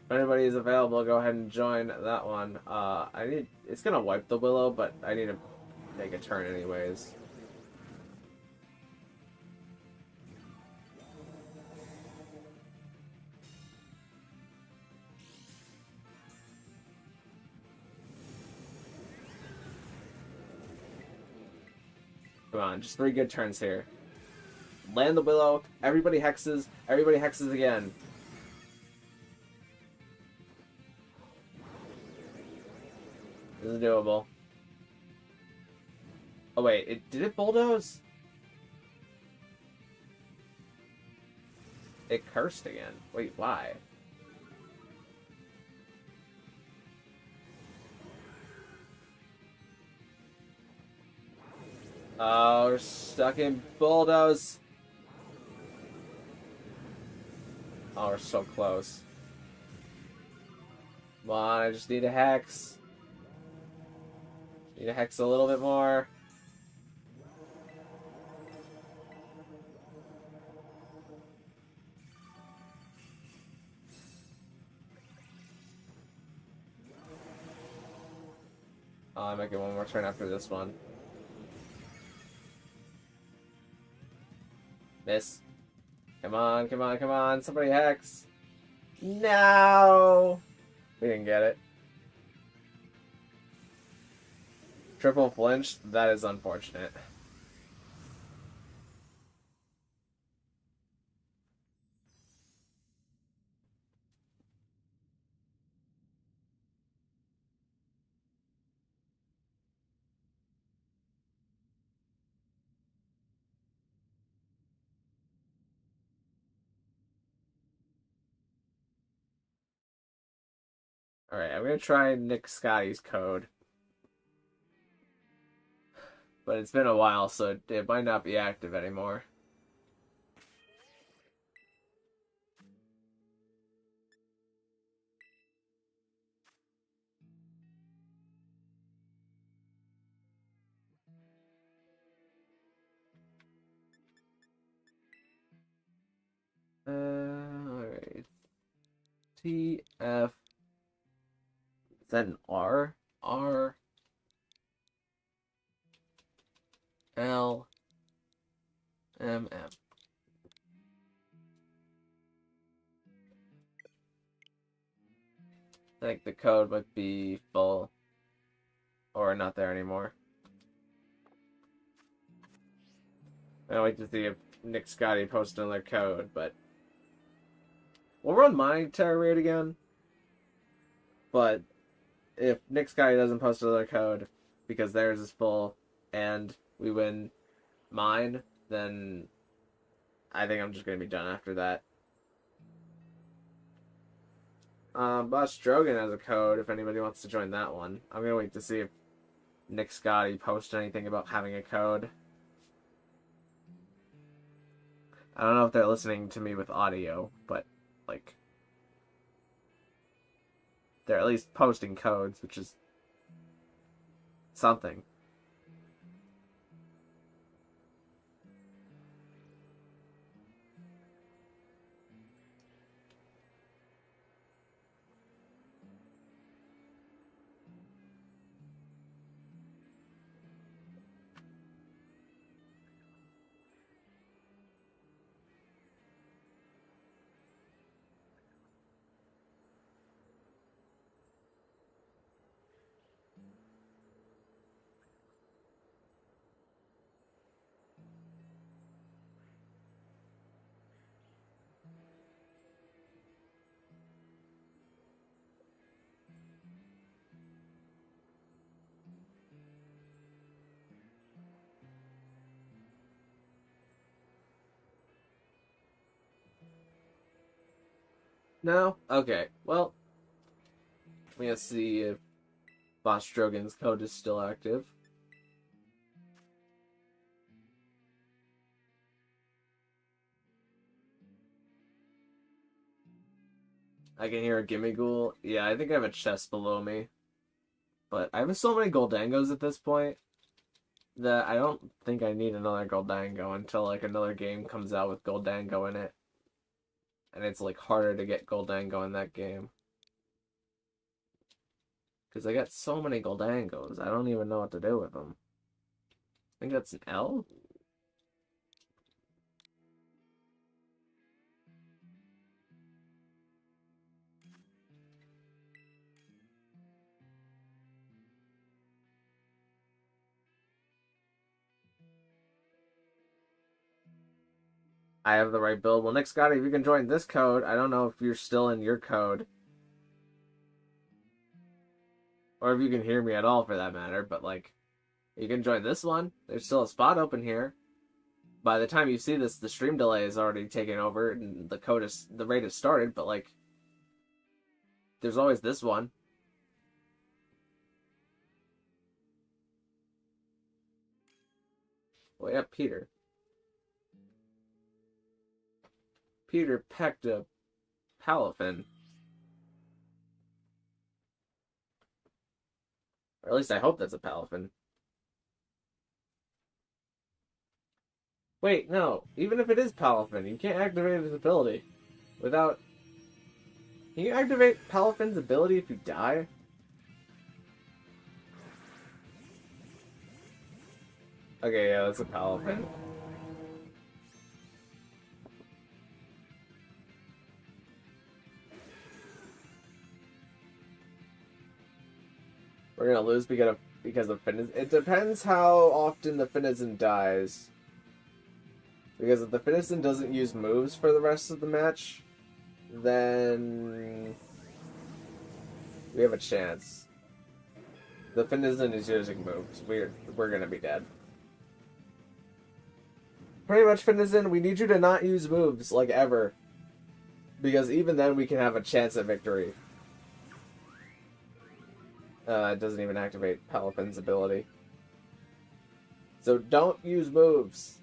If anybody is available, go ahead and join that one. It's gonna wipe the Willow, but I need to make a turn anyways. Come on, just 3 good turns here. Land the Willow, everybody hexes again. This is doable. Oh wait, did it bulldoze? It cursed again. Wait, why? Oh, we're stuck in bulldoze. Oh, we're so close. Come on, I just need a hex. Need to hex a little bit more. Oh, I might get one more turn after this one. Miss. Come on, come on, come on. Somebody hex. No! We didn't get it. Triple flinch? That is unfortunate. Alright, I'm gonna try Nick Scotty's code. But it's been a while, so it might not be active anymore. Alright. TF. Is that an R? R. L. M. M. I think the code might be full. Or not there anymore. I wait to see if Nick Scotty posted another code, but we'll run my Tera raid again. But if Nick Scotty doesn't post another code because theirs is full and we win mine, then I think I'm just gonna be done after that. Boss Drogan has a code if anybody wants to join that one. I'm gonna wait to see if Nick Scotty posts anything about having a code. I don't know if they're listening to me with audio, but, like, they're at least posting codes, which is something. No? Okay, well, I'm gonna see if Boss Drogan's code is still active. I can hear a Gimme Ghoul. Yeah, I think I have a chest below me. But I have so many Goldangos at this point that I don't think I need another Goldango until, like, another game comes out with Goldango in it. And it's, like, harder to get Goldango in that game. Because I got so many Goldangos, I don't even know what to do with them. I think that's an L? I have the right build. Well, Nick Scotty, if you can join this code, I don't know if you're still in your code. Or if you can hear me at all, for that matter, but, like, you can join this one. There's still a spot open here. By the time you see this, the stream delay is already taken over, and the raid has started, but, like, there's always this one. Well, yeah, Peter. Peter pecked a Palafin. Or at least I hope that's a Palafin. Wait, no. Even if it is Palafin, you can't activate his ability without... Can you activate Palafin's ability if you die? Okay, yeah, that's a Palafin. We're gonna lose because of Finizen. It depends how often the Finizen dies. Because if the Finizen doesn't use moves for the rest of the match, then we have a chance. The Finizen is using moves. We're gonna be dead. Pretty much, Finizen, we need you to not use moves, like, ever. Because even then we can have a chance at victory. It doesn't even activate Palafin's ability. So don't use moves.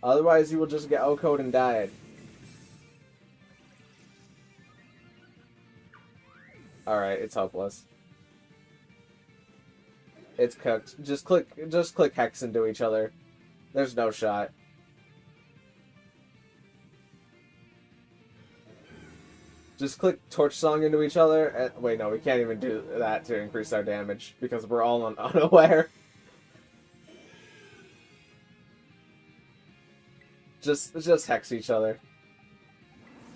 Otherwise you will just get OHKO'd and died. Alright, it's hopeless. It's cooked. Just click Hex into each other. There's no shot. Just click Torch Song into each other. And, wait, no, we can't even do that to increase our damage because we're all unaware. Just hex each other.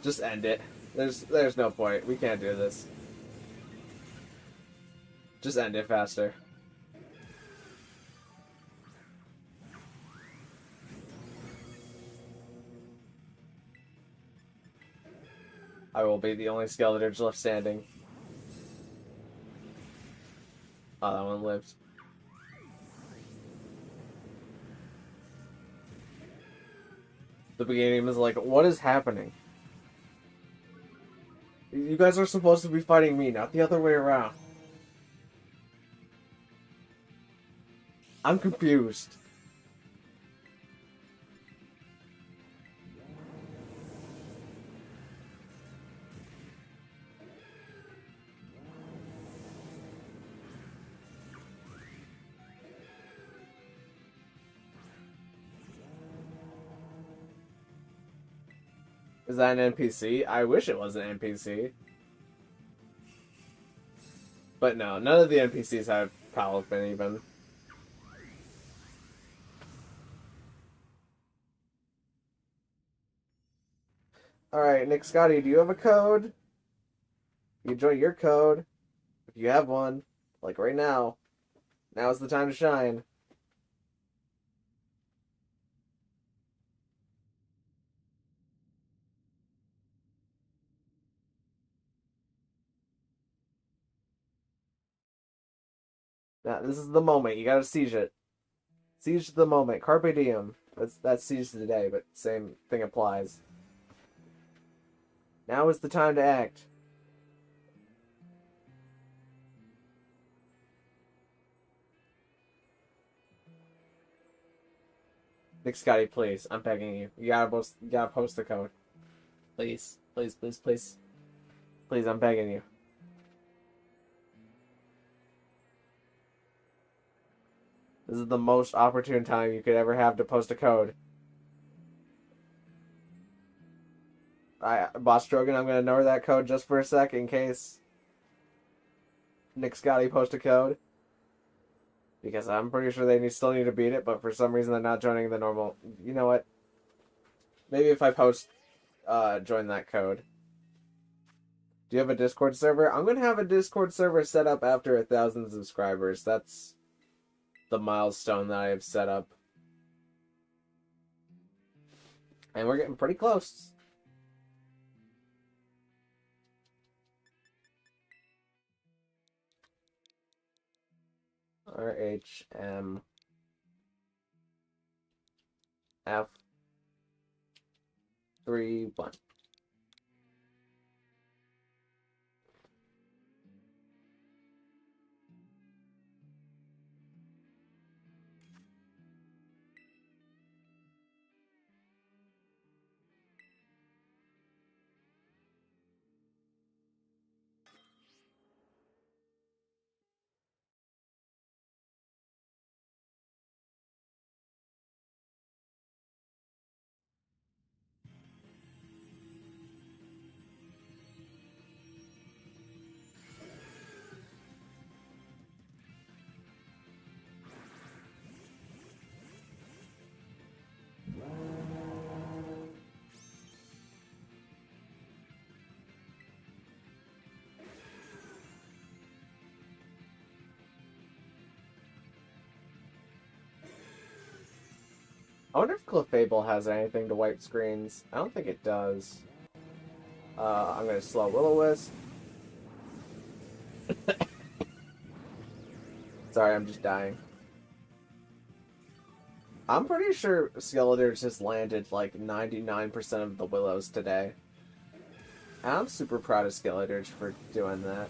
Just end it. There's no point. We can't do this. Just end it faster. I will be the only Skeledirge left standing. Oh, that one lived. The Meganium is like, what is happening? You guys are supposed to be fighting me, not the other way around. I'm confused. Is that an NPC? I wish it was an NPC. But no, none of the NPCs have Palafin even. Alright, Nick Scotty, do you have a code? You enjoy your code. If you have one, like right now, now's the time to shine. Now, this is the moment. You gotta seize it. Seize the moment. Carpe diem. That's seize the day, but same thing applies. Now is the time to act. Nick Scotty, please. I'm begging you. You gotta post the code. Please. Please, please, please. Please, I'm begging you. This is the most opportune time you could ever have to post a code. Boss Drogon, I'm gonna ignore that code just for a sec in case Nick Scotty post a code. Because I'm pretty sure they still need to beat it, but for some reason they're not joining the normal... You know what? Maybe if I post, join that code. Do you have a Discord server? I'm gonna have a Discord server set up after 1,000 subscribers. That's the milestone that I have set up. And we're getting pretty close. RHM F31. I wonder if Clefable has anything to wipe screens. I don't think it does. I'm gonna slow Will-O-Wisp. Sorry, I'm just dying. I'm pretty sure Skeledirge just landed like 99% of the Willows today. And I'm super proud of Skeledirge for doing that.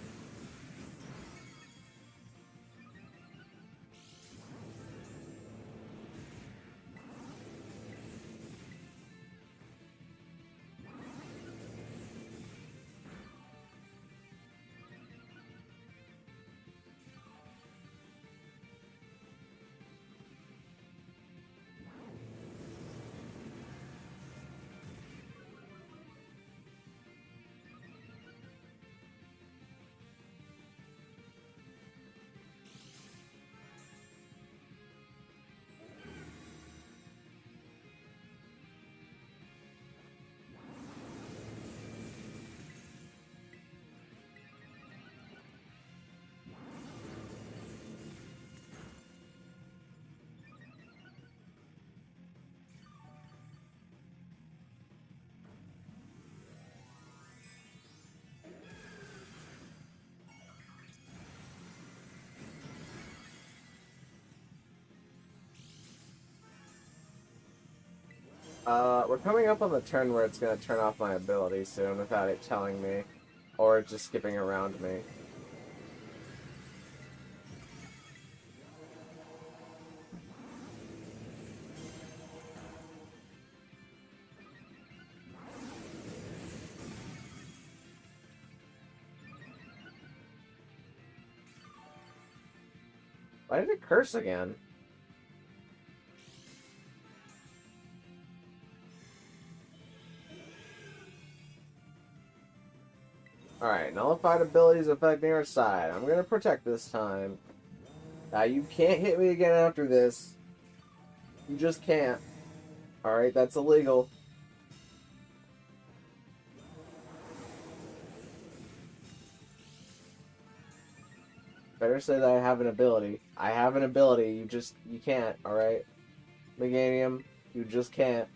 We're coming up on the turn where it's gonna turn off my ability soon without it telling me. Or just skipping around me. Why did it curse again? Alright, nullified abilities affect near side. I'm gonna protect this time. Now you can't hit me again after this. You just can't. Alright, that's illegal. Better say that I have an ability. I have an ability, you can't, alright? Meganium, you just can't.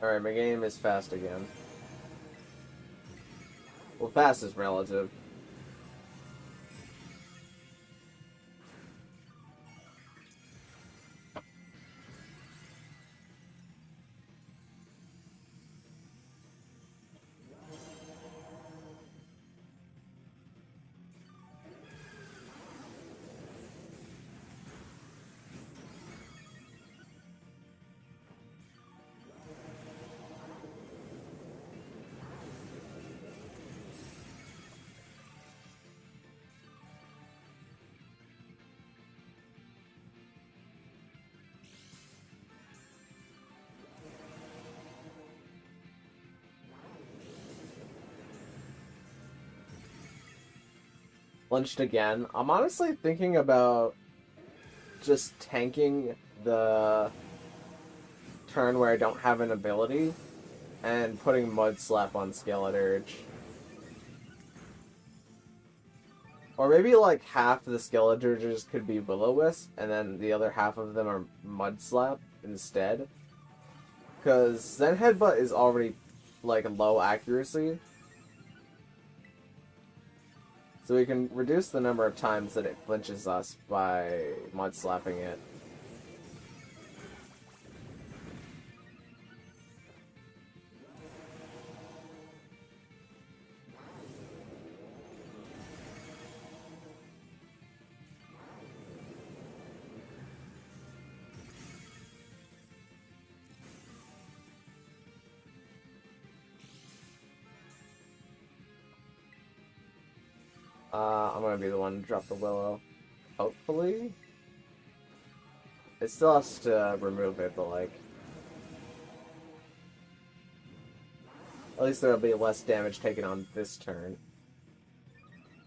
Alright, Meganium is fast again. Well, fast is relative. Flinched again. I'm honestly thinking about just tanking the turn where I don't have an ability and putting Mud Slap on Skeledirge. Or maybe like half the Skeledirges could be Will-O-Wisp and then the other half of them are Mud Slap instead. Because Zen Headbutt is already like low accuracy. So we can reduce the number of times that it flinches us by Mud Slapping it. I'm gonna be the one to drop the Willow. Hopefully. It still has to remove it, but like... At least there'll be less damage taken on this turn.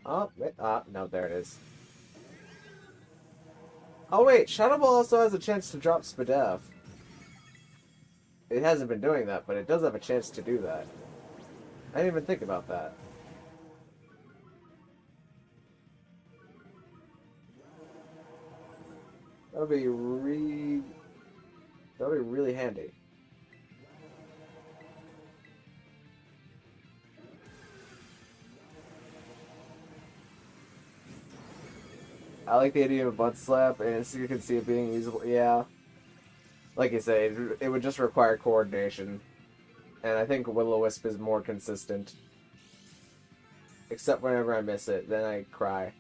Oh, wait, no, there it is. Oh wait, Shadow Ball also has a chance to drop Spadef. It hasn't been doing that, but it does have a chance to do that. I didn't even think about that. That would be really handy. I like the idea of a butt slap, and so you can see it being usable. Yeah, like you say, it would just require coordination, and I think Will-O-Wisp is more consistent. Except whenever I miss it, then I cry.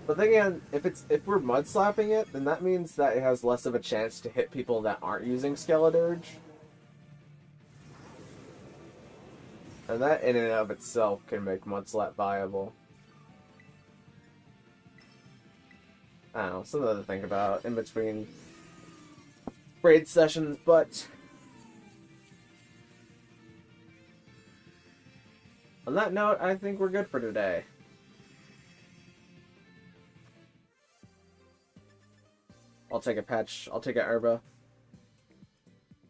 But then again, if we're mud slapping it, then that means that it has less of a chance to hit people that aren't using Skeledirge. And that in and of itself can make mud slap viable. I don't know, something to think about in between raid sessions, but on that note, I think we're good for today. I'll take a patch, I'll take a herba.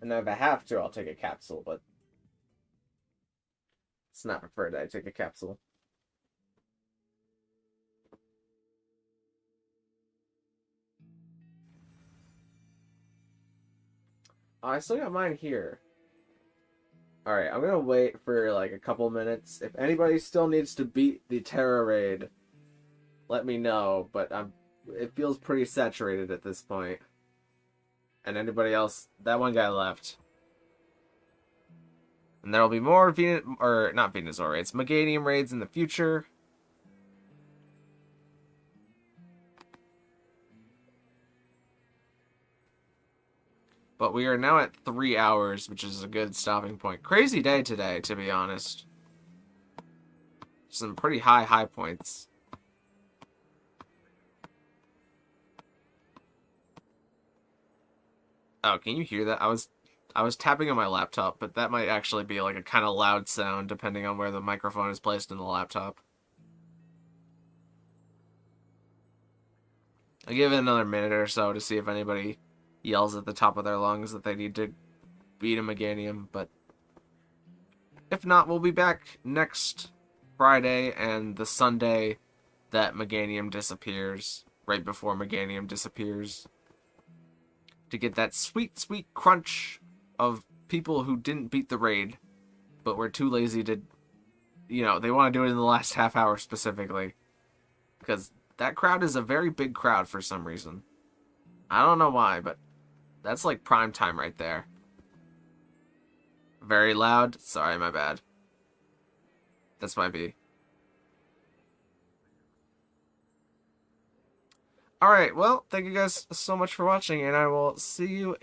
And if I have to, I'll take a capsule, but it's not preferred that I take a capsule. Oh, I still got mine here. Alright, I'm gonna wait for like a couple minutes. If anybody still needs to beat the Tera raid, let me know, but it feels pretty saturated at this point. And anybody else, that one guy left. And there'll be more not Venusaur raids, Meganium raids in the future. But we are now at 3 hours, which is a good stopping point. Crazy day today, to be honest. Some pretty high points. Oh, can you hear that? I was tapping on my laptop, but that might actually be like a kind of loud sound depending on where the microphone is placed in the laptop. I'll give it another minute or so to see if anybody yells at the top of their lungs that they need to beat a Meganium, but if not, we'll be back next Friday and the Sunday that Meganium disappears, right before Meganium disappears, to get that sweet, sweet crunch of people who didn't beat the raid, but were too lazy to, they want to do it in the last half hour specifically, because that crowd is a very big crowd for some reason. I don't know why, but that's like prime time right there. Very loud? Sorry, my bad. That's my B. Alright, well, thank you guys so much for watching, and I will see you